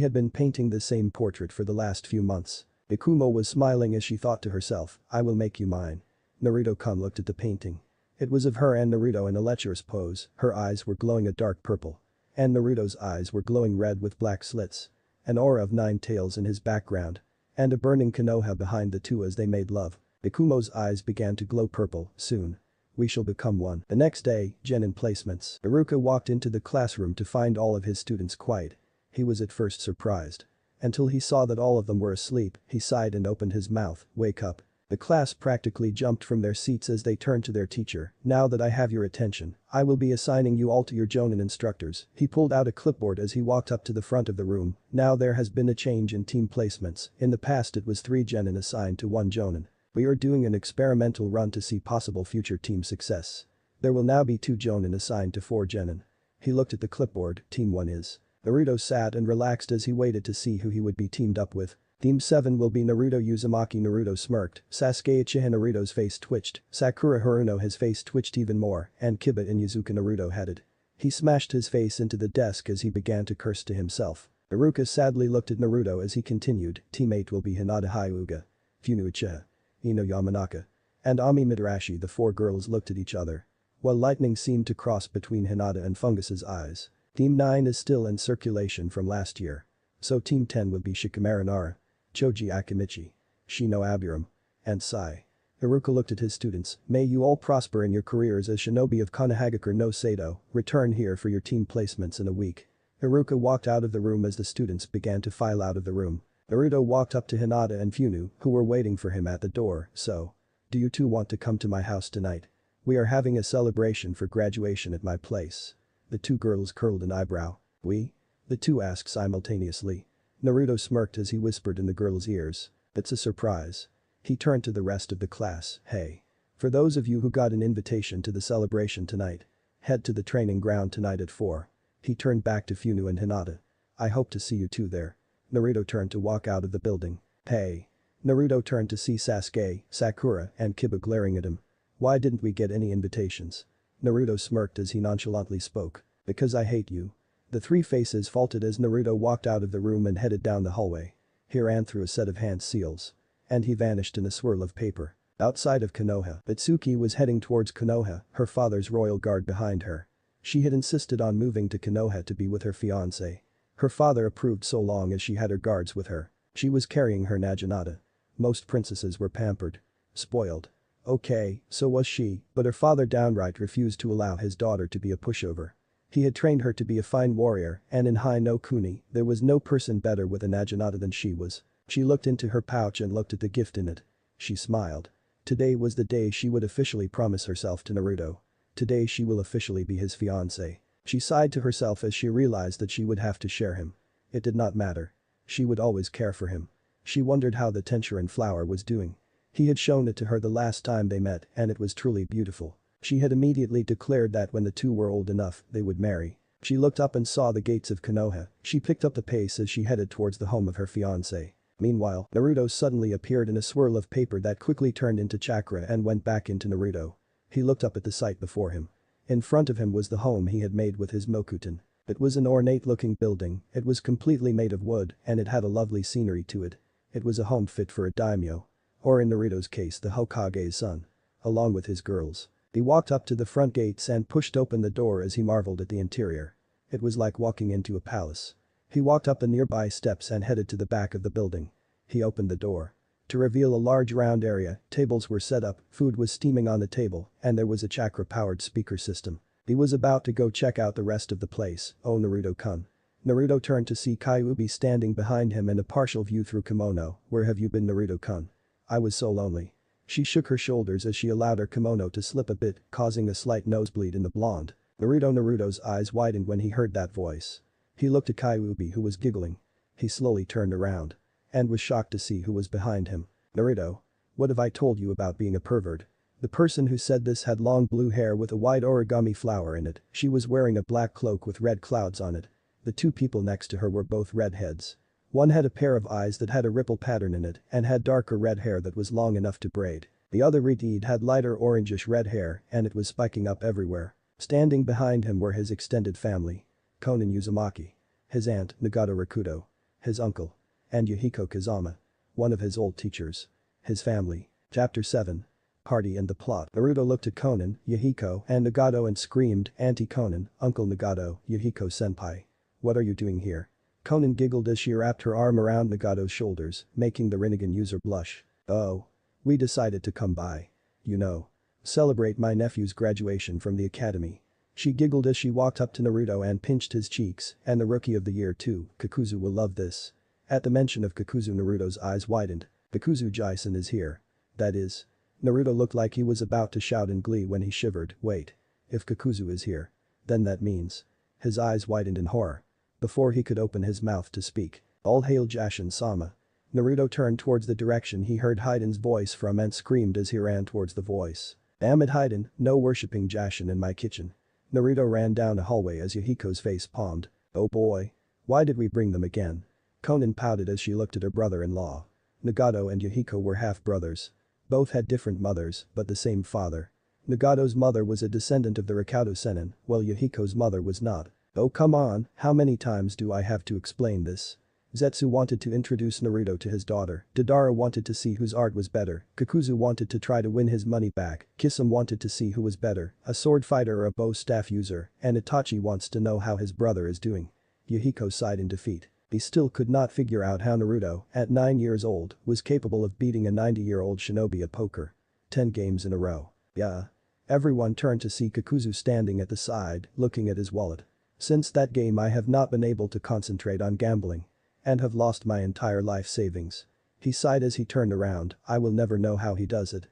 had been painting the same portrait for the last few months. Ikumo was smiling as she thought to herself, I will make you mine. Naruto-kun looked at the painting. It was of her and Naruto in a lecherous pose, her eyes were glowing a dark purple. And Naruto's eyes were glowing red with black slits. An aura of 9 tails in his background. And a burning Konoha behind the two as they made love. Ikumo's eyes began to glow purple, soon. We shall become one. The next day, Genin placements. Iruka walked into the classroom to find all of his students quiet. He was at first surprised. Until he saw that all of them were asleep, he sighed and opened his mouth, wake up. The class practically jumped from their seats as they turned to their teacher, now that I have your attention, I will be assigning you all to your Jonin instructors. He pulled out a clipboard as he walked up to the front of the room, now there has been a change in team placements, in the past it was 3 Genin assigned to 1 Jonin. We are doing an experimental run to see possible future team success. There will now be 2 Jonin assigned to 4 Genin. He looked at the clipboard, team 1 is. Naruto sat and relaxed as he waited to see who he would be teamed up with. Team 7 will be Naruto Uzumaki. Naruto smirked, Sasuke Uchiha. Naruto's face twitched, Sakura Haruno his face twitched even more, and Kiba Inuzuka. Naruto headed. He smashed his face into the desk as he began to curse to himself. Iruka sadly looked at Naruto as he continued, Team 8 will be Hinata Hyuga, Funu Uchiha, Ino Yamanaka, and Ami Midarashi. The 4 girls looked at each other. While lightning seemed to cross between Hinata and Fungus's eyes. Team 9 is still in circulation from last year. So Team 10 will be Shikamaru Nara, Choji Akimichi, Shino Aburam, and Sai. Iruka looked at his students, may you all prosper in your careers as shinobi of Konohagakure no Sado, return here for your team placements in a week. Iruka walked out of the room as the students began to file out of the room. Naruto walked up to Hinata and Funu, who were waiting for him at the door, so. Do you two want to come to my house tonight? We are having a celebration for graduation at my place. The 2 girls curled an eyebrow. We? The 2 asked simultaneously. Naruto smirked as he whispered in the girl's ears. It's a surprise. He turned to the rest of the class, hey. For those of you who got an invitation to the celebration tonight, head to the training ground tonight at 4. He turned back to Funu and Hinata. I hope to see you two there. Naruto turned to walk out of the building. Hey. Naruto turned to see Sasuke, Sakura, and Kiba glaring at him. Why didn't we get any invitations? Naruto smirked as he nonchalantly spoke. Because I hate you. The three faces faltered as Naruto walked out of the room and headed down the hallway. He ran through a set of hand seals. And he vanished in a swirl of paper. Outside of Konoha, Itsuki was heading towards Konoha, her father's royal guard behind her. She had insisted on moving to Konoha to be with her fiancé. Her father approved so long as she had her guards with her. She was carrying her Naginata. Most princesses were pampered. Spoiled. Okay, so was she, but her father downright refused to allow his daughter to be a pushover. He had trained her to be a fine warrior, and in Hai no Kuni, there was no person better with a Naginata than she was. She looked into her pouch and looked at the gift in it. She smiled. Today was the day she would officially promise herself to Naruto. Today she will officially be his fiancé. She sighed to herself as she realized that she would have to share him. It did not matter. She would always care for him. She wondered how the Tenshinhan flower was doing. He had shown it to her the last time they met and it was truly beautiful. She had immediately declared that when the two were old enough, they would marry. She looked up and saw the gates of Konoha. She picked up the pace as she headed towards the home of her fiancé. Meanwhile, Naruto suddenly appeared in a swirl of paper that quickly turned into chakra and went back into Naruto. He looked up at the sight before him. In front of him was the home he had made with his Mokuton. It was an ornate-looking building, it was completely made of wood and it had a lovely scenery to it. It was a home fit for a daimyo. Or in Naruto's case the Hokage's son. Along with his girls. He walked up to the front gates and pushed open the door as he marveled at the interior. It was like walking into a palace. He walked up the nearby steps and headed to the back of the building. He opened the door. To reveal a large round area, tables were set up, food was steaming on the table, and there was a chakra-powered speaker system. He was about to go check out the rest of the place. Oh Naruto-kun. Naruto turned to see Kyuubi standing behind him in a partial view through kimono. Where have you been Naruto-kun? I was so lonely. She shook her shoulders as she allowed her kimono to slip a bit, causing a slight nosebleed in the blonde. Naruto's eyes widened when he heard that voice. He looked at Kyuubi who was giggling. He slowly turned around. And was shocked to see who was behind him. Naruto. What have I told you about being a pervert? The person who said this had long blue hair with a white origami flower in it. She was wearing a black cloak with red clouds on it. The two people next to her were both redheads. One had a pair of eyes that had a ripple pattern in it and had darker red hair that was long enough to braid. The other redhead had lighter orangish red hair and it was spiking up everywhere. Standing behind him were his extended family. Konan Uzumaki. His aunt, Nagato Rakuto. His uncle. And Yuhiko Kazama. One of his old teachers. His family. Chapter 7. Party and the plot. Naruto looked at Konan, Yuhiko, and Nagato and screamed, Auntie Konan, Uncle Nagato, Yuhiko-senpai. What are you doing here? Konan giggled as she wrapped her arm around Nagato's shoulders, making the Rinnegan user blush. Oh. We decided to come by. You know. Celebrate my nephew's graduation from the academy. She giggled as she walked up to Naruto and pinched his cheeks, and the rookie of the year too, Kakuzu will love this. At the mention of Kakuzu Naruto's eyes widened. Kakuzu Jaisen is here. That is. Naruto looked like he was about to shout in glee when he shivered. Wait. If Kakuzu is here. Then that means. His eyes widened in horror. Before he could open his mouth to speak. All hail Jashin-sama. Naruto turned towards the direction he heard Haiden's voice from and screamed as he ran towards the voice. Damn it Haiden, no worshipping Jashin in my kitchen. Naruto ran down a hallway as Yuhiko's face palmed. Oh boy. Why did we bring them again? Konan pouted as she looked at her brother-in-law. Nagato and Yuhiko were half-brothers. Both had different mothers, but the same father. Nagato's mother was a descendant of the Rikudo Sennin, while Yuhiko's mother was not. Oh come on, how many times do I have to explain this? Zetsu wanted to introduce Naruto to his daughter, Deidara wanted to see whose art was better, Kakuzu wanted to try to win his money back, Kisame wanted to see who was better, a sword fighter or a bow staff user, and Itachi wants to know how his brother is doing. Yuhiko sighed in defeat. He still could not figure out how Naruto, at 9 years old, was capable of beating a 90-year-old shinobi at poker. 10 games in a row. Yeah. Everyone turned to see Kakuzu standing at the side, looking at his wallet. Since that game I have not been able to concentrate on gambling. And have lost my entire life savings. He sighed as he turned around, I will never know how he does it.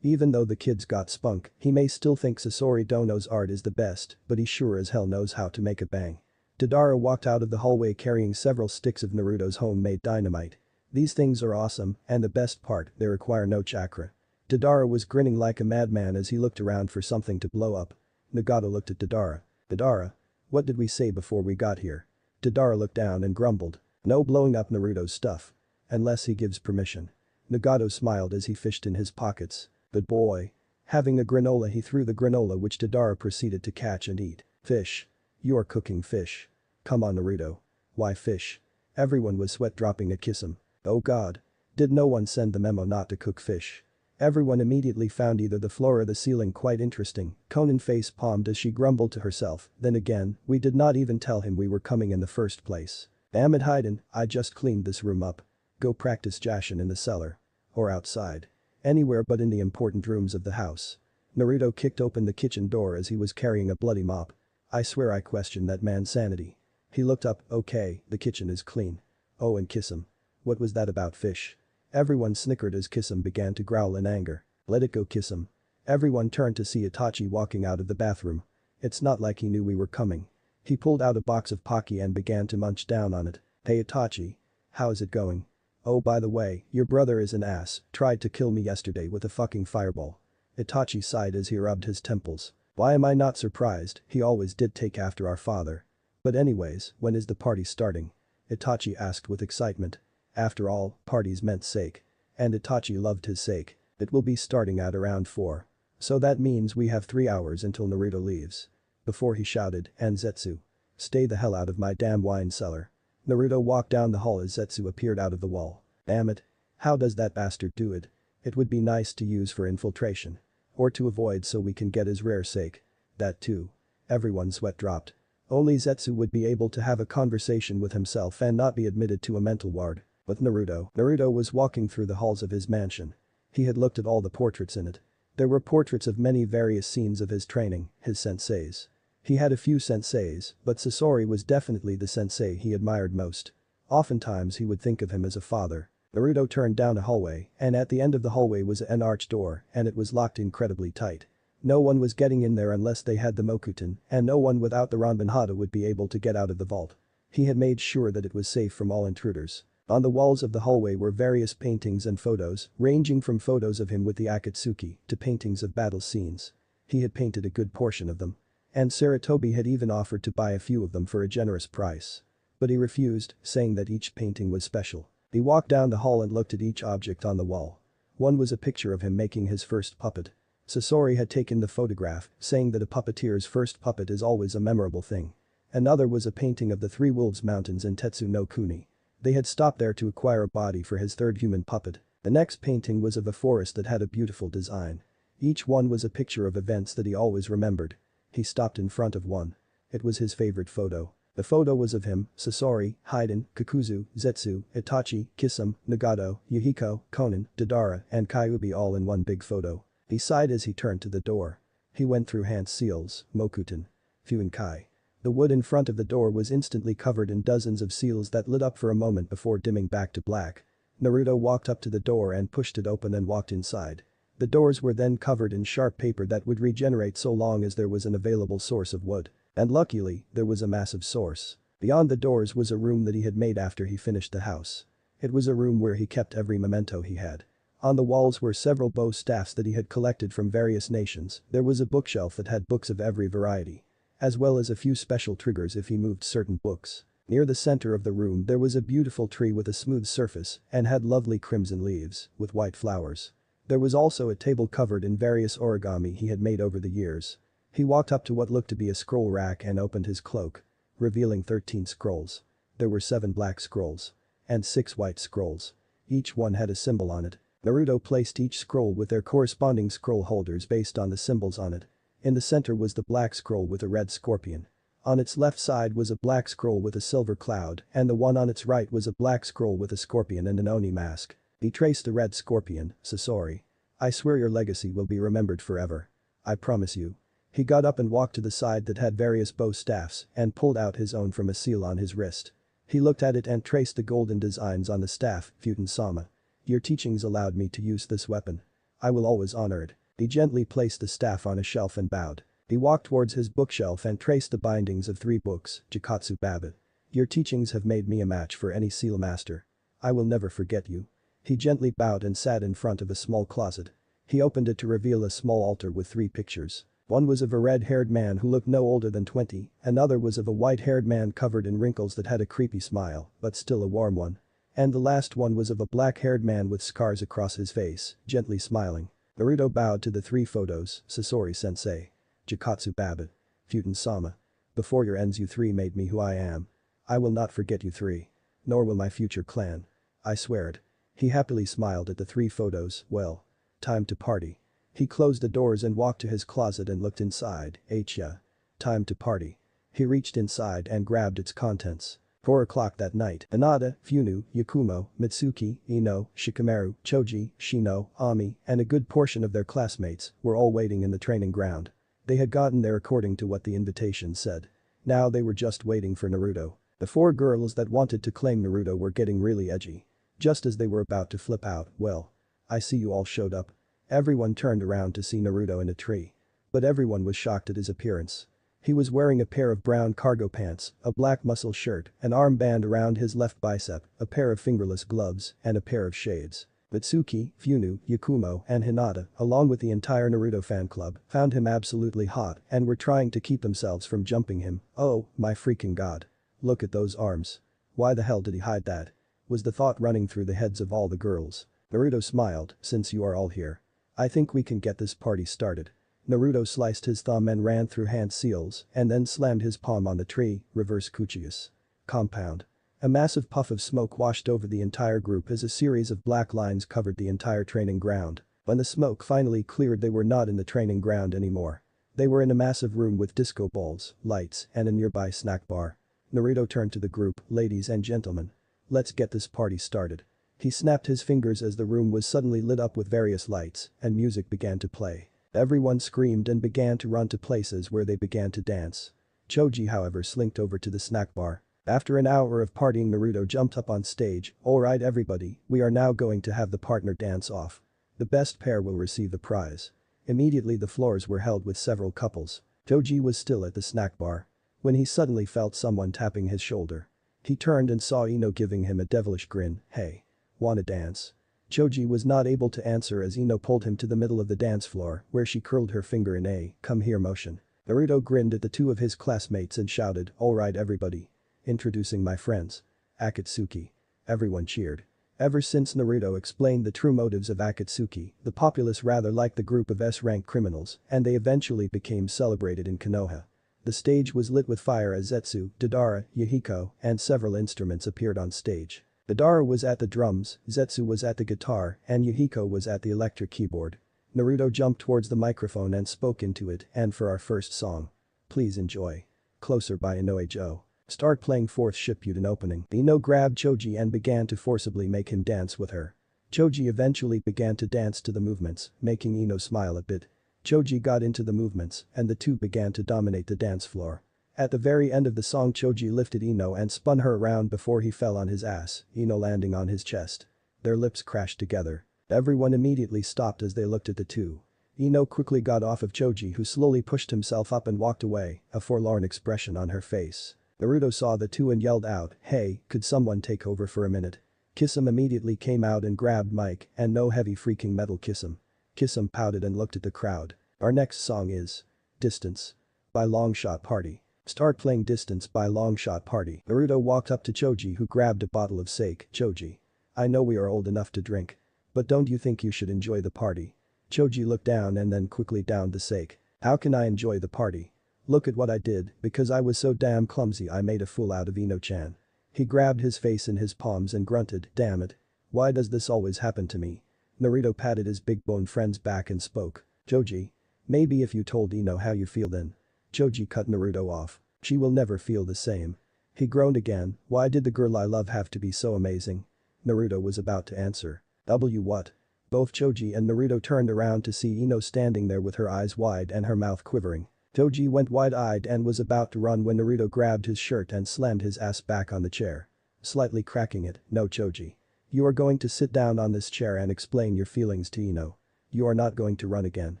Even though the kid's got spunk, he may still think Sasori Dono's art is the best, but he sure as hell knows how to make a bang. Deidara walked out of the hallway carrying several sticks of Naruto's homemade dynamite. These things are awesome, and the best part, they require no chakra. Deidara was grinning like a madman as he looked around for something to blow up. Nagato looked at Deidara. Deidara? What did we say before we got here? Deidara looked down and grumbled. No blowing up Naruto's stuff. Unless he gives permission. Nagato smiled as he fished in his pockets. Good boy. Having a granola, he threw the granola, which Deidara proceeded to catch and eat. Fish. You are cooking fish. Come on, Naruto. Why fish? Everyone was sweat dropping at Kisame. Oh god. Did no one send the memo not to cook fish? Everyone immediately found either the floor or the ceiling quite interesting. Konan face palmed as she grumbled to herself. Then again, we did not even tell him we were coming in the first place. Damn it, Hayden, I just cleaned this room up. Go practice Jashin in the cellar. Or outside. Anywhere but in the important rooms of the house. Naruto kicked open the kitchen door as he was carrying a bloody mop. I swear I question that man's sanity. He looked up. Okay, the kitchen is clean. Oh, and Kisame. What was that about fish? Everyone snickered as Kisame began to growl in anger. Let it go, Kisame. Everyone turned to see Itachi walking out of the bathroom. It's not like he knew we were coming. He pulled out a box of Pocky and began to munch down on it. Hey Itachi. How's it going? Oh, by the way, your brother is an ass, tried to kill me yesterday with a fucking fireball. Itachi sighed as he rubbed his temples. Why am I not surprised, he always did take after our father. But anyways, when is the party starting? Itachi asked with excitement. After all, parties meant sake. And Itachi loved his sake. It will be starting at around 4. So that means we have 3 hours until Naruto leaves. Before he shouted, and Zetsu. Stay the hell out of my damn wine cellar. Naruto walked down the hall as Zetsu appeared out of the wall. Damn it. How does that bastard do it? It would be nice to use for infiltration. Or to avoid so we can get his rare sake. That too. Everyone's sweat dropped. Only Zetsu would be able to have a conversation with himself and not be admitted to a mental ward. With Naruto was walking through the halls of his mansion. He had looked at all the portraits in it. There were portraits of many various scenes of his training, his senseis. He had a few senseis, but Sasori was definitely the sensei he admired most. Oftentimes he would think of him as a father. Naruto turned down a hallway, and at the end of the hallway was an arched door, and it was locked incredibly tight. No one was getting in there unless they had the Mokuton, and no one without the Ranbanhata would be able to get out of the vault. He had made sure that it was safe from all intruders. On the walls of the hallway were various paintings and photos, ranging from photos of him with the Akatsuki to paintings of battle scenes. He had painted a good portion of them. And Saratobi had even offered to buy a few of them for a generous price. But he refused, saying that each painting was special. He walked down the hall and looked at each object on the wall. One was a picture of him making his first puppet. Sasori had taken the photograph, saying that a puppeteer's first puppet is always a memorable thing. Another was a painting of the Three Wolves Mountains in Tetsu no Kuni. They had stopped there to acquire a body for his third human puppet. The next painting was of a forest that had a beautiful design. Each one was a picture of events that he always remembered. He stopped in front of one. It was his favorite photo. The photo was of him, Sasori, Hayden, Kakuzu, Zetsu, Itachi, Kisame, Nagato, Yuhiko, Konan, Deidara, and Kyuubi all in one big photo. He sighed as he turned to the door. He went through hand seals, Mokuton, Fuinkai. The wood in front of the door was instantly covered in dozens of seals that lit up for a moment before dimming back to black. Naruto walked up to the door and pushed it open and walked inside. The doors were then covered in sharp paper that would regenerate so long as there was an available source of wood. And luckily, there was a massive source. Beyond the doors was a room that he had made after he finished the house. It was a room where he kept every memento he had. On the walls were several bow staffs that he had collected from various nations. There was a bookshelf that had books of every variety. As well as a few special triggers if he moved certain books. Near the center of the room there was a beautiful tree with a smooth surface and had lovely crimson leaves with white flowers. There was also a table covered in various origami he had made over the years. He walked up to what looked to be a scroll rack and opened his cloak, revealing 13 scrolls. There were 7 black scrolls. And 6 white scrolls. Each one had a symbol on it. Naruto placed each scroll with their corresponding scroll holders based on the symbols on it. In the center was the black scroll with a red scorpion. On its left side was a black scroll with a silver cloud, and the one on its right was a black scroll with a scorpion and an Oni mask. He traced the red scorpion, Sasori. I swear your legacy will be remembered forever. I promise you. He got up and walked to the side that had various bow staffs and pulled out his own from a seal on his wrist. He looked at it and traced the golden designs on the staff, Futen-sama. Your teachings allowed me to use this weapon. I will always honor it. He gently placed the staff on a shelf and bowed. He walked towards his bookshelf and traced the bindings of 3 books, Jikatsu Babit. Your teachings have made me a match for any seal master. I will never forget you. He gently bowed and sat in front of a small closet. He opened it to reveal a small altar with 3 pictures. One was of a red-haired man who looked no older than 20, another was of a white-haired man covered in wrinkles that had a creepy smile, but still a warm one. And the last one was of a black-haired man with scars across his face, gently smiling. Naruto bowed to the 3 photos. Sasori-sensei. Jikatsu Babbitt. Futen-sama. Before your ends you 3 made me who I am. I will not forget you 3. Nor will my future clan. I swear it. He happily smiled at the 3 photos. Well. Time to party. He closed the doors and walked to his closet and looked inside. Yeah. Time to party. He reached inside and grabbed its contents. 4 o'clock that night. Hinata, Funu, Yakumo, Mitsuki, Ino, Shikamaru, Choji, Shino, Ami, and a good portion of their classmates were all waiting in the training ground. They had gotten there according to what the invitation said. Now they were just waiting for Naruto. The 4 girls that wanted to claim Naruto were getting really edgy. Just as they were about to flip out, well. I see you all showed up. Everyone turned around to see Naruto in a tree. But everyone was shocked at his appearance. He was wearing a pair of brown cargo pants, a black muscle shirt, an armband around his left bicep, a pair of fingerless gloves, and a pair of shades. Mitsuki, Funu, Yakumo, and Hinata, along with the entire Naruto fan club, found him absolutely hot and were trying to keep themselves from jumping him. Oh, my freaking god. Look at those arms. Why the hell did he hide that? Was the thought running through the heads of all the girls. Naruto smiled, since you are all here. I think we can get this party started. Naruto sliced his thumb and ran through hand seals and then slammed his palm on the tree, reverse Kuchius. Compound. A massive puff of smoke washed over the entire group as a series of black lines covered the entire training ground. When the smoke finally cleared they were not in the training ground anymore. They were in a massive room with disco balls, lights, and a nearby snack bar. Naruto turned to the group, ladies and gentlemen. Let's get this party started. He snapped his fingers as the room was suddenly lit up with various lights and music began to play. Everyone screamed and began to run to places where they began to dance. Choji however slinked over to the snack bar. After an hour of partying Naruto jumped up on stage. Alright everybody, we are now going to have the partner dance off. The best pair will receive the prize. Immediately the floors were held with several couples. Choji was still at the snack bar. When he suddenly felt someone tapping his shoulder. He turned and saw Ino giving him a devilish grin. Hey. Wanna dance? Choji was not able to answer as Ino pulled him to the middle of the dance floor where she curled her finger in a come here motion. Naruto grinned at the 2 of his classmates and shouted, alright everybody. Introducing my friends. Akatsuki. Everyone cheered. Ever since Naruto explained the true motives of Akatsuki, the populace rather liked the group of S-rank criminals and they eventually became celebrated in Konoha. The stage was lit with fire as Zetsu, Deidara, Yahiko, and several instruments appeared on stage. Deidara was at the drums, Zetsu was at the guitar, and Yahiko was at the electric keyboard. Naruto jumped towards the microphone and spoke into it and for our first song. Please enjoy. Closer by Inoue Joe. Start playing 4th Shippuden opening. Ino grabbed Choji and began to forcibly make him dance with her. Choji eventually began to dance to the movements, making Ino smile a bit. Choji got into the movements and the 2 began to dominate the dance floor. At the very end of the song Choji lifted Ino and spun her around before he fell on his ass, Ino landing on his chest. Their lips crashed together. Everyone immediately stopped as they looked at the 2. Ino quickly got off of Choji who slowly pushed himself up and walked away, a forlorn expression on her face. Naruto saw the 2 and yelled out, hey, could someone take over for a minute? Kisame immediately came out and grabbed Mike and no heavy freaking metal Kisame. Kisame pouted and looked at the crowd. Our next song is Distance by Longshot Party. Start playing Distance by Longshot Party. Naruto walked up to Choji who grabbed a bottle of sake. Choji. I know we are old enough to drink. But don't you think you should enjoy the party? Choji looked down and then quickly downed the sake. How can I enjoy the party? Look at what I did, because I was so damn clumsy I made a fool out of Ino-chan. He grabbed his face in his palms and grunted, damn it. Why does this always happen to me? Naruto patted his big bone friend's back and spoke. Choji. Maybe if you told Ino how you feel then. Choji cut Naruto off. She will never feel the same. He groaned again, why did the girl I love have to be so amazing? Naruto was about to answer. What? Both Choji and Naruto turned around to see Ino standing there with her eyes wide and her mouth quivering. Choji went wide-eyed and was about to run when Naruto grabbed his shirt and slammed his ass back on the chair. Slightly cracking it, no Choji. You are going to sit down on this chair and explain your feelings to Ino. You are not going to run again.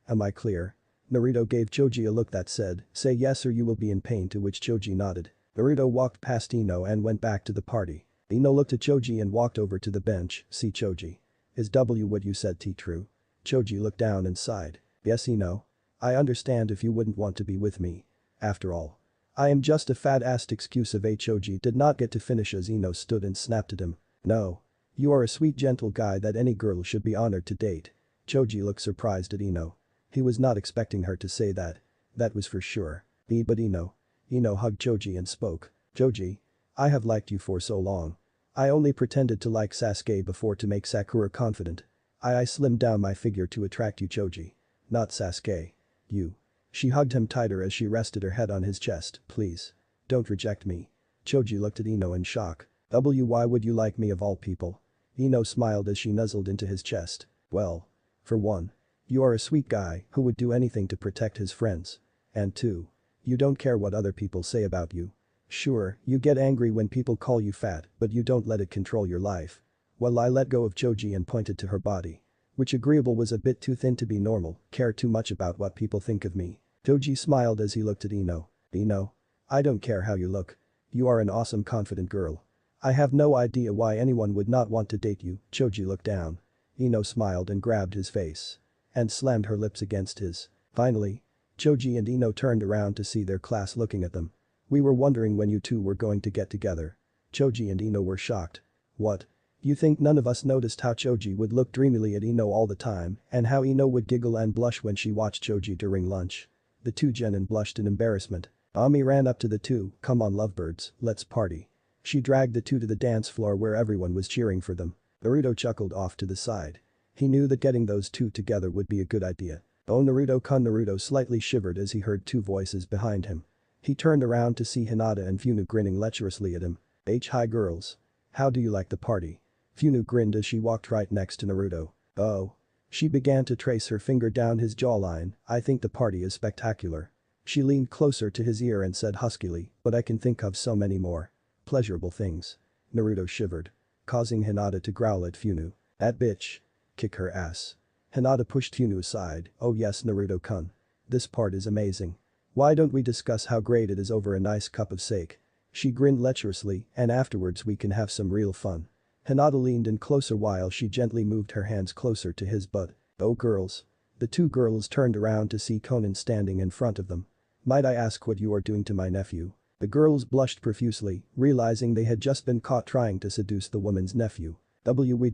Am I clear? Naruto gave Choji a look that said, say yes or you will be in pain, to which Choji nodded. Naruto walked past Ino and went back to the party. Ino looked at Choji and walked over to the bench. See Choji. Is what you said true? Choji looked down and sighed. Yes, Ino. I understand if you wouldn't want to be with me. After all. I am just a fat-assed excuse of a Choji did not get to finish as Ino stood and snapped at him. No. You are a sweet gentle guy that any girl should be honored to date. Choji looked surprised at Ino. He was not expecting her to say that. That was for sure. But Ino. Ino hugged Choji and spoke. Choji. I have liked you for so long. I only pretended to like Sasuke before to make Sakura confident. I slimmed down my figure to attract you, Choji. Not Sasuke. You. She hugged him tighter as she rested her head on his chest. Please. Don't reject me. Choji looked at Ino in shock. Why would you like me of all people? Ino smiled as she nuzzled into his chest. Well. For one. You are a sweet guy who would do anything to protect his friends. And two. You don't care what other people say about you. Sure, you get angry when people call you fat, but you don't let it control your life. Well, I let go of Choji and pointed to her body. Which agreeable was a bit too thin to be normal, care too much about what people think of me. Choji smiled as he looked at Ino. Ino. I don't care how you look. You are an awesome confident girl. I have no idea why anyone would not want to date you. Choji looked down. Ino smiled and grabbed his face. And slammed her lips against his. Finally. Choji and Ino turned around to see their class looking at them. We were wondering when you two were going to get together. Choji and Ino were shocked. What? You think none of us noticed how Choji would look dreamily at Ino all the time and how Ino would giggle and blush when she watched Choji during lunch? The two genin blushed in embarrassment. Ami ran up to the two. Come on lovebirds, let's party. She dragged the two to the dance floor where everyone was cheering for them. Naruto chuckled off to the side. He knew that getting those two together would be a good idea. Oh Naruto-kun. Naruto slightly shivered as he heard two voices behind him. He turned around to see Hinata and Funu grinning lecherously at him. Hi girls. How do you like the party? Funu grinned as she walked right next to Naruto. Oh. She began to trace her finger down his jawline. I think the party is spectacular. She leaned closer to his ear and said huskily, but I can think of so many more pleasurable things. Naruto shivered. Causing Hinata to growl at Funu. That bitch. Kick her ass. Hinata pushed Funu aside. Oh yes Naruto-kun. This part is amazing. Why don't we discuss how great it is over a nice cup of sake? She grinned lecherously and afterwards we can have some real fun. Hinata leaned in closer while she gently moved her hands closer to his butt. Oh girls. The two girls turned around to see Conan standing in front of them. Might I ask what you are doing to my nephew? The girls blushed profusely, realizing they had just been caught trying to seduce the woman's nephew. We were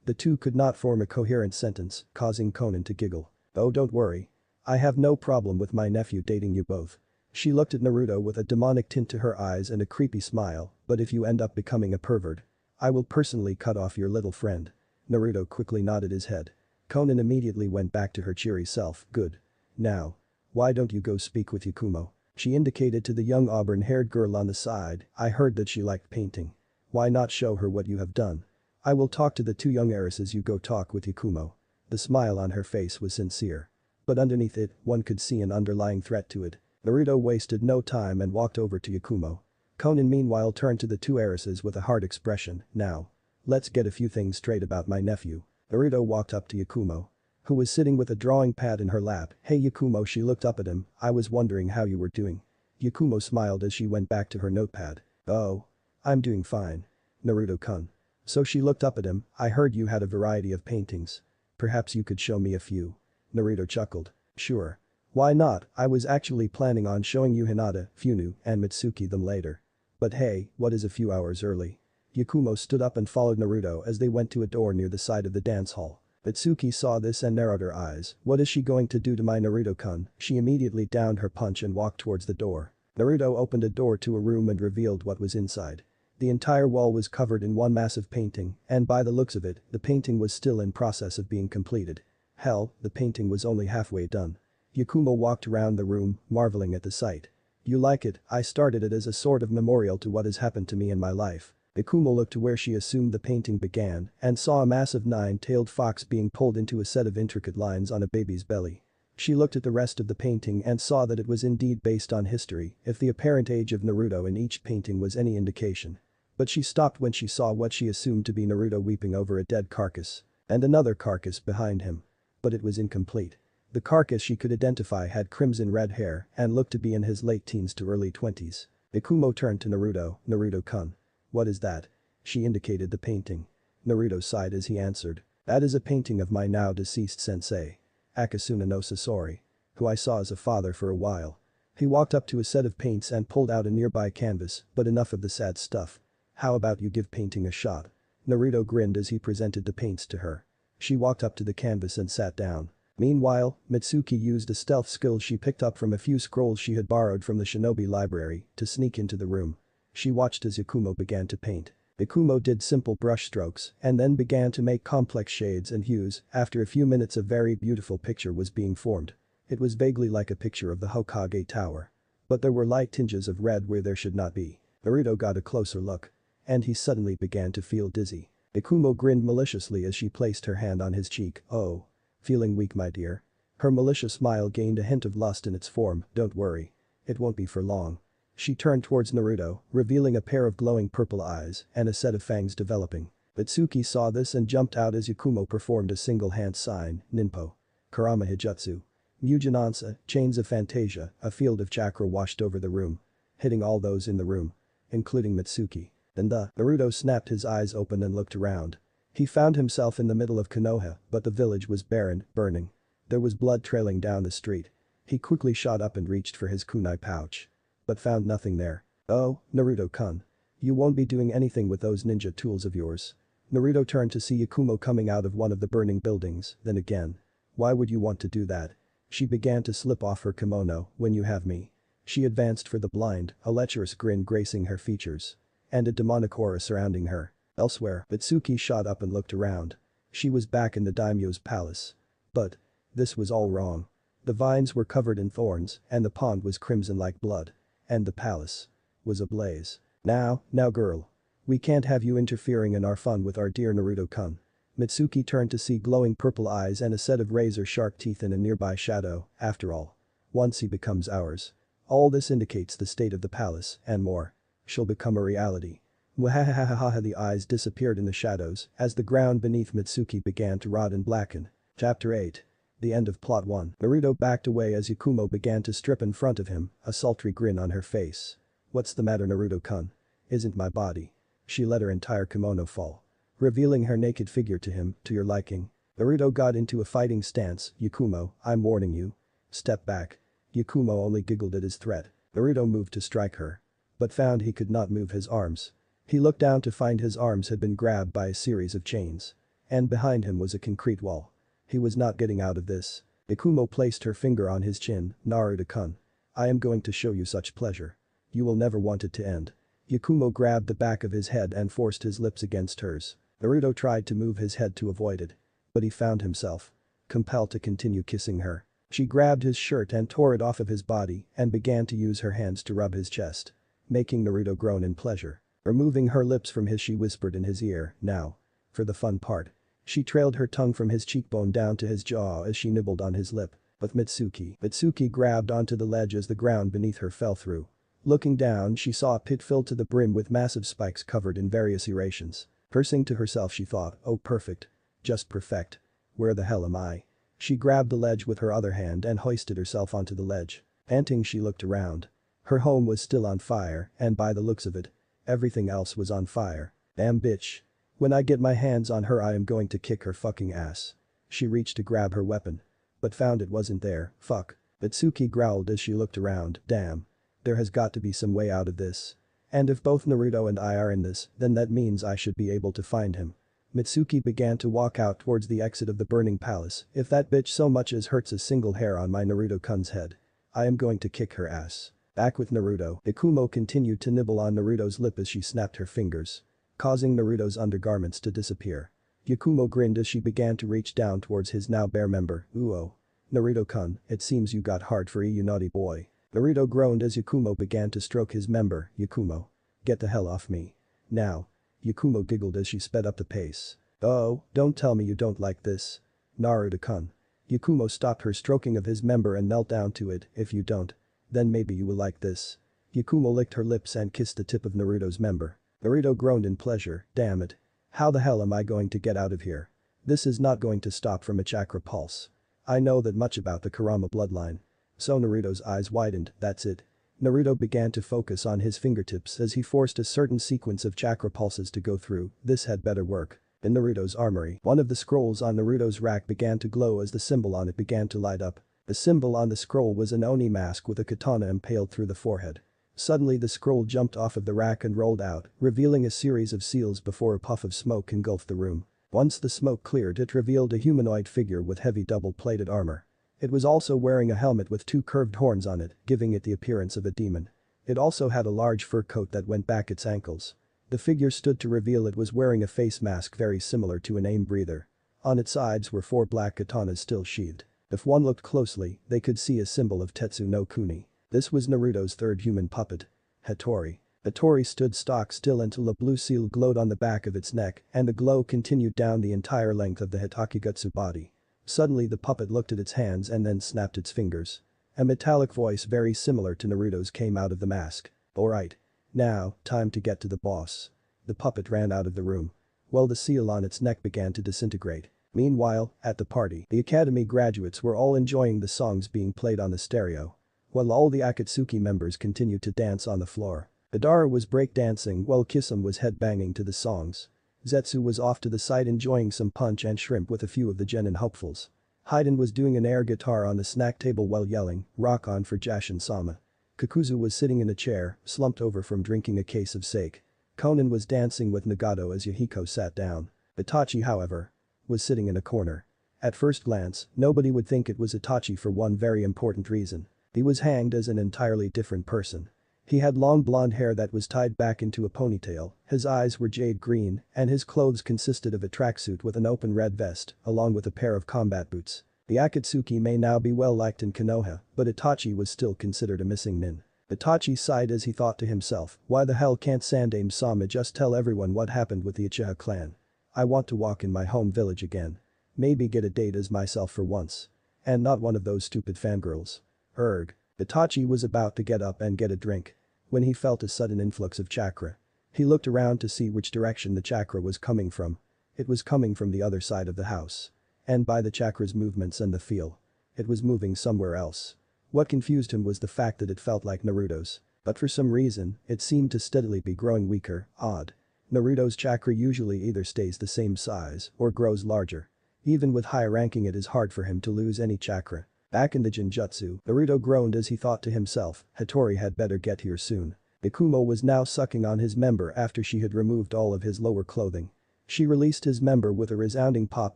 The two could not form a coherent sentence, causing Conan to giggle. Oh don't worry. I have no problem with my nephew dating you both. She looked at Naruto with a demonic tint to her eyes and a creepy smile, but if you end up becoming a pervert, I will personally cut off your little friend. Naruto quickly nodded his head. Conan immediately went back to her cheery self. Good. Now. Why don't you go speak with Yakumo? She indicated to the young auburn-haired girl on the side. I heard that she liked painting. Why not show her what you have done? I will talk to the two young heiresses. You go talk with Yakumo. The smile on her face was sincere. But underneath it, one could see an underlying threat to it. Naruto wasted no time and walked over to Yakumo. Conan meanwhile turned to the two heiresses with a hard expression. Now. Let's get a few things straight about my nephew. Naruto walked up to Yakumo, who was sitting with a drawing pad in her lap. Hey Yakumo, she looked up at him. I was wondering how you were doing. Yakumo smiled as she went back to her notepad. Oh. I'm doing fine. Naruto-kun. So she looked up at him. I heard you had a variety of paintings. Perhaps you could show me a few. Naruto chuckled. Sure. Why not? I was actually planning on showing you Hinata, Funu, and Mitsuki them later. But hey, what is a few hours early? Yakumo stood up and followed Naruto as they went to a door near the side of the dance hall. Mitsuki saw this and narrowed her eyes. What is she going to do to my Naruto-kun? She immediately downed her punch and walked towards the door. Naruto opened a door to a room and revealed what was inside. The entire wall was covered in one massive painting, and by the looks of it, the painting was still in process of being completed. Hell, the painting was only halfway done. Yakumo walked around the room, marveling at the sight. You like it? I started it as a sort of memorial to what has happened to me in my life. Yakumo looked to where she assumed the painting began and saw a massive nine-tailed fox being pulled into a set of intricate lines on a baby's belly. She looked at the rest of the painting and saw that it was indeed based on history, if the apparent age of Naruto in each painting was any indication. But she stopped when she saw what she assumed to be Naruto weeping over a dead carcass. And another carcass behind him. But it was incomplete. The carcass she could identify had crimson red hair and looked to be in his late teens to early 20s. Yakumo turned to Naruto. Naruto-kun. What is that? She indicated the painting. Naruto sighed as he answered. That is a painting of my now deceased sensei. Akasuna no Sasori. Who I saw as a father for a while. He walked up to a set of paints and pulled out a nearby canvas, but enough of the sad stuff. How about you give painting a shot? Naruto grinned as he presented the paints to her. She walked up to the canvas and sat down. Meanwhile, Mitsuki used a stealth skill she picked up from a few scrolls she had borrowed from the shinobi library to sneak into the room. She watched as Yakumo began to paint. Yakumo did simple brush strokes and then began to make complex shades and hues. After a few minutes a very beautiful picture was being formed. It was vaguely like a picture of the Hokage Tower. But there were light tinges of red where there should not be. Naruto got a closer look. And he suddenly began to feel dizzy. Yakumo grinned maliciously as she placed her hand on his cheek. Oh. Feeling weak, my dear? Her malicious smile gained a hint of lust in its form. Don't worry. It won't be for long. She turned towards Naruto, revealing a pair of glowing purple eyes and a set of fangs developing. Mitsuki saw this and jumped out as Yakumo performed a single hand sign, Ninpo. Karama Hijutsu. Mujanansa, Chains of Fantasia, a field of chakra washed over the room. Hitting all those in the room. Including Mitsuki. Then Naruto snapped his eyes open and looked around. He found himself in the middle of Konoha, but the village was barren, burning. There was blood trailing down the street. He quickly shot up and reached for his kunai pouch. But found nothing there. Oh, Naruto-kun. You won't be doing anything with those ninja tools of yours. Naruto turned to see Yakumo coming out of one of the burning buildings, then again. Why would you want to do that? She began to slip off her kimono. When you have me. She advanced for the blind, a lecherous grin gracing her features. And a demonic aura surrounding her. Elsewhere, Mitsuki shot up and looked around. She was back in the Daimyo's palace. But. This was all wrong. The vines were covered in thorns, and the pond was crimson like blood. And the palace. Was ablaze. Now girl. We can't have you interfering in our fun with our dear Naruto-kun. Mitsuki turned to see glowing purple eyes and a set of razor-sharp teeth in a nearby shadow. After all. Once he becomes ours. All this indicates the state of the palace, and more. She'll become a reality. Mwahahahaha. The eyes disappeared in the shadows as the ground beneath Mitsuki began to rot and blacken. Chapter 8. The end of Plot 1. Naruto backed away as Yakumo began to strip in front of him, a sultry grin on her face. What's the matter, Naruto-kun? Isn't my body? She let her entire kimono fall. Revealing her naked figure to him, to your liking. Naruto got into a fighting stance. Yakumo, I'm warning you. Step back. Yakumo only giggled at his threat. Naruto moved to strike her. But found he could not move his arms. He looked down to find his arms had been grabbed by a series of chains. And behind him was a concrete wall. He was not getting out of this. Yakumo placed her finger on his chin. Naruto-kun. I am going to show you such pleasure. You will never want it to end. Yakumo grabbed the back of his head and forced his lips against hers. Naruto tried to move his head to avoid it. But he found himself compelled to continue kissing her. She grabbed his shirt and tore it off of his body and began to use her hands to rub his chest. Making Naruto groan in pleasure. Removing her lips from his, she whispered in his ear, now. For the fun part. She trailed her tongue from his cheekbone down to his jaw as she nibbled on his lip. But Mitsuki grabbed onto the ledge as the ground beneath her fell through. Looking down, she saw a pit filled to the brim with massive spikes covered in various serrations. Cursing to herself, she thought, oh perfect. Just perfect. Where the hell am I? She grabbed the ledge with her other hand and hoisted herself onto the ledge. Panting, she looked around. Her home was still on fire, and by the looks of it, everything else was on fire. Damn bitch. When I get my hands on her, I am going to kick her fucking ass. She reached to grab her weapon. But found it wasn't there. Fuck. Mitsuki growled as she looked around. Damn. There has got to be some way out of this. And if both Naruto and I are in this, then that means I should be able to find him. Mitsuki began to walk out towards the exit of the burning palace. If that bitch so much as hurts a single hair on my Naruto-kun's head, I am going to kick her ass. Back with Naruto, Yakumo continued to nibble on Naruto's lip as she snapped her fingers, causing Naruto's undergarments to disappear. Yakumo grinned as she began to reach down towards his now bare member. Ooh. Naruto-kun, it seems you got hard for you naughty boy. Naruto groaned as Yakumo began to stroke his member. Yakumo. Get the hell off me. Now. Yakumo giggled as she sped up the pace. Oh, don't tell me you don't like this. Naruto-kun. Yakumo stopped her stroking of his member and knelt down to it. If you don't, then maybe you will like this. Yakumo licked her lips and kissed the tip of Naruto's member. Naruto groaned in pleasure. Damn it. How the hell am I going to get out of here? This is not going to stop from a chakra pulse. I know that much about the Kurama bloodline. So Naruto's eyes widened. That's it. Naruto began to focus on his fingertips as he forced a certain sequence of chakra pulses to go through. This had better work. In Naruto's armory, one of the scrolls on Naruto's rack began to glow as the symbol on it began to light up. The symbol on the scroll was an Oni mask with a katana impaled through the forehead. Suddenly the scroll jumped off of the rack and rolled out, revealing a series of seals before a puff of smoke engulfed the room. Once the smoke cleared, it revealed a humanoid figure with heavy double-plated armor. It was also wearing a helmet with two curved horns on it, giving it the appearance of a demon. It also had a large fur coat that went back its ankles. The figure stood to reveal it was wearing a face mask very similar to an aim breather. On its sides were 4 black katanas still sheathed. If one looked closely, they could see a symbol of Tetsu no Kuni. This was Naruto's third human puppet. Hattori. Hattori stood stock still until a blue seal glowed on the back of its neck and the glow continued down the entire length of the Hitakigutsu body. Suddenly the puppet looked at its hands and then snapped its fingers. A metallic voice very similar to Naruto's came out of the mask. "Alright. Now, time to get to the boss." The puppet ran out of the room. Well, the seal on its neck began to disintegrate. Meanwhile, at the party, the academy graduates were all enjoying the songs being played on the stereo. While all the Akatsuki members continued to dance on the floor. Madara was breakdancing while Kisame was headbanging to the songs. Zetsu was off to the side enjoying some punch and shrimp with a few of the genin hopefuls. Haiden was doing an air guitar on the snack table while yelling, "Rock on for Jashin-sama." Kakuzu was sitting in a chair, slumped over from drinking a case of sake. Konan was dancing with Nagato as Yahiko sat down. Itachi, however, was sitting in a corner. At first glance, nobody would think it was Itachi for one very important reason. He was hanged as an entirely different person. He had long blonde hair that was tied back into a ponytail, his eyes were jade green, and his clothes consisted of a tracksuit with an open red vest, along with a pair of combat boots. The Akatsuki may now be well liked in Konoha, but Itachi was still considered a missing nin. Itachi sighed as he thought to himself, why the hell can't Sandaime-sama just tell everyone what happened with the Uchiha clan? I want to walk in my home village again. Maybe get a date as myself for once. And not one of those stupid fangirls. Erg. Itachi was about to get up and get a drink. When he felt a sudden influx of chakra. He looked around to see which direction the chakra was coming from. It was coming from the other side of the house. And by the chakra's movements and the feel. It was moving somewhere else. What confused him was the fact that it felt like Naruto's. But for some reason, it seemed to steadily be growing weaker, odd. Naruto's chakra usually either stays the same size or grows larger. Even with high ranking, it is hard for him to lose any chakra. Back in the Genjutsu, Naruto groaned as he thought to himself, Hattori had better get here soon. Ikumo was now sucking on his member after she had removed all of his lower clothing. She released his member with a resounding pop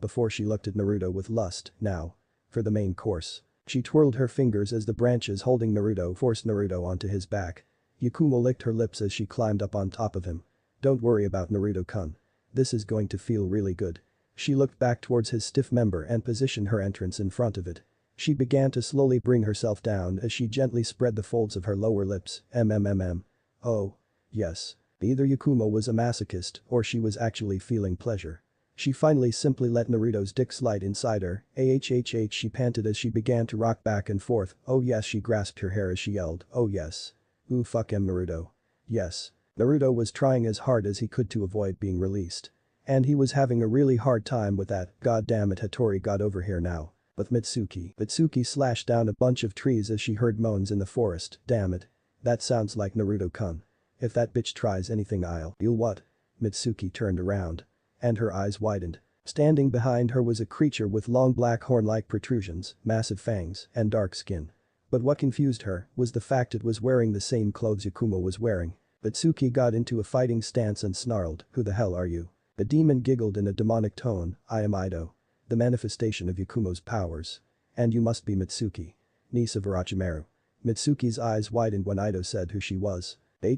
before she looked at Naruto with lust. Now. For the main course. She twirled her fingers as the branches holding Naruto forced Naruto onto his back. Ikumo licked her lips as she climbed up on top of him. Don't worry about Naruto-kun. This is going to feel really good. She looked back towards his stiff member and positioned her entrance in front of it. She began to slowly bring herself down as she gently spread the folds of her lower lips. Oh. Yes. Either Yakumo was a masochist or she was actually feeling pleasure. She finally simply let Naruto's dick slide inside her. Ahhh, she panted as she began to rock back and forth. Oh yes, she grasped her hair as she yelled. Oh yes. Ooh fuck him, Naruto. Yes. Naruto was trying as hard as he could to avoid being released. And he was having a really hard time with that. God damn it, Hattori got over here now. But Mitsuki slashed down a bunch of trees as she heard moans in the forest. Damn it. That sounds like Naruto-kun. If that bitch tries anything you'll what? Mitsuki turned around. And her eyes widened. Standing behind her was a creature with long black horn-like protrusions, massive fangs, and dark skin. But what confused her was the fact it was wearing the same clothes Yakumo was wearing. Mitsuki got into a fighting stance and snarled, "Who the hell are you?" The demon giggled in a demonic tone, "I am Ido. The manifestation of Yakumo's powers. And you must be Mitsuki. Niece of Orochimaru." Mitsuki's eyes widened when Ido said who she was.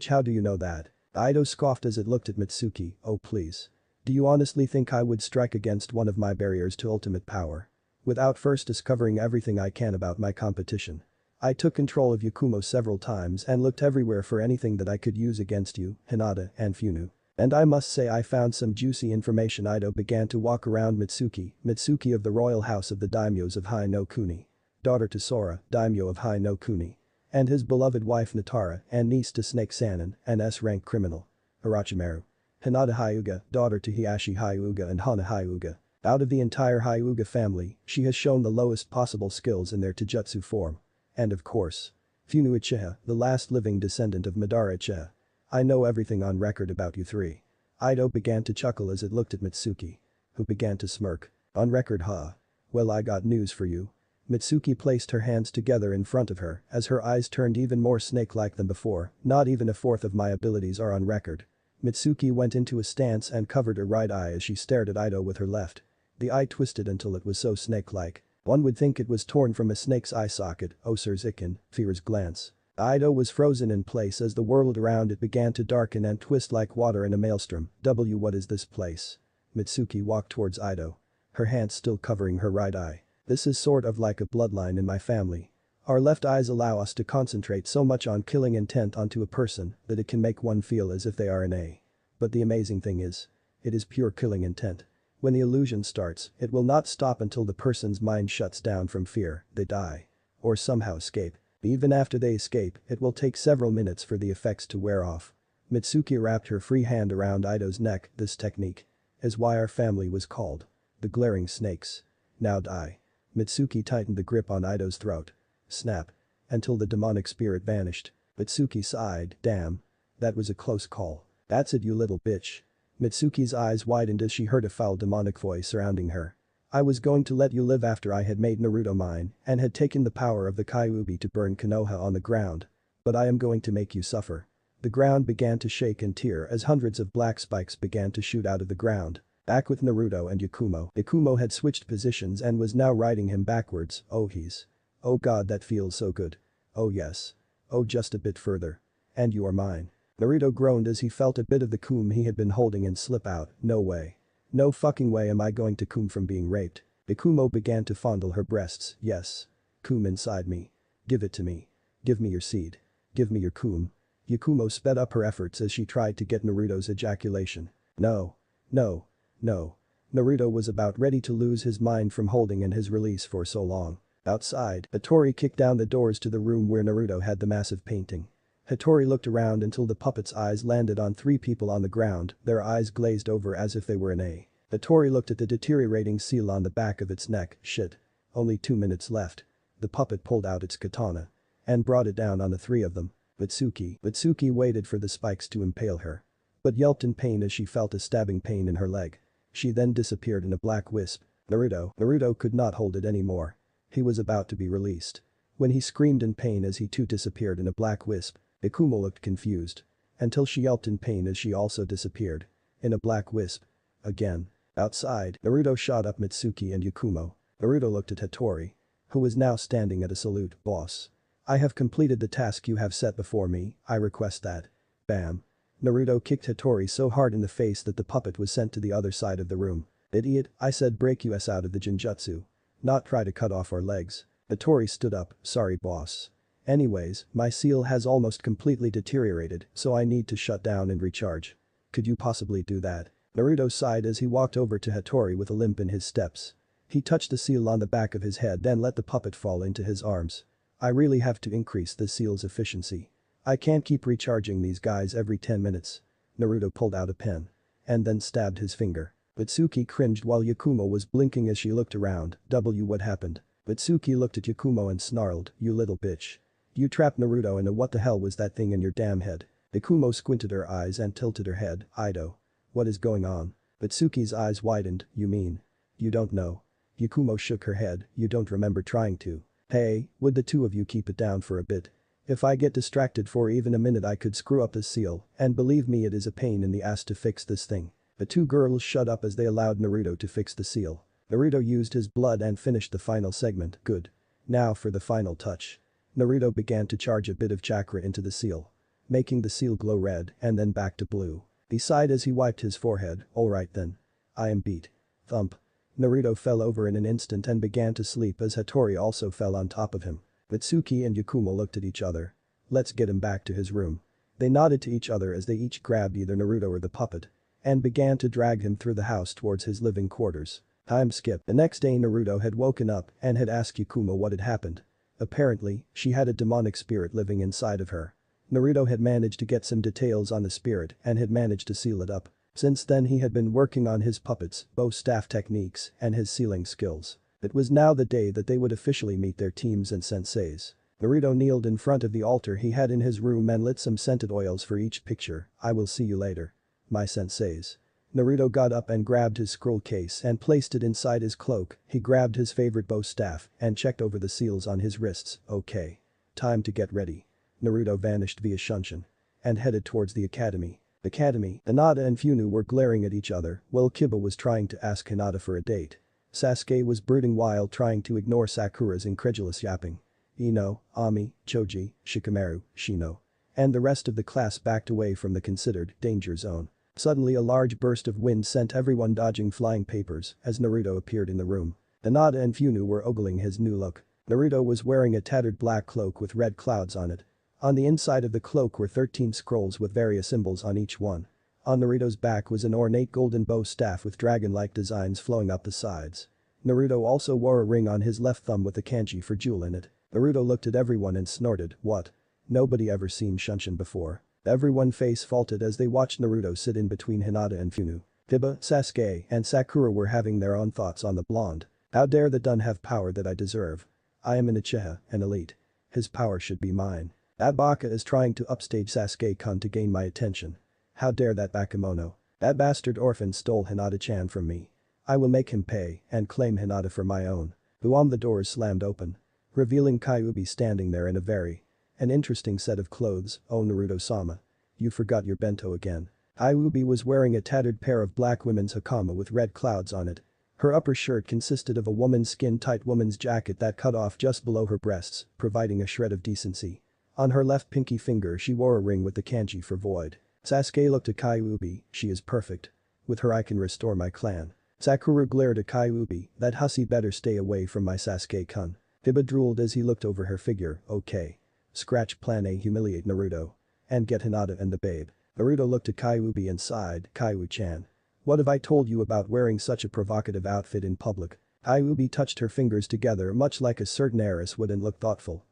How do you know that? Ido scoffed as it looked at Mitsuki, "Oh please. Do you honestly think I would strike against one of my barriers to ultimate power? Without first discovering everything I can about my competition. I took control of Yakumo several times and looked everywhere for anything that I could use against you, Hinata, and Funu. And I must say I found some juicy information." Ido began to walk around Mitsuki of the royal house of the Daimyos of Hai no Kuni. Daughter to Sora, Daimyo of Hai no Kuni. And his beloved wife Natara and niece to Snake Sanin, an S-rank criminal. Orochimaru. Hinata Hyuga, daughter to Hiashi Hyuga and Hana Hyuga. Out of the entire Hyuga family, she has shown the lowest possible skills in their taijutsu form. And of course. Funu Uchiha, the last living descendant of Madara Uchiha. I know everything on record about you three. Ido began to chuckle as it looked at Mitsuki, who began to smirk. On record, huh? Well, I got news for you. Mitsuki placed her hands together in front of her as her eyes turned even more snake-like than before. Not even a fourth of my abilities are on record. Mitsuki went into a stance and covered her right eye as she stared at Ido with her left. The eye twisted until it was so snake-like. One would think it was torn from a snake's eye socket. Oh, Sir Zikin, Fear's glance. Ido was frozen in place as the world around it began to darken and twist like water in a maelstrom. What is this place? Mitsuki walked towards Ido, her hands still covering her right eye. This is sort of like a bloodline in my family. Our left eyes allow us to concentrate so much on killing intent onto a person that it can make one feel as if they are an A. But the amazing thing is, it is pure killing intent. When the illusion starts, it will not stop until the person's mind shuts down from fear, they die. Or somehow escape. Even after they escape, it will take several minutes for the effects to wear off. Mitsuki wrapped her free hand around Ido's neck. This technique is why our family was called the Glaring Snakes. Now die. Mitsuki tightened the grip on Ido's throat. Snap. Until the demonic spirit vanished. Mitsuki sighed. Damn. That was a close call. That's it, you little bitch. Mitsuki's eyes widened as she heard a foul demonic voice surrounding her. I was going to let you live after I had made Naruto mine and had taken the power of the Kyuubi to burn Konoha on the ground. But I am going to make you suffer. The ground began to shake and tear as hundreds of black spikes began to shoot out of the ground. Back with Naruto and Yakumo. Yakumo had switched positions and was now riding him backwards. Oh god, that feels so good. Oh yes. Oh, just a bit further. And you are mine. Naruto groaned as he felt a bit of the coom he had been holding and slip out. No way. No fucking way am I going to coom from being raped. Yakumo began to fondle her breasts. Yes. Coom inside me. Give it to me. Give me your seed. Give me your coom. Yakumo sped up her efforts as she tried to get Naruto's ejaculation. No. No. No. Naruto was about ready to lose his mind from holding in his release for so long. Outside, Hattori kicked down the doors to the room where Naruto had the massive painting. Hattori looked around until the puppet's eyes landed on three people on the ground, their eyes glazed over as if they were an A. Hattori looked at the deteriorating seal on the back of its neck. Shit. Only 2 minutes left. The puppet pulled out its katana and brought it down on the three of them. Mitsuki waited for the spikes to impale her, but yelped in pain as she felt a stabbing pain in her leg. She then disappeared in a black wisp. Naruto could not hold it anymore. He was about to be released when he screamed in pain as he too disappeared in a black wisp. Ikumo looked confused until she yelped in pain as she also disappeared in a black wisp. Again. Outside, Naruto shot up Mitsuki and Yakumo. Naruto looked at Hattori, who was now standing at a salute. Boss. I have completed the task you have set before me, I request that. Bam. Naruto kicked Hattori so hard in the face that the puppet was sent to the other side of the room. Idiot, I said break us out of the Genjutsu. Not try to cut off our legs. Hattori stood up. Sorry boss. Anyways, my seal has almost completely deteriorated, so I need to shut down and recharge. Could you possibly do that? Naruto sighed as he walked over to Hattori with a limp in his steps. He touched the seal on the back of his head then let the puppet fall into his arms. I really have to increase the seal's efficiency. I can't keep recharging these guys every 10 minutes. Naruto pulled out a pen and then stabbed his finger. Mitsuki cringed while Yakumo was blinking as she looked around. What happened? Mitsuki looked at Yakumo and snarled, you little bitch. You trapped Naruto in a what the hell was that thing in your damn head? Yakumo squinted her eyes and tilted her head. Ido. What is going on? Mitsuki's eyes widened. You mean? You don't know. Yakumo shook her head. You don't remember trying to. Hey, would the two of you keep it down for a bit? If I get distracted for even a minute I could screw up this seal, and believe me it is a pain in the ass to fix this thing. The two girls shut up as they allowed Naruto to fix the seal. Naruto used his blood and finished the final segment. Good. Now for the final touch. Naruto began to charge a bit of chakra into the seal, making the seal glow red and then back to blue. He sighed as he wiped his forehead. Alright then. I am beat. Thump. Naruto fell over in an instant and began to sleep as Hattori also fell on top of him. Mitsuki and Yakumo looked at each other. Let's get him back to his room. They nodded to each other as they each grabbed either Naruto or the puppet and began to drag him through the house towards his living quarters. Time skip. The next day Naruto had woken up and had asked Yakumo what had happened. Apparently, she had a demonic spirit living inside of her. Naruto had managed to get some details on the spirit and had managed to seal it up. Since then he had been working on his puppets, bow staff techniques, and his sealing skills. It was now the day that they would officially meet their teams and senseis. Naruto kneeled in front of the altar he had in his room and lit some scented oils for each picture. I will see you later. My senseis. Naruto got up and grabbed his scroll case and placed it inside his cloak. He grabbed his favorite bow staff and checked over the seals on his wrists. Okay. Time to get ready. Naruto vanished via Shunshin and headed towards the academy. Hinata and Funu were glaring at each other while Kiba was trying to ask Hinata for a date. Sasuke was brooding while trying to ignore Sakura's incredulous yapping. Ino, Ami, Choji, Shikamaru, Shino. And the rest of the class backed away from the considered danger zone. Suddenly a large burst of wind sent everyone dodging flying papers as Naruto appeared in the room. Hinata and Funu were ogling his new look. Naruto was wearing a tattered black cloak with red clouds on it. On the inside of the cloak were 13 scrolls with various symbols on each one. On Naruto's back was an ornate golden bow staff with dragon-like designs flowing up the sides. Naruto also wore a ring on his left thumb with a kanji for jewel in it. Naruto looked at everyone and snorted, "What? Nobody ever seen Shunshin before." Everyone face faulted as they watched Naruto sit in between Hinata and Funu. Kiba, Sasuke, and Sakura were having their own thoughts on the blonde. How dare the Dun have power that I deserve? I am an Uchiha, an elite. His power should be mine. That Baka is trying to upstage Sasuke-kun to gain my attention. How dare that Bakemono? That bastard orphan stole Hinata-chan from me. I will make him pay and claim Hinata for my own. Boom, the doors slammed open, revealing Kyuubi standing there in an interesting set of clothes. "Oh Naruto-sama. You forgot your bento again." Kyuubi was wearing a tattered pair of black women's hakama with red clouds on it. Her upper shirt consisted of a woman's skin-tight woman's jacket that cut off just below her breasts, providing a shred of decency. On her left pinky finger she wore a ring with the kanji for void. Sasuke looked at Kyuubi, "She is perfect. With her I can restore my clan." Sakura glared at Kyuubi, "That hussy better stay away from my Sasuke-kun." Kiba drooled as he looked over her figure, "Okay. Scratch plan A, humiliate Naruto. And get Hinata and the babe." Naruto looked at Kyuubi and sighed, "Kyu-chan. What have I told you about wearing such a provocative outfit in public?" Kyuubi touched her fingers together much like a certain heiress would and looked thoughtful.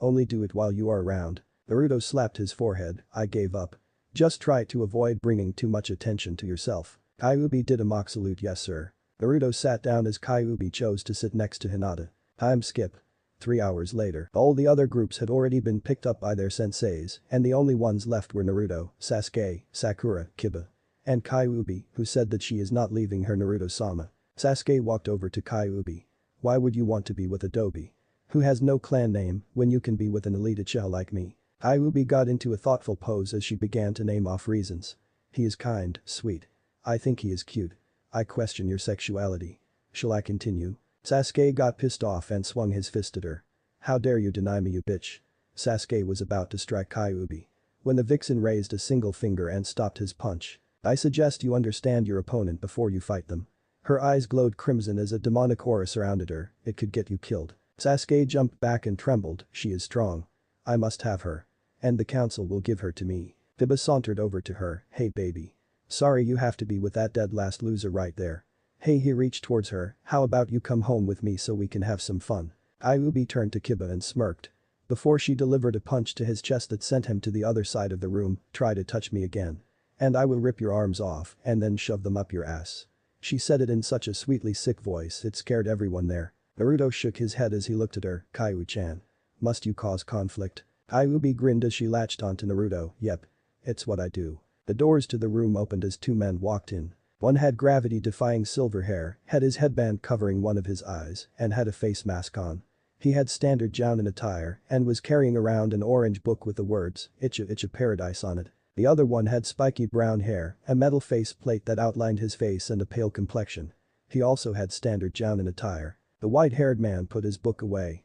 Only do it while you are around." Naruto slapped his forehead, "I gave up. Just try to avoid bringing too much attention to yourself." Kyuubi did a mock salute, "Yes sir." Naruto sat down as Kyuubi chose to sit next to Hinata. Time skip. 3 hours later, all the other groups had already been picked up by their senseis and the only ones left were Naruto, Sasuke, Sakura, Kiba. And Kyuubi, who said that she is not leaving her Naruto-sama. Sasuke walked over to Kyuubi. "Why would you want to be with Adobe? Who has no clan name when you can be with an elite Uchiha like me?" Kyuubi got into a thoughtful pose as she began to name off reasons. "He is kind, sweet. I think he is cute. I question your sexuality. Shall I continue?" Sasuke got pissed off and swung his fist at her. "How dare you deny me, you bitch." Sasuke was about to strike Kyuubi when the vixen raised a single finger and stopped his punch. "I suggest you understand your opponent before you fight them." Her eyes glowed crimson as a demonic aura surrounded her, "It could get you killed." Sasuke jumped back and trembled, "She is strong. I must have her. And the council will give her to me." Kiba sauntered over to her, "Hey baby. Sorry you have to be with that dead last loser right there. Hey," he reached towards her, "how about you come home with me so we can have some fun?" Kyuubi turned to Kiba and smirked. Before she delivered a punch to his chest that sent him to the other side of the room, "Try to touch me again. And I will rip your arms off and then shove them up your ass." She said it in such a sweetly sick voice it scared everyone there. Naruto shook his head as he looked at her, "Kyu-chan. Must you cause conflict?" Kyuubi grinned as she latched onto Naruto, "Yep. It's what I do." The doors to the room opened as 2 men walked in. One had gravity-defying silver hair, had his headband covering one of his eyes, and had a face mask on. He had standard Jounin attire and was carrying around an orange book with the words, "Icha Icha Paradise" on it. The other one had spiky brown hair, a metal face plate that outlined his face and a pale complexion. He also had standard Jounin attire. The white-haired man put his book away,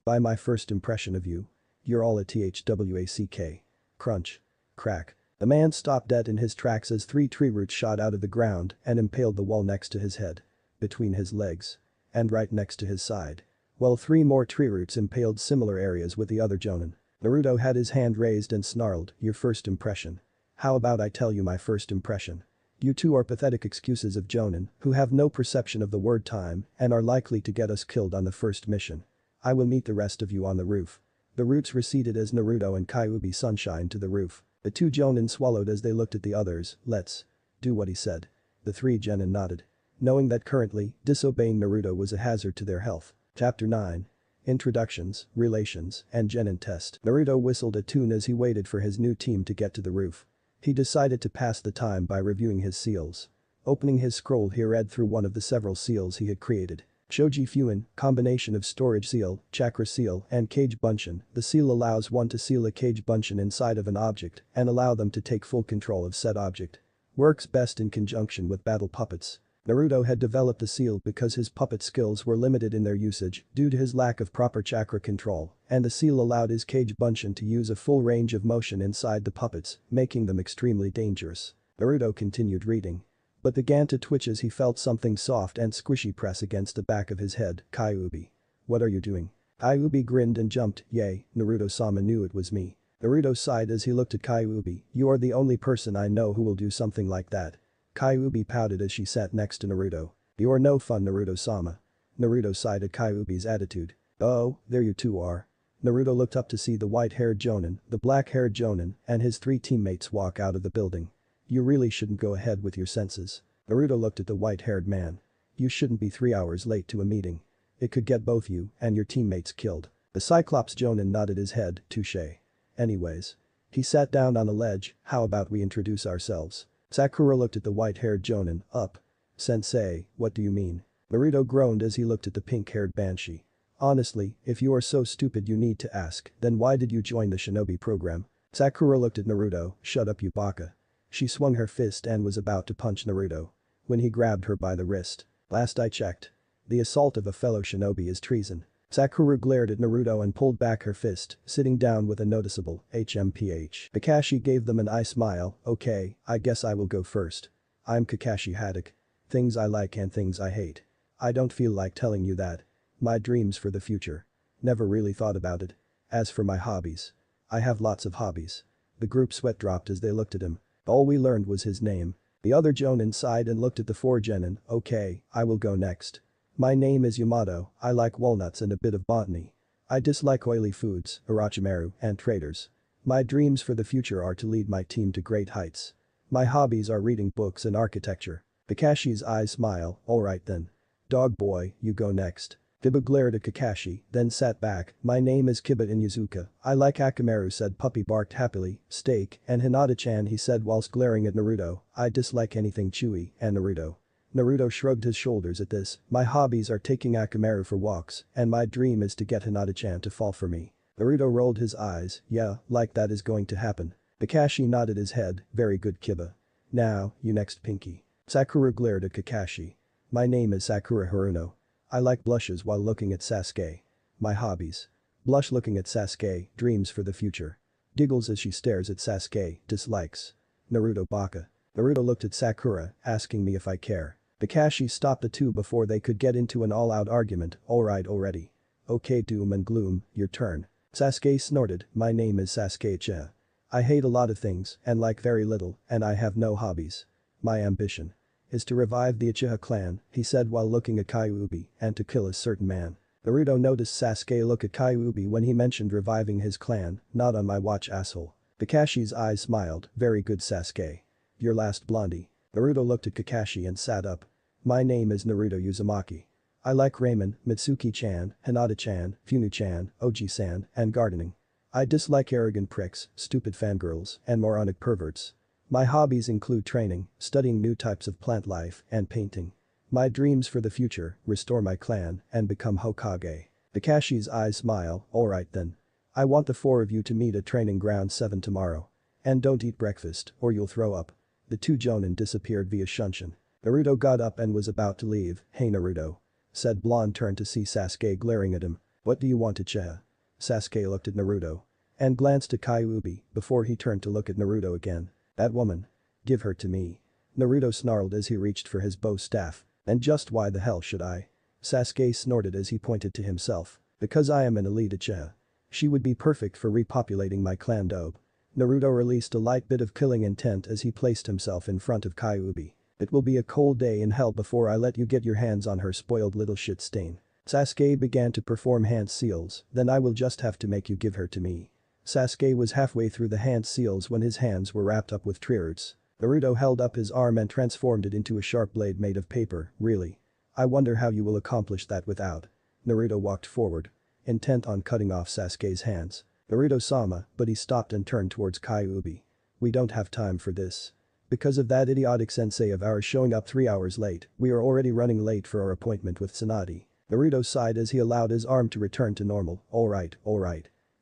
"By my first impression of you. You're all a THWACK. Crunch. Crack." The man stopped dead in his tracks as 3 tree roots shot out of the ground and impaled the wall next to his head, between his legs, and right next to his side. While 3 more tree roots impaled similar areas with the other Jonin. Naruto had his hand raised and snarled, "Your first impression. How about I tell you my first impression? You two are pathetic excuses of Jonin who have no perception of the word time and are likely to get us killed on the first mission. I will meet the rest of you on the roof." The roots receded as Naruto and Kyuubi sunshine to the roof. The 2 Jonin swallowed as they looked at the others, "Let's do what he said." The 3 genin nodded, knowing that currently, disobeying Naruto was a hazard to their health. Chapter 9. Introductions, Relations, and Genin Test. Naruto whistled a tune as he waited for his new team to get to the roof. He decided to pass the time by reviewing his seals. Opening his scroll, he read through one of the several seals he had created. Shoji Fuin, combination of storage seal, chakra seal, and cage bunshin. The seal allows one to seal a cage bunshin inside of an object and allow them to take full control of said object. Works best in conjunction with battle puppets. Naruto had developed the seal because his puppet skills were limited in their usage due to his lack of proper chakra control, and the seal allowed his cage bunshin to use a full range of motion inside the puppets, making them extremely dangerous. Naruto continued reading. But began to twitch as he felt something soft and squishy press against the back of his head. Kyuubi. What are you doing? Kyuubi grinned and jumped. Yay, Naruto-sama knew it was me. Naruto sighed as he looked at Kyuubi. You are the only person I know who will do something like that. Kyuubi pouted as she sat next to Naruto. You are no fun, Naruto-sama. Naruto sighed at Kyuubi's attitude. Oh, there you two are. Naruto looked up to see the white-haired Jonin, the black-haired Jonin, and his three teammates walk out of the building. You really shouldn't go ahead with your senses. Naruto looked at the white-haired man. You shouldn't be 3 hours late to a meeting. It could get both you and your teammates killed. The Cyclops Jonin nodded his head. Touché. Anyways. He sat down on a ledge. How about we introduce ourselves? Sakura looked at the white-haired Jonin. Up. Sensei, what do you mean? Naruto groaned as he looked at the pink-haired Banshee. Honestly, if you are so stupid you need to ask, then why did you join the shinobi program? Sakura looked at Naruto. Shut up, you baka. She swung her fist and was about to punch Naruto when he grabbed her by the wrist. Last I checked. The assault of a fellow shinobi is treason. Sakura glared at Naruto and pulled back her fist, sitting down with a noticeable HMPH. Kakashi gave them an eye smile. Okay, I guess I will go first. I'm Kakashi Haddock. Things I like and things I hate. I don't feel like telling you that. My dreams for the future. Never really thought about it. As for my hobbies. I have lots of hobbies. The group sweat dropped as they looked at him. All we learned was his name. The other Jonin sighed and looked at the four genin. Okay, I will go next. My name is Yamato. I like walnuts and a bit of botany. I dislike oily foods, Orochimaru, and traitors. My dreams for the future are to lead my team to great heights. My hobbies are reading books and architecture. Kakashi's eyes smile. Alright then. Dog boy, you go next. Kiba glared at Kakashi, then sat back. My name is Kiba Inuzuka. I like Akamaru, said Puppy barked happily. Steak, and Hinata-chan, he said whilst glaring at Naruto. I dislike anything chewy, and Naruto. Naruto shrugged his shoulders at this. My hobbies are taking Akamaru for walks, and my dream is to get Hinata-chan to fall for me. Naruto rolled his eyes. Yeah, like that is going to happen. Kakashi nodded his head. Very good, Kiba. Now, you next, Pinky. Sakura glared at Kakashi. My name is Sakura Haruno. I like blushes while looking at Sasuke. My hobbies. Blush looking at Sasuke, dreams for the future. Giggles as she stares at Sasuke, dislikes. Naruto baka. Naruto looked at Sakura, asking me if I care. Kakashi stopped the two before they could get into an all-out argument. Alright already. Okay, doom and gloom, your turn. Sasuke snorted. My name is Sasuke Uchiha. I hate a lot of things and like very little, and I have no hobbies. My ambition is to revive the Uchiha clan, he said while looking at Kyuubi, and to kill a certain man. Naruto noticed Sasuke look at Kyuubi when he mentioned reviving his clan. Not on my watch, asshole. Kakashi's eyes smiled. Very good, Sasuke. Your last, blondie. Naruto looked at Kakashi and sat up. My name is Naruto Uzumaki. I like ramen, Mitsuki-chan, Hinata-chan, Funu-chan, Oji-san, and gardening. I dislike arrogant pricks, stupid fangirls, and moronic perverts. My hobbies include training, studying new types of plant life, and painting. My dreams for the future, restore my clan, and become Hokage. Kakashi's eyes smile. Alright then. I want the four of you to meet at Training Ground 7 tomorrow. And don't eat breakfast, or you'll throw up. The two Jonin disappeared via Shunshin. Naruto got up and was about to leave. Hey Naruto. Said Blonde turned to see Sasuke glaring at him. What do you want, Uchiha? Sasuke looked at Naruto. And glanced at Kyuubi before he turned to look at Naruto again. That woman. Give her to me. Naruto snarled as he reached for his bow staff. And just why the hell should I? Sasuke snorted as he pointed to himself. Because I am an elite Uchiha. She would be perfect for repopulating my clan dobe. Naruto released a light bit of killing intent as he placed himself in front of Kyuubi. It will be a cold day in hell before I let you get your hands on her spoiled little shit stain. Sasuke began to perform hand seals, then I will just have to make you give her to me. Sasuke was halfway through the hand seals when his hands were wrapped up with trierts. Naruto held up his arm and transformed it into a sharp blade made of paper. Really? I wonder how you will accomplish that without. Naruto walked forward, intent on cutting off Sasuke's hands. Naruto-sama, but he stopped and turned towards Kyuubi. We don't have time for this. Because of that idiotic sensei of ours showing up 3 hours late, we are already running late for our appointment with Tsunade. Naruto sighed as he allowed his arm to return to normal. Alright.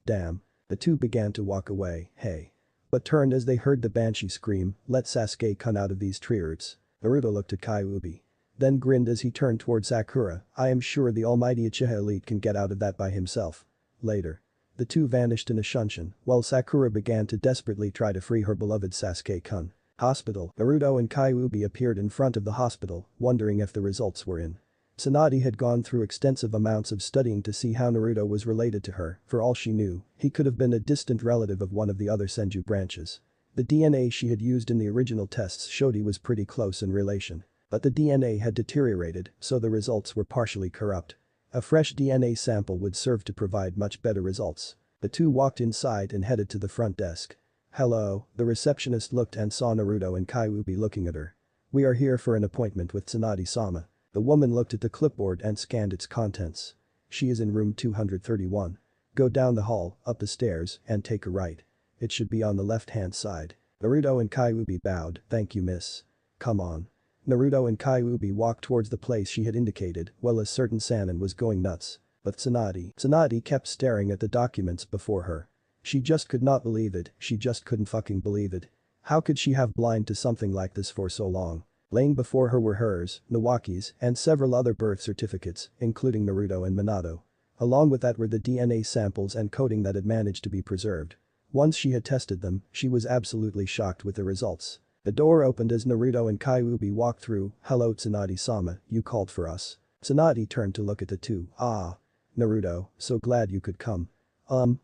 Damn. The two began to walk away, hey. But turned as they heard the Banshee scream, let Sasuke come out of these tree-roots. Naruto looked at Kyuubi. Then grinned as he turned toward Sakura, I am sure the almighty Uchiha elite can get out of that by himself. Later. The two vanished in a shunshin, while Sakura began to desperately try to free her beloved Sasuke-kun. Hospital. Naruto and Kyuubi appeared in front of the hospital, wondering if the results were in. Tsunade had gone through extensive amounts of studying to see how Naruto was related to her, for all she knew, he could have been a distant relative of one of the other Senju branches. The DNA she had used in the original tests showed he was pretty close in relation. But the DNA had deteriorated, so the results were partially corrupt. A fresh DNA sample would serve to provide much better results. The two walked inside and headed to the front desk. Hello, the receptionist looked and saw Naruto and Kyuubi looking at her. We are here for an appointment with Tsunade-sama. The woman looked at the clipboard and scanned its contents. She is in room 231. Go down the hall, up the stairs, and take a right. It should be on the left-hand side. Naruto and Kyuubi bowed, thank you miss. Come on. Naruto and Kyuubi walked towards the place she had indicated, while a certain Sannin was going nuts. But Tsunade kept staring at the documents before her. She just could not believe it, she just couldn't fucking believe it. How could she have blind to something like this for so long? Laying before her were hers, Nawaki's, and several other birth certificates, including Naruto and Minato. Along with that were the DNA samples and coding that had managed to be preserved. Once she had tested them, she was absolutely shocked with the results. The door opened as Naruto and Kyuubi walked through. Hello Tsunade-sama, you called for us. Tsunade turned to look at the two. Ah. Naruto, so glad you could come.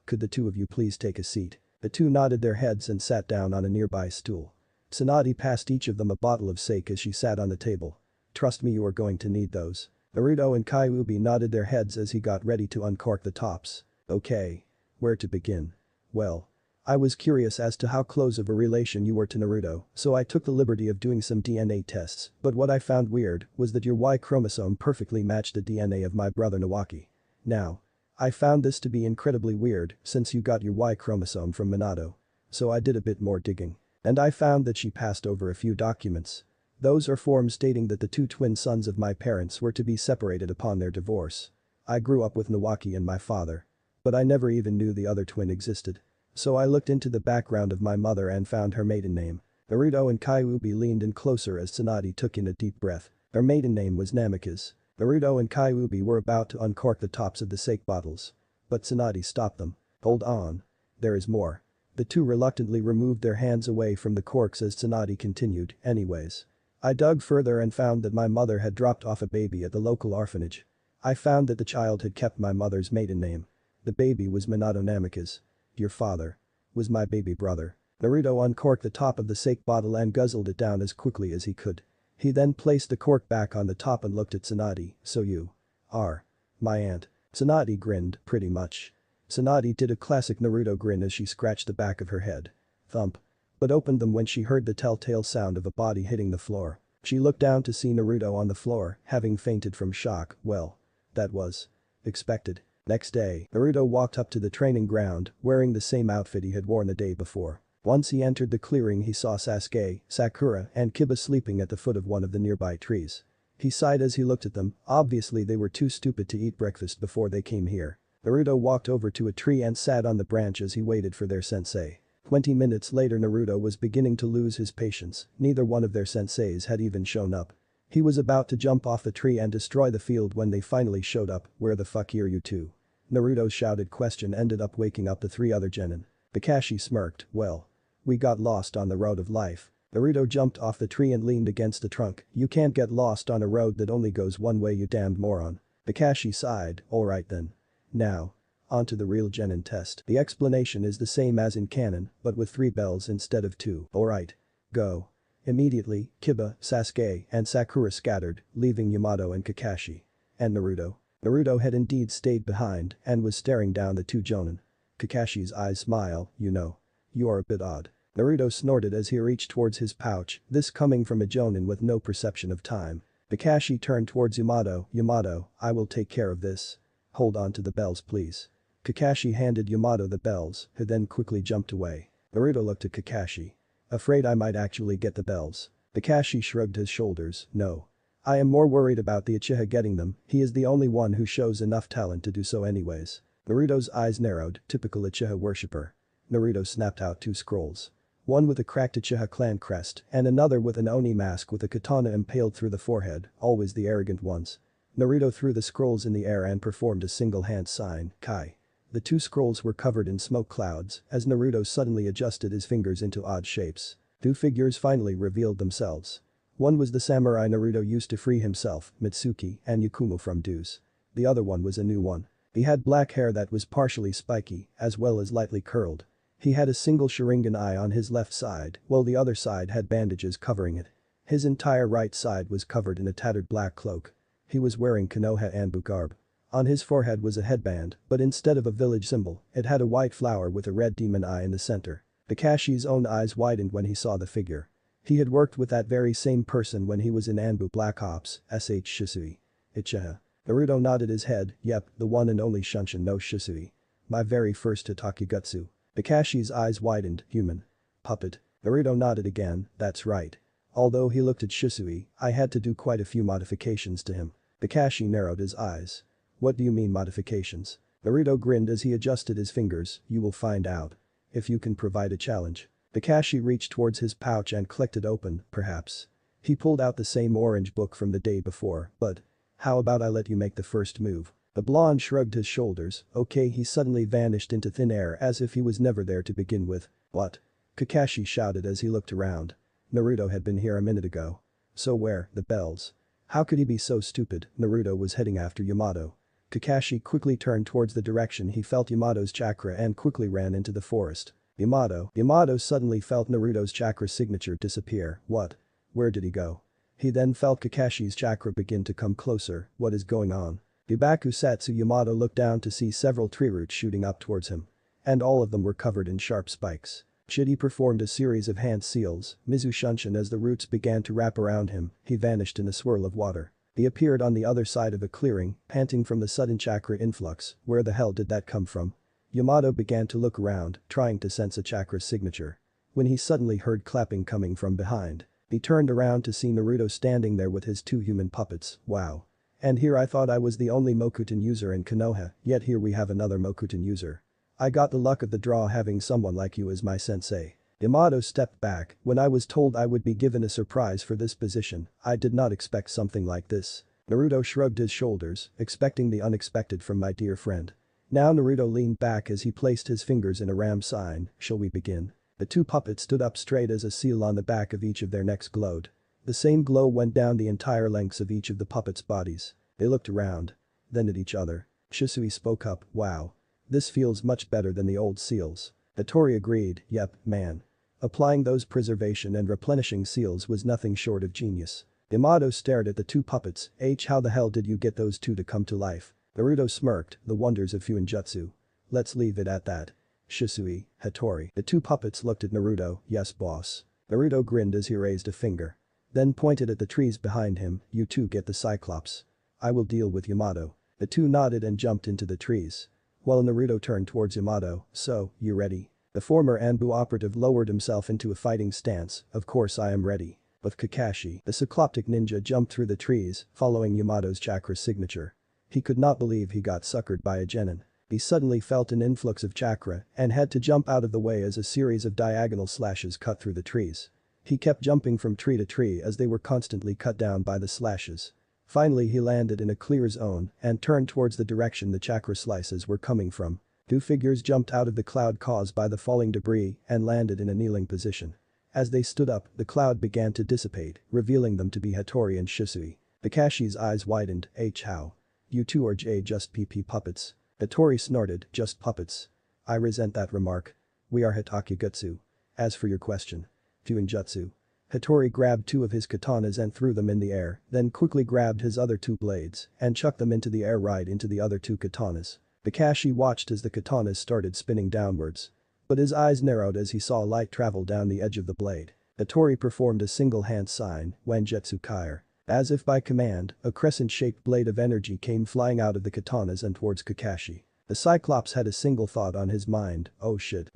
Could the two of you please take a seat? The two nodded their heads and sat down on a nearby stool. Tsunade passed each of them a bottle of sake as she sat on the table. Trust me, you are going to need those. Naruto and Kyuubi nodded their heads as he got ready to uncork the tops. Okay. Where to begin? Well. I was curious as to how close of a relation you were to Naruto, so I took the liberty of doing some DNA tests, but what I found weird was that your Y chromosome perfectly matched the DNA of my brother Nawaki. Now. I found this to be incredibly weird since you got your Y chromosome from Minato. So I did a bit more digging. And I found that she passed over a few documents. Those are forms stating that the two twin sons of my parents were to be separated upon their divorce. I grew up with Nawaki and my father. But I never even knew the other twin existed. So I looked into the background of my mother and found her maiden name. Naruto and Kyuubi leaned in closer as Tsunade took in a deep breath. Her maiden name was Namikaze. Naruto and Kyuubi were about to uncork the tops of the sake bottles. But Tsunade stopped them. Hold on. There is more. The two reluctantly removed their hands away from the corks as Tsunade continued, anyways. I dug further and found that my mother had dropped off a baby at the local orphanage. I found that the child had kept my mother's maiden name. The baby was Minato Namikaze. Your father. Was my baby brother. Naruto uncorked the top of the sake bottle and guzzled it down as quickly as he could. He then placed the cork back on the top and looked at Tsunade, so you are my aunt. Tsunade grinned, pretty much. Tsunade did a classic Naruto grin as she scratched the back of her head. Thump. But opened them when she heard the telltale sound of a body hitting the floor. She looked down to see Naruto on the floor, having fainted from shock. Well. That was expected. Next day, Naruto walked up to the training ground, wearing the same outfit he had worn the day before. Once he entered the clearing he saw Sasuke, Sakura, and Kiba sleeping at the foot of one of the nearby trees. He sighed as he looked at them, obviously they were too stupid to eat breakfast before they came here. Naruto walked over to a tree and sat on the branch as he waited for their sensei. 20 minutes later Naruto was beginning to lose his patience, neither one of their senseis had even shown up. He was about to jump off the tree and destroy the field when they finally showed up. Where the fuck are you two? Naruto's shouted question ended up waking up the three other genin. Kakashi smirked, well. We got lost on the road of life. Naruto jumped off the tree and leaned against the trunk. You can't get lost on a road that only goes one way, you damned moron. Kakashi sighed, alright then. Now. Onto the real genin test. The explanation is the same as in canon, but with 3 bells instead of 2. Alright. Go. Immediately, Kiba, Sasuke, and Sakura scattered, leaving Yamato and Kakashi. And Naruto. Naruto had indeed stayed behind and was staring down the two jonin. Kakashi's eyes smile, you know. You are a bit odd. Naruto snorted as he reached towards his pouch, this coming from a jonin with no perception of time. Kakashi turned towards Yamato, Yamato, I will take care of this. Hold on to the bells please. Kakashi handed Yamato the bells, who then quickly jumped away. Naruto looked at Kakashi. Afraid I might actually get the bells. Kakashi shrugged his shoulders, no. I am more worried about the Uchiha getting them, he is the only one who shows enough talent to do so anyways. Naruto's eyes narrowed, typical Uchiha worshipper. Naruto snapped out 2 scrolls. One with a cracked Uchiha clan crest and another with an Oni mask with a katana impaled through the forehead, always the arrogant ones. Naruto threw the scrolls in the air and performed a single hand sign, Kai. The 2 scrolls were covered in smoke clouds as Naruto suddenly adjusted his fingers into odd shapes. 2 figures finally revealed themselves. One was the samurai Naruto used to free himself, Mitsuki and Yakumo from Deus. The other one was a new one. He had black hair that was partially spiky, as well as lightly curled. He had a single Sharingan eye on his left side, while the other side had bandages covering it. His entire right side was covered in a tattered black cloak. He was wearing Konoha Anbu garb. On his forehead was a headband, but instead of a village symbol, it had a white flower with a red demon eye in the center. Kakashi's own eyes widened when he saw the figure. He had worked with that very same person when he was in Anbu Black Ops, SH Shisui. Uchiha. Naruto nodded his head, yep, the one and only Shunshin no Shisui. My very first Hitachi-gutsu. Kakashi's eyes widened, human. Puppet. Naruto nodded again, that's right. Although he looked at Shisui, I had to do quite a few modifications to him. Kakashi narrowed his eyes. What do you mean modifications? Naruto grinned as he adjusted his fingers, you will find out. If you can provide a challenge. Kakashi reached towards his pouch and clicked it open, perhaps. He pulled out the same orange book from the day before, but. How about I let you make the first move? The blonde shrugged his shoulders, okay he suddenly vanished into thin air as if he was never there to begin with. What? Kakashi shouted as he looked around. Naruto had been here a minute ago. So where, the bells? How could he be so stupid? Naruto was heading after Yamato. Kakashi quickly turned towards the direction he felt Yamato's chakra and quickly ran into the forest. Yamato suddenly felt Naruto's chakra signature disappear, what? Where did he go? He then felt Kakashi's chakra begin to come closer, what is going on? Ibaku Satsu Yamato looked down to see several tree roots shooting up towards him. And all of them were covered in sharp spikes. Chidi performed a series of hand seals, Mizu Shunshin as the roots began to wrap around him, he vanished in a swirl of water. He appeared on the other side of a clearing, panting from the sudden chakra influx, where the hell did that come from? Yamato began to look around, trying to sense a chakra signature. When he suddenly heard clapping coming from behind. He turned around to see Naruto standing there with his 2 human puppets, wow. And here I thought I was the only Mokuton user in Konoha, yet here we have another Mokuton user. I got the luck of the draw having someone like you as my sensei. Yamato stepped back, when I was told I would be given a surprise for this position, I did not expect something like this. Naruto shrugged his shoulders, expecting the unexpected from my dear friend. Now Naruto leaned back as he placed his fingers in a ram sign, shall we begin? The 2 puppets stood up straight as a seal on the back of each of their necks glowed. The same glow went down the entire lengths of each of the puppets' bodies. They looked around. Then at each other. Shisui spoke up, wow. This feels much better than the old seals. Hattori agreed, yep, man. Applying those preservation and replenishing seals was nothing short of genius. Yamato stared at the 2 puppets, how the hell did you get those 2 to come to life? Naruto smirked, the wonders of Fuinjutsu. Let's leave it at that. Shisui, Hattori. The 2 puppets looked at Naruto, yes boss. Naruto grinned as he raised a finger. Then pointed at the trees behind him, you 2 get the Cyclops. I will deal with Yamato. The 2 nodded and jumped into the trees. While Naruto turned towards Yamato, so, you ready? The former Anbu operative lowered himself into a fighting stance, of course I am ready. But Kakashi, the cycloptic ninja jumped through the trees, following Yamato's chakra signature. He could not believe he got suckered by a genin. He suddenly felt an influx of chakra and had to jump out of the way as a series of diagonal slashes cut through the trees. He kept jumping from tree to tree as they were constantly cut down by the slashes. Finally he landed in a clear zone and turned towards the direction the chakra slices were coming from. 2 figures jumped out of the cloud caused by the falling debris and landed in a kneeling position. As they stood up, the cloud began to dissipate, revealing them to be Hattori and Shisui. Kakashi's eyes widened, how? You 2 are just PP puppets. Hattori snorted, just puppets. I resent that remark. We are Hitachi-gutsu. As for your question. Fuinjutsu. Hattori grabbed 2 of his katanas and threw them in the air, then quickly grabbed his other 2 blades and chucked them into the air right into the other 2 katanas. Kakashi watched as the katanas started spinning downwards. But his eyes narrowed as he saw light travel down the edge of the blade. Hattori performed a single hand sign, Wanjetsu Kair. As if by command, a crescent-shaped blade of energy came flying out of the katanas and towards Kakashi. The Cyclops had a single thought on his mind, oh shit,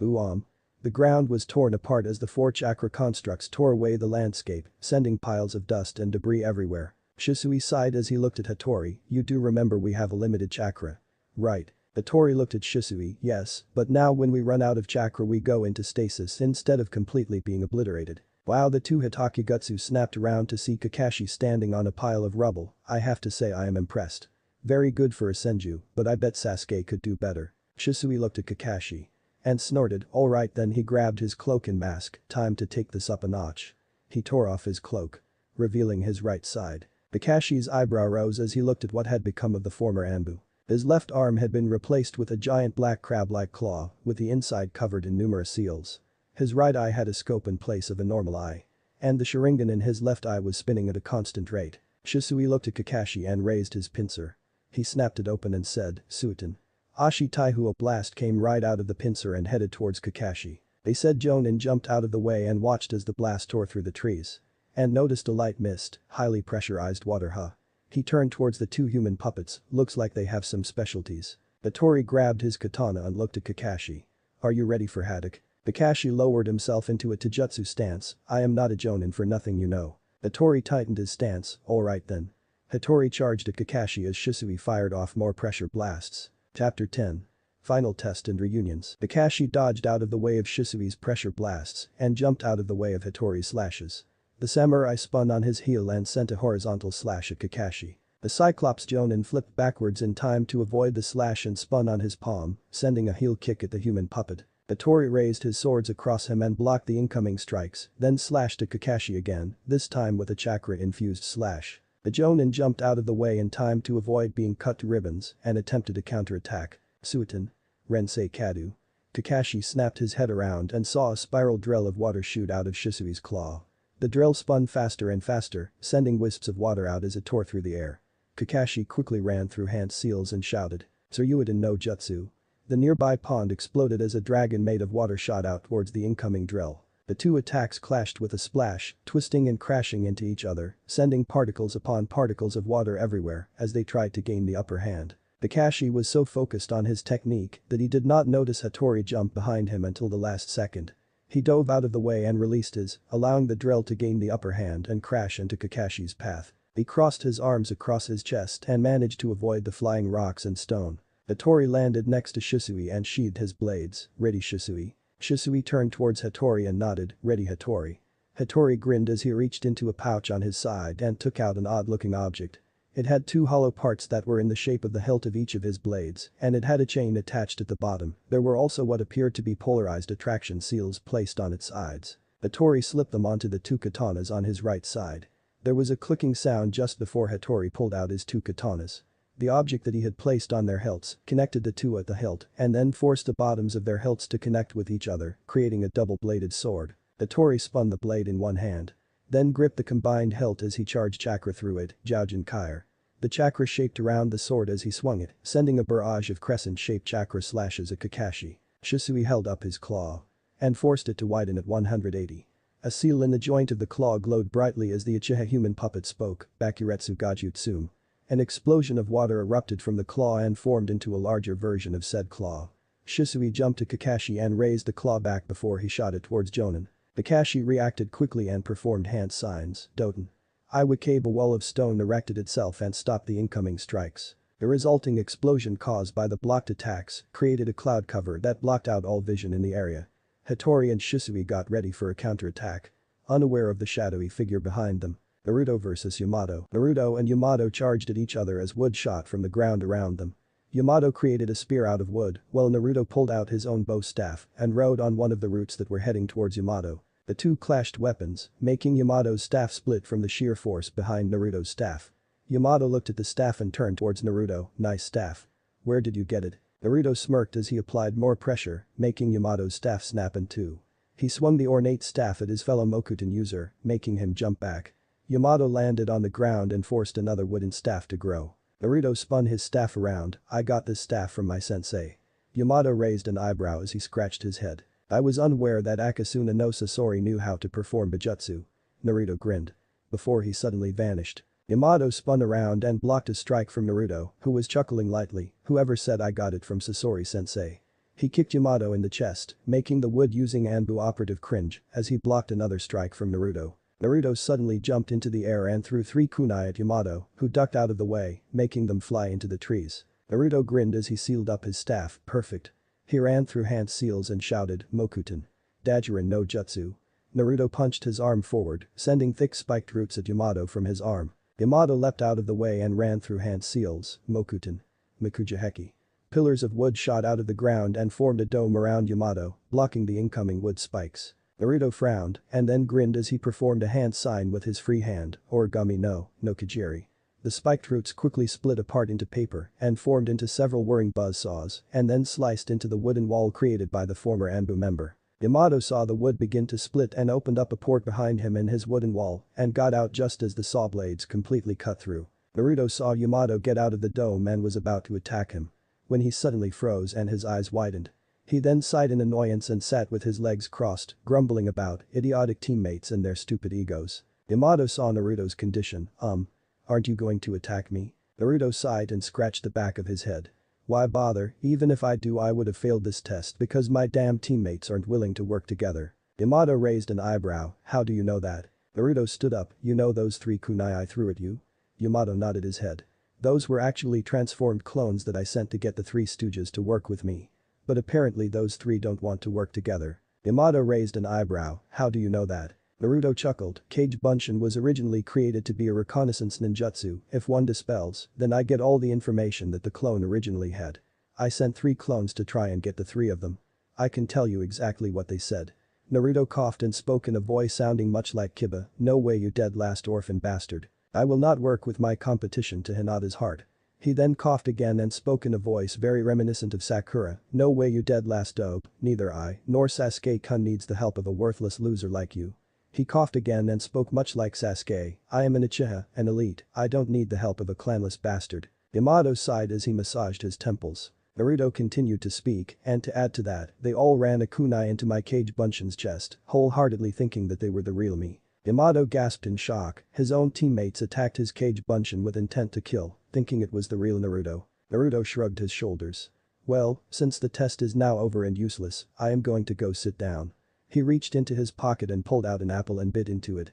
The ground was torn apart as the 4 chakra constructs tore away the landscape, sending piles of dust and debris everywhere. Shisui sighed as he looked at Hattori, you do remember we have a limited chakra. Right. Hattori looked at Shisui, yes, but now when we run out of chakra we go into stasis instead of completely being obliterated. Wow, the two Hitakigutsu snapped around to see Kakashi standing on a pile of rubble. I have to say I am impressed. Very good for a senju, but I bet Sasuke could do better. Shisui looked at Kakashi. And snorted, alright then he grabbed his cloak and mask, time to take this up a notch. He tore off his cloak, revealing his right side. Kakashi's eyebrow rose as he looked at what had become of the former Anbu. His left arm had been replaced with a giant black crab-like claw, with the inside covered in numerous seals. His right eye had a scope in place of a normal eye. And the Sharingan in his left eye was spinning at a constant rate. Shisui looked at Kakashi and raised his pincer. He snapped it open and said, Suiton. Ashi Taihu a blast came right out of the pincer and headed towards Kakashi. They said Jonin jumped out of the way and watched as the blast tore through the trees. And noticed a light mist, highly pressurized water. He turned towards the 2 human puppets, looks like they have some specialties. Hattori grabbed his katana and looked at Kakashi. Are you ready for Haddock? Kakashi lowered himself into a taijutsu stance, I am not a Jonin for nothing you know. Hattori tightened his stance, alright then. Hattori charged at Kakashi as Shisui fired off more pressure blasts. Chapter 10. Final Test and Reunions. Kakashi dodged out of the way of Shisui's pressure blasts and jumped out of the way of Hattori's slashes. The samurai spun on his heel and sent a horizontal slash at Kakashi. The Cyclops Jonin flipped backwards in time to avoid the slash and spun on his palm, sending a heel kick at the human puppet. Hattori raised his swords across him and blocked the incoming strikes, then slashed at Kakashi again, this time with a chakra-infused slash. The Jonin jumped out of the way in time to avoid being cut to ribbons and attempted to counterattack. Suiton. Rensei Kadu. Kakashi snapped his head around and saw a spiral drill of water shoot out of Shisui's claw. The drill spun faster and faster, sending wisps of water out as it tore through the air. Kakashi quickly ran through hand seals and shouted, Tsuryuiden no Jutsu. The nearby pond exploded as a dragon made of water shot out towards the incoming drill. The 2 attacks clashed with a splash, twisting and crashing into each other, sending particles upon particles of water everywhere as they tried to gain the upper hand. Kakashi was so focused on his technique that he did not notice Hattori jump behind him until the last second. He dove out of the way and released his, allowing the drill to gain the upper hand and crash into Kakashi's path. He crossed his arms across his chest and managed to avoid the flying rocks and stone. Hattori landed next to Shisui and sheathed his blades, ready Shisui. Shisui turned towards Hattori and nodded, ready Hattori. Hattori grinned as he reached into a pouch on his side and took out an odd-looking object. It had 2 hollow parts that were in the shape of the hilt of each of his blades, and it had a chain attached at the bottom. There were also what appeared to be polarized attraction seals placed on its sides. Hattori slipped them onto the 2 katanas on his right side. There was a clicking sound just before Hattori pulled out his 2 katanas. The object that he had placed on their hilts connected the 2 at the hilt and then forced the bottoms of their hilts to connect with each other, creating a double-bladed sword. Hattori spun the blade in one hand. Then gripped the combined hilt as he charged chakra through it, Joujin Kair. The chakra shaped around the sword as he swung it, sending a barrage of crescent-shaped chakra slashes at Kakashi. Shisui held up his claw and forced it to widen at 180. A seal in the joint of the claw glowed brightly as the Uchiha human puppet spoke, Bakuretsu Gajutsu. An explosion of water erupted from the claw and formed into a larger version of said claw. Shisui jumped to Kakashi and raised the claw back before he shot it towards Jonin. Kakashi reacted quickly and performed hand signs, Doten. Iwakabe, a wall of stone erected itself and stopped the incoming strikes. The resulting explosion caused by the blocked attacks created a cloud cover that blocked out all vision in the area. Hattori and Shisui got ready for a counterattack, unaware of the shadowy figure behind them. Naruto vs Yamato. Naruto and Yamato charged at each other as wood shot from the ground around them. Yamato created a spear out of wood, while Naruto pulled out his own bow staff and rode on one of the roots that were heading towards Yamato. The 2 clashed weapons, making Yamato's staff split from the sheer force behind Naruto's staff. Yamato looked at the staff and turned towards Naruto, nice staff. Where did you get it? Naruto smirked as he applied more pressure, making Yamato's staff snap in 2. He swung the ornate staff at his fellow Mokuton user, making him jump back. Yamato landed on the ground and forced another wooden staff to grow. Naruto spun his staff around, I got this staff from my sensei. Yamato raised an eyebrow as he scratched his head. I was unaware that Akasuna no Sasori knew how to perform Bijutsu. Naruto grinned. Before he suddenly vanished. Yamato spun around and blocked a strike from Naruto, who was chuckling lightly, whoever said I got it from Sasori sensei. He kicked Yamato in the chest, making the wood using Anbu operative cringe as he blocked another strike from Naruto. Naruto suddenly jumped into the air and threw 3 kunai at Yamato, who ducked out of the way, making them fly into the trees. Naruto grinned as he sealed up his staff, perfect. He ran through hand seals and shouted, Mokuten. Dajirin no Jutsu. Naruto punched his arm forward, sending thick spiked roots at Yamato from his arm. Yamato leapt out of the way and ran through hand seals, Mokuten. Mikujaheki. Pillars of wood shot out of the ground and formed a dome around Yamato, blocking the incoming wood spikes. Naruto frowned and then grinned as he performed a hand sign with his free hand, origami no Kajiri. The spiked roots quickly split apart into paper and formed into several whirring buzzsaws and then sliced into the wooden wall created by the former Anbu member. Yamato saw the wood begin to split and opened up a port behind him in his wooden wall and got out just as the saw blades completely cut through. Naruto saw Yamato get out of the dome and was about to attack him. When he suddenly froze and his eyes widened. He then sighed in annoyance and sat with his legs crossed, grumbling about idiotic teammates and their stupid egos. Yamato saw Naruto's condition, aren't you going to attack me? Naruto sighed and scratched the back of his head. Why bother, even if I do I would have failed this test because my damn teammates aren't willing to work together. Yamato raised an eyebrow, how do you know that? Naruto stood up, you know those 3 kunai I threw at you? Yamato nodded his head. Those were actually transformed clones that I sent to get the 3 stooges to work with me. But apparently those 3 don't want to work together. Yamato raised an eyebrow, how do you know that? Naruto chuckled, Kage Bunshin was originally created to be a reconnaissance ninjutsu, if one dispels, then I get all the information that the clone originally had. I sent 3 clones to try and get the 3 of them. I can tell you exactly what they said. Naruto coughed and spoke in a voice sounding much like Kiba, no way you dead last orphan bastard. I will not work with my competition to Hinata's heart. He then coughed again and spoke in a voice very reminiscent of Sakura, no way you dead last dope, neither I nor Sasuke-kun needs the help of a worthless loser like you. He coughed again and spoke much like Sasuke, I am an Uchiha, an elite, I don't need the help of a clanless bastard. Yamato sighed as he massaged his temples. Naruto continued to speak, and to add to that, they all ran a kunai into my Kage Bunshin's chest, wholeheartedly thinking that they were the real me. Yamato gasped in shock, his own teammates attacked his Kage Bunshin with intent to kill, thinking it was the real Naruto. Naruto shrugged his shoulders. Well, since the test is now over and useless, I am going to go sit down. He reached into his pocket and pulled out an apple and bit into it.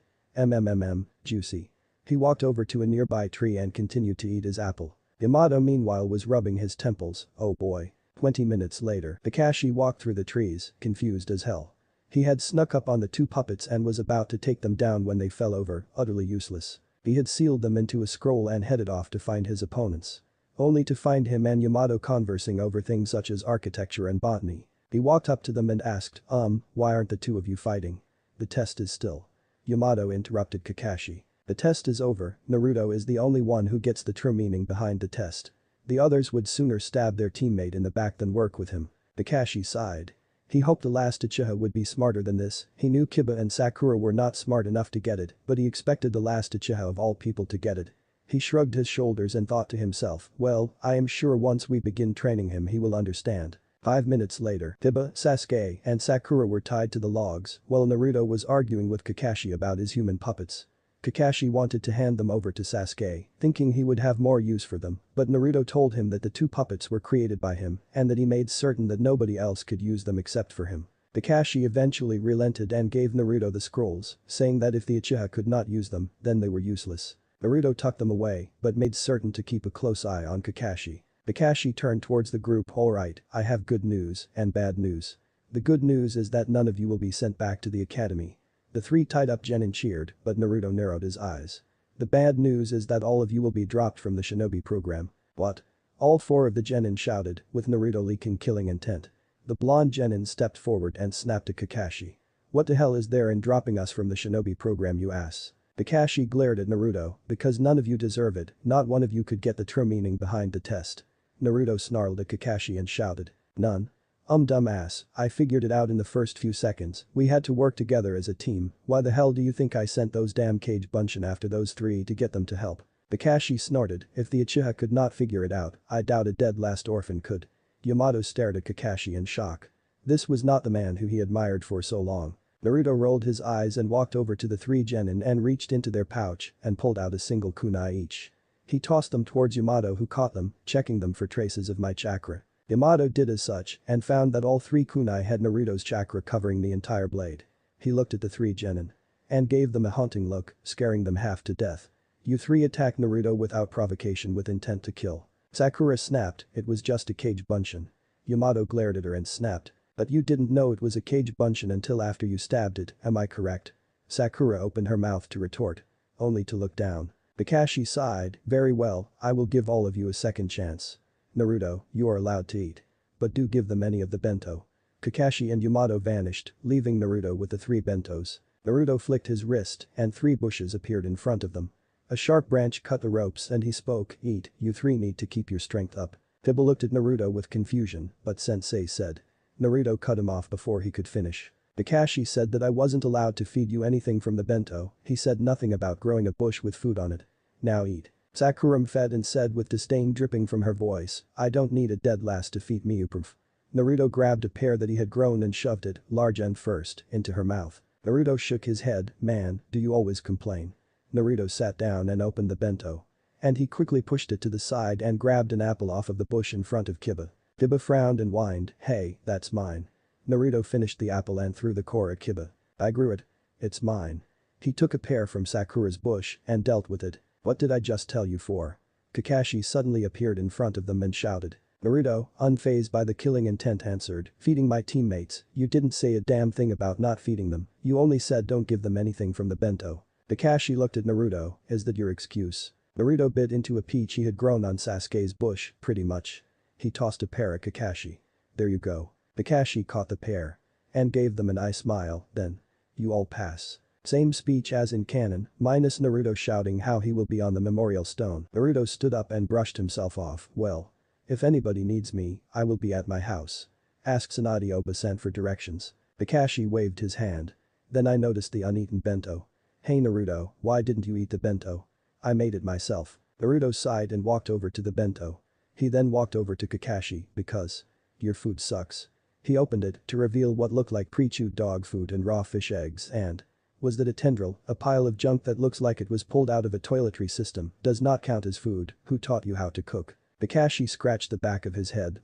Juicy. He walked over to a nearby tree and continued to eat his apple. Yamato meanwhile was rubbing his temples, oh boy. 20 minutes later, Kakashi walked through the trees, confused as hell. He had snuck up on the 2 puppets and was about to take them down when they fell over, utterly useless. He had sealed them into a scroll and headed off to find his opponents. Only to find him and Yamato conversing over things such as architecture and botany. He walked up to them and asked, why aren't the 2 of you fighting? The test is still. Yamato interrupted Kakashi. The test is over, Naruto is the only one who gets the true meaning behind the test. The others would sooner stab their teammate in the back than work with him. Kakashi sighed. He hoped the last Uchiha would be smarter than this, he knew Kiba and Sakura were not smart enough to get it, but he expected the last Uchiha of all people to get it. He shrugged his shoulders and thought to himself, well, I am sure once we begin training him he will understand. 5 minutes later, Kiba, Sasuke, and Sakura were tied to the logs, while Naruto was arguing with Kakashi about his human puppets. Kakashi wanted to hand them over to Sasuke, thinking he would have more use for them, but Naruto told him that the 2 puppets were created by him and that he made certain that nobody else could use them except for him. Kakashi eventually relented and gave Naruto the scrolls, saying that if the Uchiha could not use them, then they were useless. Naruto tucked them away, but made certain to keep a close eye on Kakashi. Kakashi turned towards the group, alright, I have good news and bad news. The good news is that none of you will be sent back to the academy. The 3 tied-up genin cheered, but Naruto narrowed his eyes. The bad news is that all of you will be dropped from the shinobi program. What? All 4 of the genin shouted, with Naruto leaking killing intent. The blonde genin stepped forward and snapped at Kakashi. What the hell is there in dropping us from the shinobi program, you ass? Kakashi glared at Naruto, because none of you deserve it, not one of you could get the true meaning behind the test. Naruto snarled at Kakashi and shouted. None? Dumbass, I figured it out in the first few seconds, we had to work together as a team, why the hell do you think I sent those damn Kage Bunshin after those 3 to get them to help? Kakashi snorted, if the Uchiha could not figure it out, I doubt a dead last orphan could. Yamato stared at Kakashi in shock. This was not the man who he admired for so long. Naruto rolled his eyes and walked over to the 3 genin and reached into their pouch and pulled out a single kunai each. He tossed them towards Yamato who caught them, checking them for traces of my chakra. Yamato did as such and found that all three kunai had Naruto's chakra covering the entire blade. He looked at the three genin and gave them a haunting look, scaring them half to death. You three attacked Naruto without provocation with intent to kill. Sakura snapped, it was just a cage bunshin. Yamato glared at her and snapped. But you didn't know it was a cage bunshin until after you stabbed it, am I correct? Sakura opened her mouth to retort. Only to look down. Kakashi sighed, very well, I will give all of you a second chance. Naruto, you are allowed to eat. But do give them any of the bento. Kakashi and Yamato vanished, leaving Naruto with the three bentos. Naruto flicked his wrist and three bushes appeared in front of them. A sharp branch cut the ropes and he spoke, eat, you three need to keep your strength up. Hibble looked at Naruto with confusion, but sensei said. Naruto cut him off before he could finish. Kakashi said that I wasn't allowed to feed you anything from the bento, he said nothing about growing a bush with food on it. Now eat. Sakura fed and said with disdain dripping from her voice, I don't need a dead lass to feed me uprf. Naruto grabbed a pear that he had grown and shoved it, large end first, into her mouth. Naruto shook his head, man, do you always complain? Naruto sat down and opened the bento. And he quickly pushed it to the side and grabbed an apple off of the bush in front of Kiba. Kiba frowned and whined, hey, that's mine. Naruto finished the apple and threw the core at Kiba. I grew it. It's mine. He took a pear from Sakura's bush and dealt with it. What did I just tell you for? Kakashi suddenly appeared in front of them and shouted. Naruto, unfazed by the killing intent answered, feeding my teammates, you didn't say a damn thing about not feeding them, you only said don't give them anything from the bento. Kakashi looked at Naruto, is that your excuse? Naruto bit into a peach he had grown on Sasuke's bush, pretty much. He tossed a pear at Kakashi. There you go. Kakashi caught the pear. And gave them an eye smile, then. You all pass. Same speech as in canon, minus Naruto shouting how he will be on the memorial stone. Naruto stood up and brushed himself off, well. If anybody needs me, I will be at my house. Asked Tsunade Oba sent for directions. Kakashi waved his hand. Then I noticed the uneaten bento. Hey Naruto, why didn't you eat the bento? I made it myself. Naruto sighed and walked over to the bento. He then walked over to Kakashi, because. Your food sucks. He opened it to reveal what looked like pre-chewed dog food and raw fish eggs and. Was that a tendril, a pile of junk that looks like it was pulled out of a toiletry system, does not count as food, who taught you how to cook? Kakashi scratched the back of his head,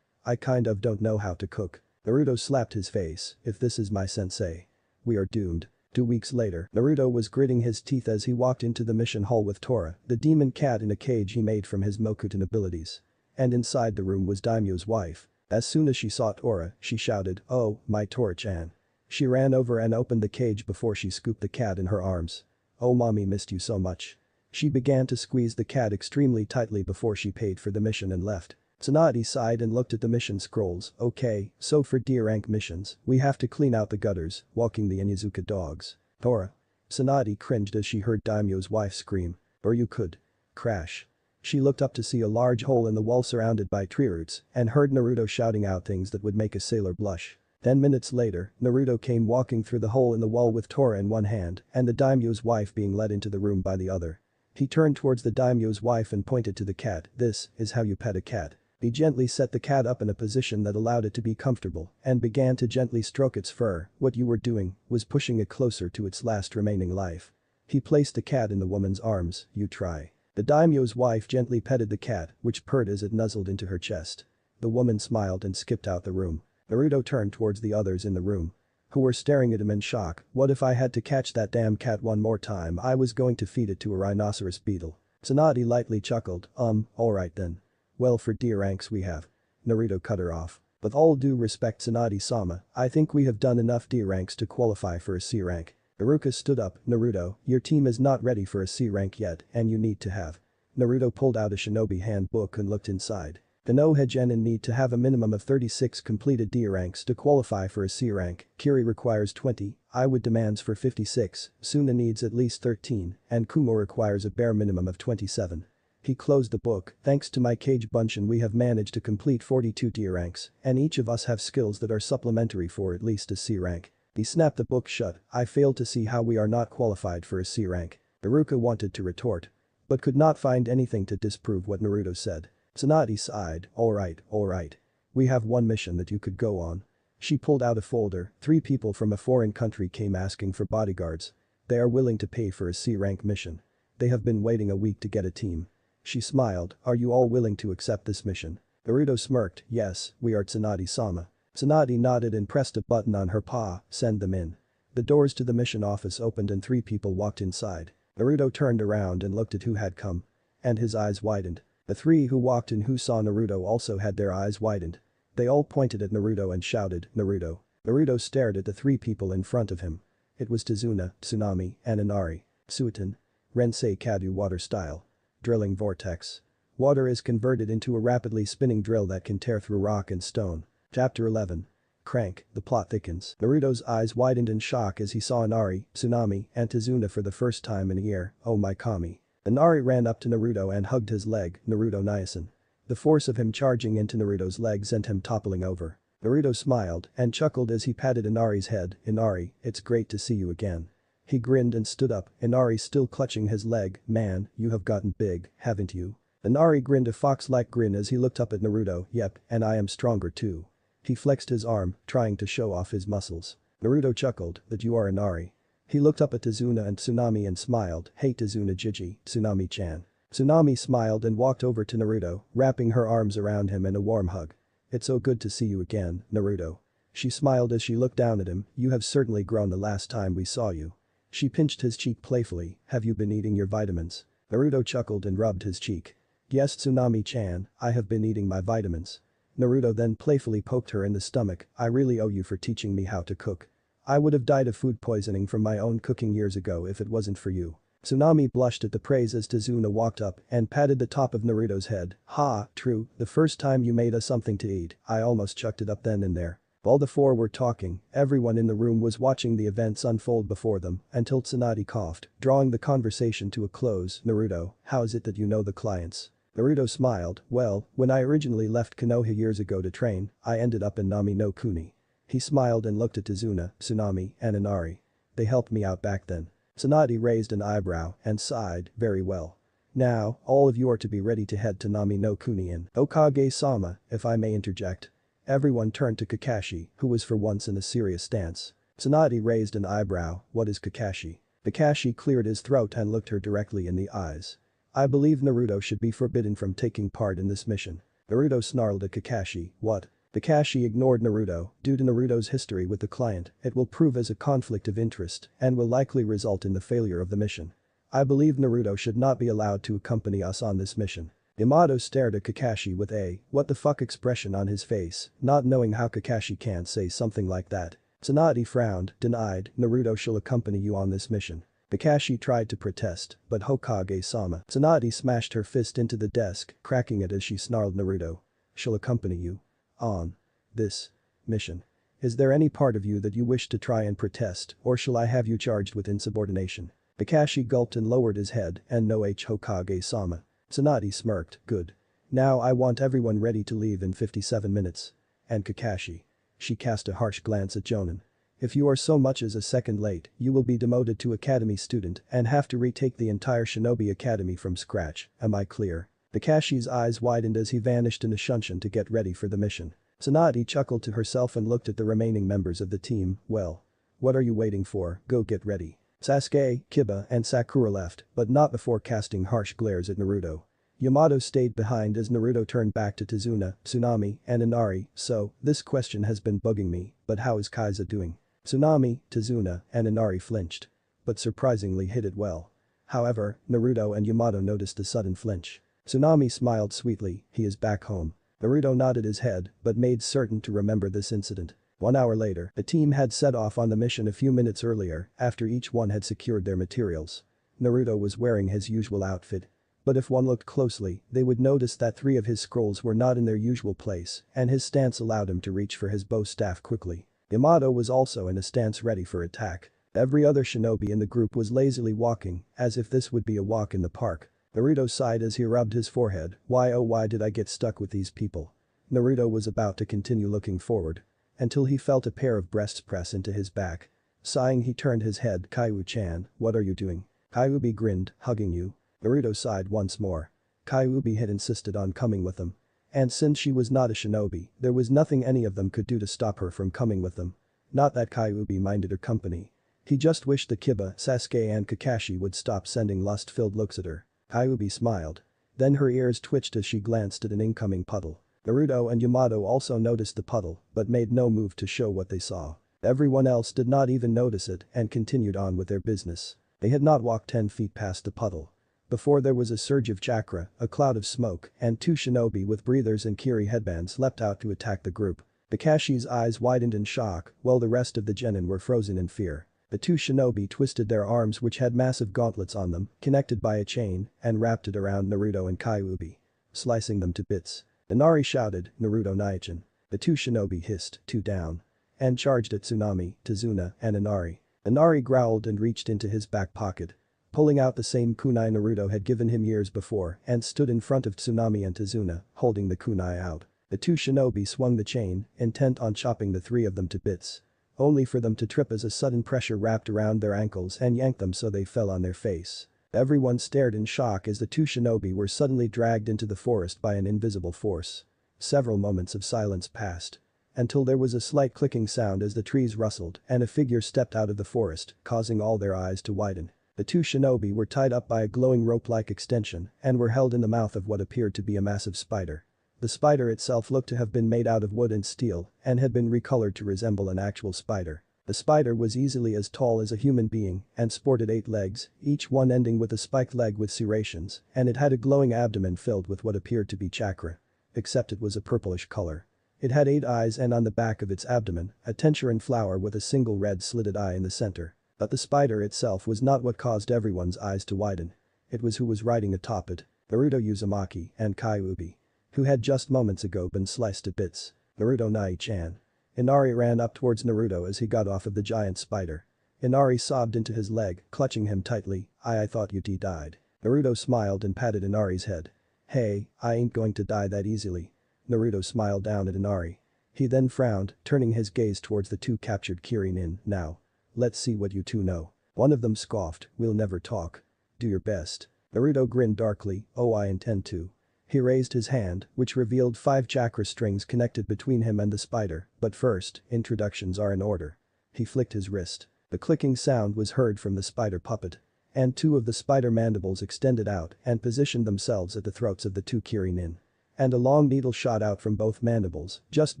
I kind of don't know how to cook. Naruto slapped his face, if this is my sensei. We are doomed. 2 weeks later, Naruto was gritting his teeth as he walked into the mission hall with Tora, the demon cat in a cage he made from his Mokuton abilities. And inside the room was Daimyo's wife. As soon as she saw Tora, she shouted, oh, my Tora-chan. She ran over and opened the cage before she scooped the cat in her arms. Oh mommy missed you so much. She began to squeeze the cat extremely tightly before she paid for the mission and left. Tsunade sighed and looked at the mission scrolls, okay, so for D-rank missions, we have to clean out the gutters, walking the Inyazuka dogs. Tora. Tsunade cringed as she heard Daimyo's wife scream. Or you could. Crash. She looked up to see a large hole in the wall surrounded by tree roots and heard Naruto shouting out things that would make a sailor blush. 10 minutes later, Naruto came walking through the hole in the wall with Tora in one hand and the daimyo's wife being led into the room by the other. He turned towards the daimyo's wife and pointed to the cat, this is how you pet a cat. He gently set the cat up in a position that allowed it to be comfortable and began to gently stroke its fur, what you were doing was pushing it closer to its last remaining life. He placed the cat in the woman's arms, you try. The daimyo's wife gently petted the cat, which purred as it nuzzled into her chest. The woman smiled and skipped out the room. Naruto turned towards the others in the room. Who were staring at him in shock, what if I had to catch that damn cat one more time I was going to feed it to a rhinoceros beetle. Tsunade lightly chuckled, alright then. Well for D ranks we have. Naruto cut her off. With all due respect Tsunade-sama, I think we have done enough D ranks to qualify for a C rank. Iruka stood up, Naruto, your team is not ready for a C rank yet and you need to have. Naruto pulled out a shinobi handbook and looked inside. Konoha genin need to have a minimum of 36 completed D ranks to qualify for a C rank, Kiri requires 20, Iwa demands for 56, Suna needs at least 13, and Kumo requires a bare minimum of 27. He closed the book, thanks to my cage bunshin we have managed to complete 42 D ranks, and each of us have skills that are supplementary for at least a C rank. He snapped the book shut, I fail to see how we are not qualified for a C rank. Iruka wanted to retort. But could not find anything to disprove what Naruto said. Tsunade sighed, alright. We have one mission that you could go on. She pulled out a folder, 3 people from a foreign country came asking for bodyguards. They are willing to pay for a C rank mission. They have been waiting a week to get a team. She smiled, are you all willing to accept this mission? Naruto smirked, yes, we are Tsunade-sama. Tsunade nodded and pressed a button on her paw, send them in. The doors to the mission office opened and 3 people walked inside. Naruto turned around and looked at who had come. And his eyes widened. The 3 who walked in who saw Naruto also had their eyes widened. They all pointed at Naruto and shouted, Naruto. Naruto stared at the 3 people in front of him. It was Tazuna, Tsunami, and Inari. Suiton. Rensei Kadu water style. Drilling vortex. Water is converted into a rapidly spinning drill that can tear through rock and stone. Chapter 11. Crank, the plot thickens. Naruto's eyes widened in shock as he saw Inari, Tsunami, and Tazuna for the first time in a year. Oh my kami. Inari ran up to Naruto and hugged his leg, Naruto Niasen. The force of him charging into Naruto's leg sent him toppling over. Naruto smiled and chuckled as he patted Inari's head, Inari, it's great to see you again. He grinned and stood up, Inari still clutching his leg, man, you have gotten big, haven't you? Inari grinned a fox-like grin as he looked up at Naruto, yep, and I am stronger too. He flexed his arm, trying to show off his muscles. Naruto chuckled, that you are Inari. He looked up at Tazuna and Tsunami and smiled, hey Tazuna Jiji, Tsunami-chan. Tsunami smiled and walked over to Naruto, wrapping her arms around him in a warm hug. It's so good to see you again, Naruto. She smiled as she looked down at him, you have certainly grown the last time we saw you. She pinched his cheek playfully, have you been eating your vitamins? Naruto chuckled and rubbed his cheek. Yes Tsunami-chan, I have been eating my vitamins. Naruto then playfully poked her in the stomach, I really owe you for teaching me how to cook. I would have died of food poisoning from my own cooking years ago if it wasn't for you. Tsunami blushed at the praise as Tazuna walked up and patted the top of Naruto's head, ha, true, the first time you made us something to eat, I almost chucked it up then and there. While the 4 were talking, everyone in the room was watching the events unfold before them until Tsunade coughed, drawing the conversation to a close, Naruto, how is it that you know the clients? Naruto smiled, well, when I originally left Konoha years ago to train, I ended up in Nami no Kuni. He smiled and looked at Tazuna, Tsunami, and Inari. They helped me out back then. Tsunade raised an eyebrow and sighed, very well. Now, all of you are to be ready to head to Nami no Kuni in Okage-sama, if I may interject. Everyone turned to Kakashi, who was for once in a serious stance. Tsunade raised an eyebrow, what is Kakashi? Kakashi cleared his throat and looked her directly in the eyes. I believe Naruto should be forbidden from taking part in this mission. Naruto snarled at Kakashi, what? Kakashi ignored Naruto, due to Naruto's history with the client, it will prove as a conflict of interest and will likely result in the failure of the mission. I believe Naruto should not be allowed to accompany us on this mission. Yamato stared at Kakashi with a what the fuck expression on his face, not knowing how Kakashi can't say something like that. Tsunade frowned, denied, Naruto shall accompany you on this mission. Kakashi tried to protest, but Hokage-sama. Tsunade smashed her fist into the desk, cracking it as she snarled Naruto. Shall accompany you. On. This. Mission. Is there any part of you that you wish to try and protest, or shall I have you charged with insubordination? Kakashi gulped and lowered his head, and no Hokage-sama. Tsunade smirked, good. Now I want everyone ready to leave in 57 minutes. And Kakashi. She cast a harsh glance at Jonin. If you are so much as a second late, you will be demoted to academy student and have to retake the entire Shinobi Academy from scratch, am I clear? Kakashi's eyes widened as he vanished in a shunshin to get ready for the mission. Tsunade chuckled to herself and looked at the remaining members of the team, well. What are you waiting for, go get ready. Sasuke, Kiba and Sakura left, but not before casting harsh glares at Naruto. Yamato stayed behind as Naruto turned back to Tazuna, Tsunami, and Inari, so, this question has been bugging me, but how is Kaiza doing? Tsunami, Tazuna, and Inari flinched. But surprisingly hit it well. However, Naruto and Yamato noticed a sudden flinch. Tsunami smiled sweetly, he is back home. Naruto nodded his head, but made certain to remember this incident. 1 hour later, the team had set off on the mission a few minutes earlier, after each one had secured their materials. Naruto was wearing his usual outfit. But if one looked closely, they would notice that 3 of his scrolls were not in their usual place, and his stance allowed him to reach for his bow staff quickly. Yamato was also in a stance ready for attack. Every other shinobi in the group was lazily walking, as if this would be a walk in the park. Naruto sighed as he rubbed his forehead, why oh why did I get stuck with these people? Naruto was about to continue looking forward. Until he felt a pair of breasts press into his back. Sighing he turned his head, Kaiu-chan, what are you doing? Kyuubi grinned, hugging you. Naruto sighed once more. Kyuubi had insisted on coming with them. And since she was not a shinobi, there was nothing any of them could do to stop her from coming with them. Not that Kyuubi minded her company. He just wished that Kiba, Sasuke and Kakashi would stop sending lust-filled looks at her. Kyuubi smiled. Then her ears twitched as she glanced at an incoming puddle. Naruto and Yamato also noticed the puddle but made no move to show what they saw. Everyone else did not even notice it and continued on with their business. They had not walked 10 feet past the puddle before there was a surge of chakra, a cloud of smoke, and 2 shinobi with breathers and kiri headbands leapt out to attack the group. Kakashi's eyes widened in shock while the rest of the genin were frozen in fear. The 2 shinobi twisted their arms which had massive gauntlets on them, connected by a chain, and wrapped it around Naruto and Kyuubi, slicing them to bits. Inari shouted, "Naruto Naichin." The 2 shinobi hissed, "2 down," and charged at Tsunami, Tazuna, and Inari. Inari growled and reached into his back pocket, pulling out the same kunai Naruto had given him years before and stood in front of Tsunami and Tazuna, holding the kunai out. The 2 shinobi swung the chain, intent on chopping the 3 of them to bits. Only for them to trip as a sudden pressure wrapped around their ankles and yanked them so they fell on their face. Everyone stared in shock as the 2 shinobi were suddenly dragged into the forest by an invisible force. Several moments of silence passed. Until there was a slight clicking sound as the trees rustled and a figure stepped out of the forest, causing all their eyes to widen. The 2 shinobi were tied up by a glowing rope-like extension and were held in the mouth of what appeared to be a massive spider. The spider itself looked to have been made out of wood and steel and had been recolored to resemble an actual spider. The spider was easily as tall as a human being and sported 8 legs, each one ending with a spiked leg with serrations, and it had a glowing abdomen filled with what appeared to be chakra. Except it was a purplish color. It had 8 eyes and on the back of its abdomen, a tenchurin flower with a single red slitted eye in the center. But the spider itself was not what caused everyone's eyes to widen. It was who was riding atop it, Naruto Uzumaki and Kyuubi, who had just moments ago been sliced to bits. Naruto Nai-chan. Inari ran up towards Naruto as he got off of the giant spider. Inari sobbed into his leg, clutching him tightly. I thought you died. Naruto smiled and patted Inari's head. Hey, I ain't going to die that easily. Naruto smiled down at Inari. He then frowned, turning his gaze towards the 2 captured Kirin. Now, let's see what you 2 know. One of them scoffed, we'll never talk. Do your best. Naruto grinned darkly, oh I intend to. He raised his hand, which revealed 5 chakra strings connected between him and the spider, but first, introductions are in order. He flicked his wrist. The clicking sound was heard from the spider puppet. And 2 of the spider mandibles extended out and positioned themselves at the throats of the 2 Kirin. And a long needle shot out from both mandibles, just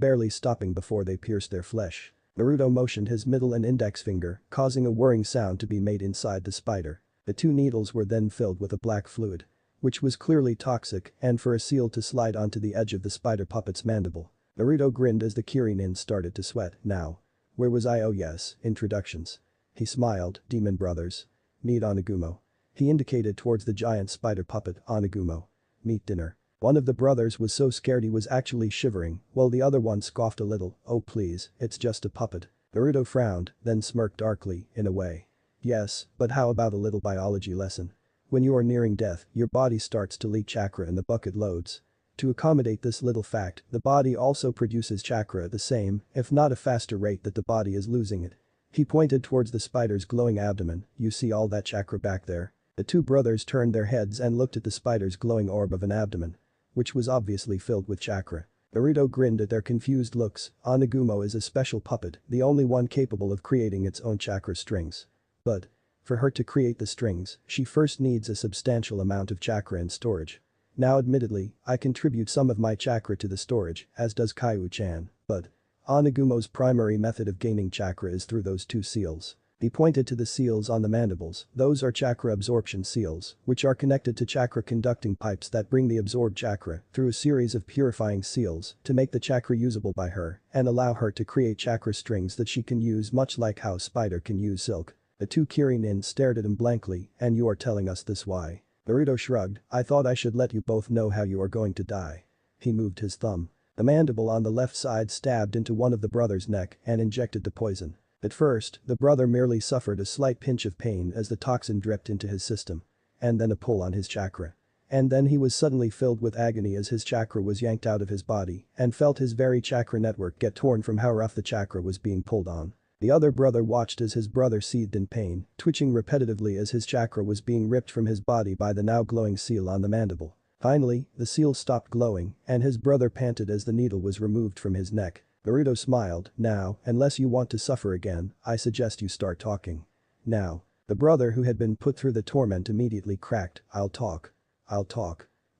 barely stopping before they pierced their flesh. Naruto motioned his middle and index finger, causing a whirring sound to be made inside the spider. The 2 needles were then filled with a black fluid, which was clearly toxic, and for a seal to slide onto the edge of the spider puppet's mandible. Naruto grinned as the Kirin started to sweat. Now. Where was I? Oh yes, introductions. He smiled, Demon Brothers. Meet Onagumo. He indicated towards the giant spider puppet, Onagumo. Meet dinner. One of the brothers was so scared he was actually shivering, while the other one scoffed a little, oh please, it's just a puppet. Naruto frowned, then smirked darkly, in a way. Yes, but how about a little biology lesson? When you are nearing death, your body starts to leak chakra in the bucket loads. To accommodate this little fact, the body also produces chakra at the same, if not a faster rate that the body is losing it. He pointed towards the spider's glowing abdomen, you see all that chakra back there? The 2 brothers turned their heads and looked at the spider's glowing orb of an abdomen, which was obviously filled with chakra. Naruto grinned at their confused looks. Onagumo is a special puppet, the only one capable of creating its own chakra strings. But, for her to create the strings, she first needs a substantial amount of chakra in storage. Now admittedly, I contribute some of my chakra to the storage, as does Kaiu-chan, but Onagumo's primary method of gaining chakra is through those 2 seals. He pointed to the seals on the mandibles, those are chakra absorption seals, which are connected to chakra conducting pipes that bring the absorbed chakra through a series of purifying seals to make the chakra usable by her and allow her to create chakra strings that she can use much like how spider can use silk. The 2 Kirin stared at him blankly, and you are telling us this why? Naruto shrugged, I thought I should let you both know how you are going to die. He moved his thumb. The mandible on the left side stabbed into one of the brother's neck and injected the poison. At first, the brother merely suffered a slight pinch of pain as the toxin dripped into his system. And then a pull on his chakra. And then he was suddenly filled with agony as his chakra was yanked out of his body and felt his very chakra network get torn from how rough the chakra was being pulled on. The other brother watched as his brother seethed in pain, twitching repetitively as his chakra was being ripped from his body by the now glowing seal on the mandible. Finally, the seal stopped glowing and his brother panted as the needle was removed from his neck. Naruto smiled, now, unless you want to suffer again, I suggest you start talking. Now. The brother who had been put through the torment immediately cracked, I'll talk.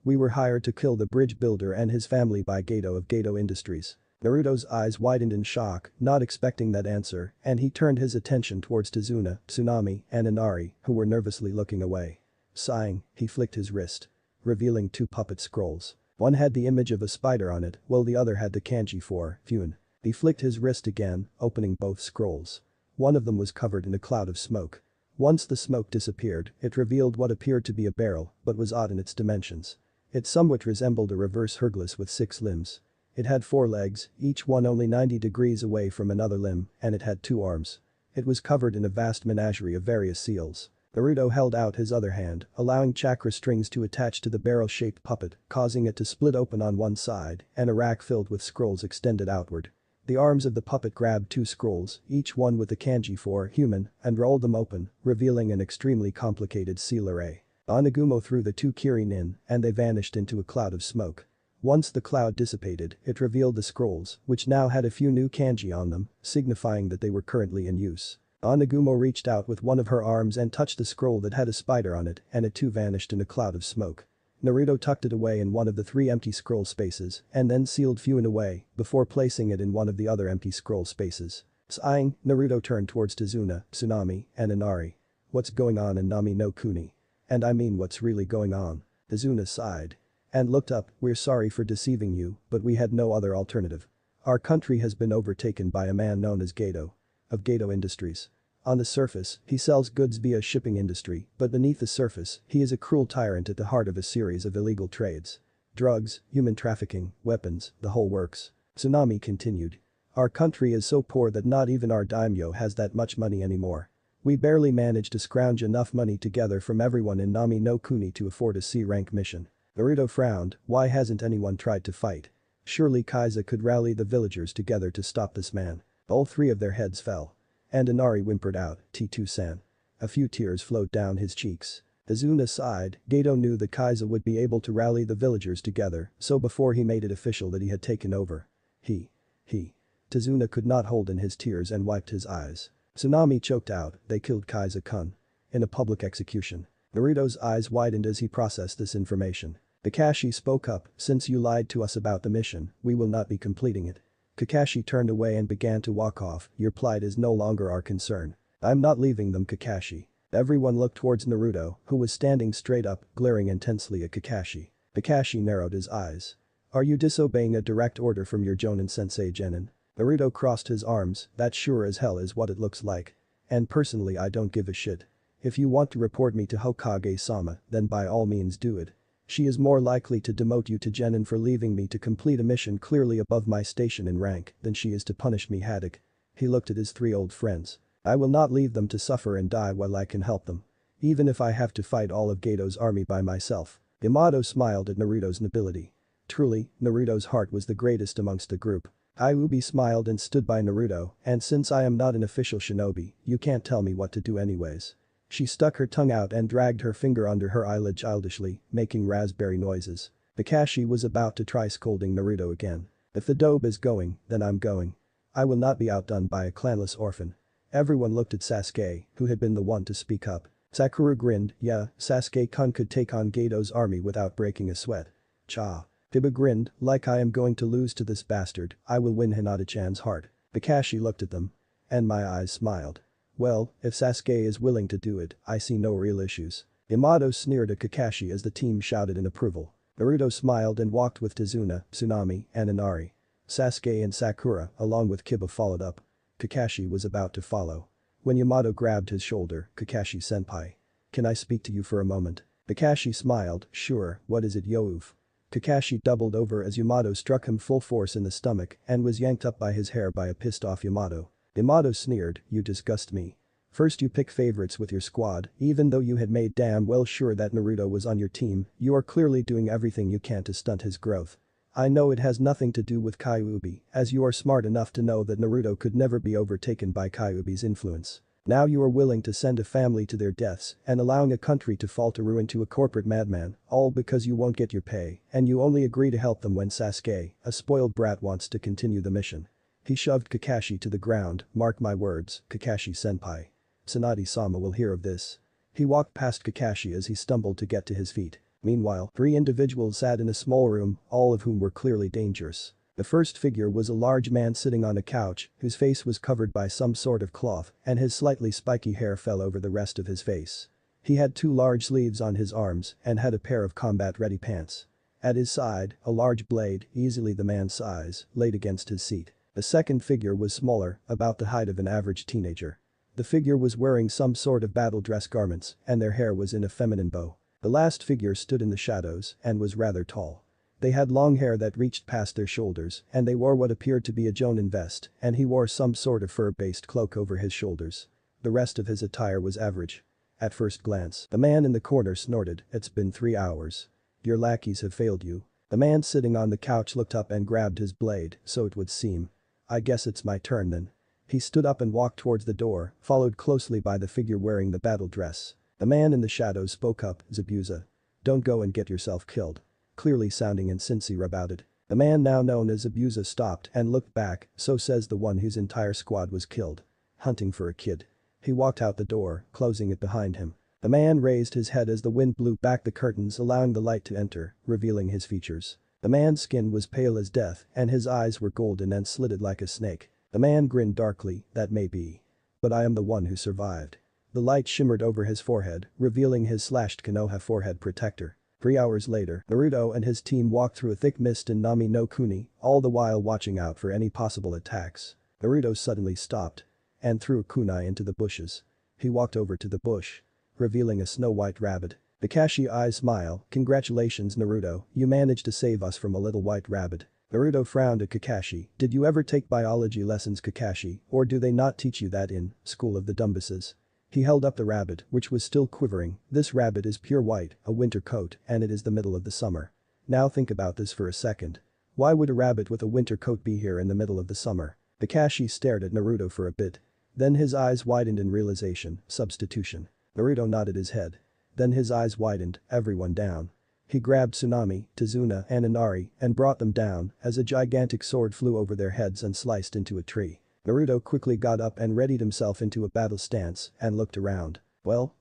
We were hired to kill the bridge builder and his family by Gato of Gato Industries. Naruto's eyes widened in shock, not expecting that answer, and he turned his attention towards Tazuna, Tsunami, and Inari, who were nervously looking away. Sighing, he flicked his wrist, revealing two puppet scrolls. One had the image of a spider on it, while the other had the kanji for Fun. He flicked his wrist again, opening both scrolls. One of them was covered in a cloud of smoke. Once the smoke disappeared, it revealed what appeared to be a barrel, but was odd in its dimensions. It somewhat resembled a reverse Hercules with 6 limbs. It had 4 legs, each one only 90 degrees away from another limb, and it had 2 arms. It was covered in a vast menagerie of various seals. Naruto held out his other hand, allowing chakra strings to attach to the barrel-shaped puppet, causing it to split open on one side, and a rack filled with scrolls extended outward. The arms of the puppet grabbed 2 scrolls, each one with the kanji for human, and rolled them open, revealing an extremely complicated seal array. Anagumo threw the 2 kirin in, and they vanished into a cloud of smoke. Once the cloud dissipated, it revealed the scrolls, which now had a few new kanji on them, signifying that they were currently in use. Anagumo reached out with one of her arms and touched the scroll that had a spider on it, and it too vanished in a cloud of smoke. Naruto tucked it away in one of the 3 empty scroll spaces, and then sealed Fun away, before placing it in one of the other empty scroll spaces. Sighing, Naruto turned towards Tazuna, Tsunami, and Inari. What's going on in Nami no Kuni? And I mean what's really going on? Tazuna sighed. And looked up, we're sorry for deceiving you, but we had no other alternative. Our country has been overtaken by a man known as Gato. Of Gato Industries. On the surface, he sells goods via shipping industry, but beneath the surface, he is a cruel tyrant at the heart of a series of illegal trades. Drugs, human trafficking, weapons, the whole works. Tsunami continued. Our country is so poor that not even our daimyo has that much money anymore. We barely manage to scrounge enough money together from everyone in Nami no Kuni to afford a C-rank mission. Naruto frowned, why hasn't anyone tried to fight? Surely Kaiser could rally the villagers together to stop this man. All 3 of their heads fell. And Inari whimpered out, T2-san. A few tears flowed down his cheeks. Tazuna sighed, Gato knew that Kaiser would be able to rally the villagers together, so before he made it official that he had taken over. He. Tazuna could not hold in his tears and wiped his eyes. Tsunami choked out, they killed Kaiser-kun. In a public execution. Naruto's eyes widened as he processed this information. Kakashi spoke up, since you lied to us about the mission, we will not be completing it. Kakashi turned away and began to walk off, your plight is no longer our concern. I'm not leaving them, Kakashi. Everyone looked towards Naruto, who was standing straight up, glaring intensely at Kakashi. Kakashi narrowed his eyes. Are you disobeying a direct order from your Jonin-sensei Genin? Naruto crossed his arms, that sure as hell is what it looks like. And personally I don't give a shit. If you want to report me to Hokage-sama, then by all means do it. She is more likely to demote you to Genin for leaving me to complete a mission clearly above my station in rank than she is to punish me Haddock. He looked at his 3 old friends. I will not leave them to suffer and die while I can help them. Even if I have to fight all of Gato's army by myself. Yamato smiled at Naruto's nobility. Truly, Naruto's heart was the greatest amongst the group. Kyuubi smiled and stood by Naruto, and since I am not an official shinobi, you can't tell me what to do anyways. She stuck her tongue out and dragged her finger under her eyelid childishly, making raspberry noises. Kakashi was about to try scolding Naruto again. If the dobe is going, then I'm going. I will not be outdone by a clanless orphan. Everyone looked at Sasuke, who had been the one to speak up. Sakura grinned, yeah, Sasuke-kun could take on Gato's army without breaking a sweat. Cha. Hiba grinned, like I am going to lose to this bastard, I will win Hinata-chan's heart. Kakashi looked at them. And my eyes smiled. Well, if Sasuke is willing to do it, I see no real issues. Yamato sneered at Kakashi as the team shouted in approval. Naruto smiled and walked with Tazuna, Tsunami, and Inari. Sasuke and Sakura, along with Kiba followed up. Kakashi was about to follow. When Yamato grabbed his shoulder, Kakashi-senpai. Can I speak to you for a moment? Kakashi smiled, sure, what is it You've? Kakashi doubled over as Yamato struck him full force in the stomach and was yanked up by his hair by a pissed-off Yamato. Yamato sneered, you disgust me. First you pick favorites with your squad, even though you had made damn well sure that Naruto was on your team, you are clearly doing everything you can to stunt his growth. I know it has nothing to do with Kyuubi, as you are smart enough to know that Naruto could never be overtaken by Kyuubi's influence. Now you are willing to send a family to their deaths and allowing a country to fall to ruin to a corporate madman, all because you won't get your pay, and you only agree to help them when Sasuke, a spoiled brat, wants to continue the mission. He shoved Kakashi to the ground, mark my words, Kakashi-senpai. Tsunade-sama will hear of this. He walked past Kakashi as he stumbled to get to his feet. Meanwhile, 3 individuals sat in a small room, all of whom were clearly dangerous. The first figure was a large man sitting on a couch, whose face was covered by some sort of cloth, and his slightly spiky hair fell over the rest of his face. He had 2 large sleeves on his arms and had a pair of combat-ready pants. At his side, a large blade, easily the man's size, laid against his seat. The second figure was smaller, about the height of an average teenager. The figure was wearing some sort of battle dress garments, and their hair was in a feminine bow. The last figure stood in the shadows and was rather tall. They had long hair that reached past their shoulders, and they wore what appeared to be a jonin vest, and he wore some sort of fur-based cloak over his shoulders. The rest of his attire was average. At first glance, the man in the corner snorted, "It's been 3 hours. Your lackeys have failed you." The man sitting on the couch looked up and grabbed his blade, so it would seem. "I guess it's my turn then." He stood up and walked towards the door, followed closely by the figure wearing the battle dress. The man in the shadows spoke up, "Zabuza. Don't go and get yourself killed." Clearly sounding insincere about it. The man now known as Zabuza stopped and looked back, "So says the one whose entire squad was killed. Hunting for a kid." He walked out the door, closing it behind him. The man raised his head as the wind blew back the curtains, allowing the light to enter, revealing his features. The man's skin was pale as death and his eyes were golden and slitted like a snake. The man grinned darkly, "That may be. But I am the one who survived." The light shimmered over his forehead, revealing his slashed Konoha forehead protector. 3 hours later, Naruto and his team walked through a thick mist in Nami no Kuni, all the while watching out for any possible attacks. Naruto suddenly stopped and threw a kunai into the bushes. He walked over to the bush, revealing a snow-white rabbit. Kakashi's eyes smile, "Congratulations Naruto, you managed to save us from a little white rabbit." Naruto frowned at Kakashi. "Did you ever take biology lessons, Kakashi, or do they not teach you that in School of the Dumbuses?" He held up the rabbit, which was still quivering. "This rabbit is pure white, a winter coat, and it is the middle of the summer. Now think about this for a second. Why would a rabbit with a winter coat be here in the middle of the summer?" Kakashi stared at Naruto for a bit. Then his eyes widened in realization, "Substitution." Naruto nodded his head. Then his eyes widened, "Everyone down." He grabbed Tsunami, Tazuna and Inari and brought them down as a gigantic sword flew over their heads and sliced into a tree. Naruto quickly got up and readied himself into a battle stance and looked around. Well.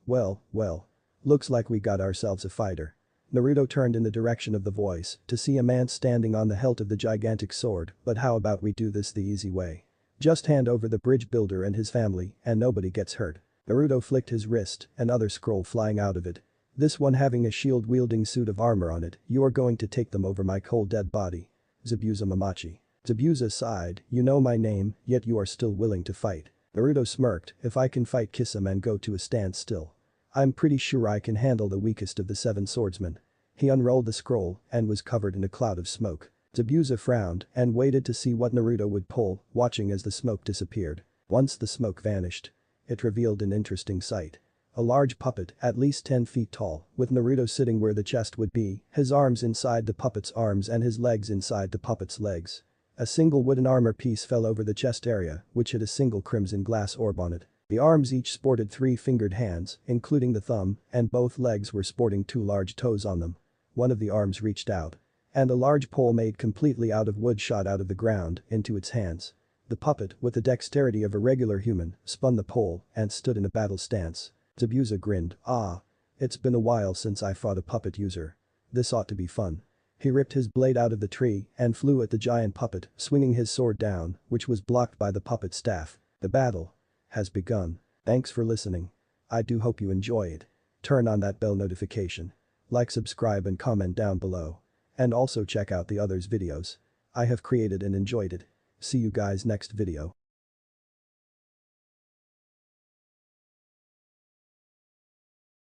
Looks like we got ourselves a fighter." Naruto turned in the direction of the voice to see a man standing on the hilt of the gigantic sword, "But how about we do this the easy way? Just hand over the bridge builder and his family and nobody gets hurt." Naruto flicked his wrist, another scroll flying out of it. "This one having a shield-wielding suit of armor on it, you are going to take them over my cold dead body. Zabuza Mamachi." Zabuza sighed, "You know my name, yet you are still willing to fight." Naruto smirked, "If I can fight, kiss him and go to a standstill. I'm pretty sure I can handle the weakest of the 7 swordsmen." He unrolled the scroll and was covered in a cloud of smoke. Zabuza frowned and waited to see what Naruto would pull, watching as the smoke disappeared. Once the smoke vanished, it revealed an interesting sight. A large puppet, at least 10 feet tall, with Naruto sitting where the chest would be, his arms inside the puppet's arms and his legs inside the puppet's legs. A single wooden armor piece fell over the chest area, which had a single crimson glass orb on it. The arms each sported 3-fingered hands, including the thumb, and both legs were sporting 2 large toes on them. One of the arms reached out, and a large pole made completely out of wood shot out of the ground into its hands. The puppet, with the dexterity of a regular human, spun the pole and stood in a battle stance. Zabuza grinned, "Ah. It's been a while since I fought a puppet user. This ought to be fun." He ripped his blade out of the tree and flew at the giant puppet, swinging his sword down, which was blocked by the puppet's staff. The battle has begun. Thanks for listening. I do hope you enjoy it. Turn on that bell notification. Like, subscribe and comment down below. And also check out the others' videos I have created and enjoyed it. See you guys next video.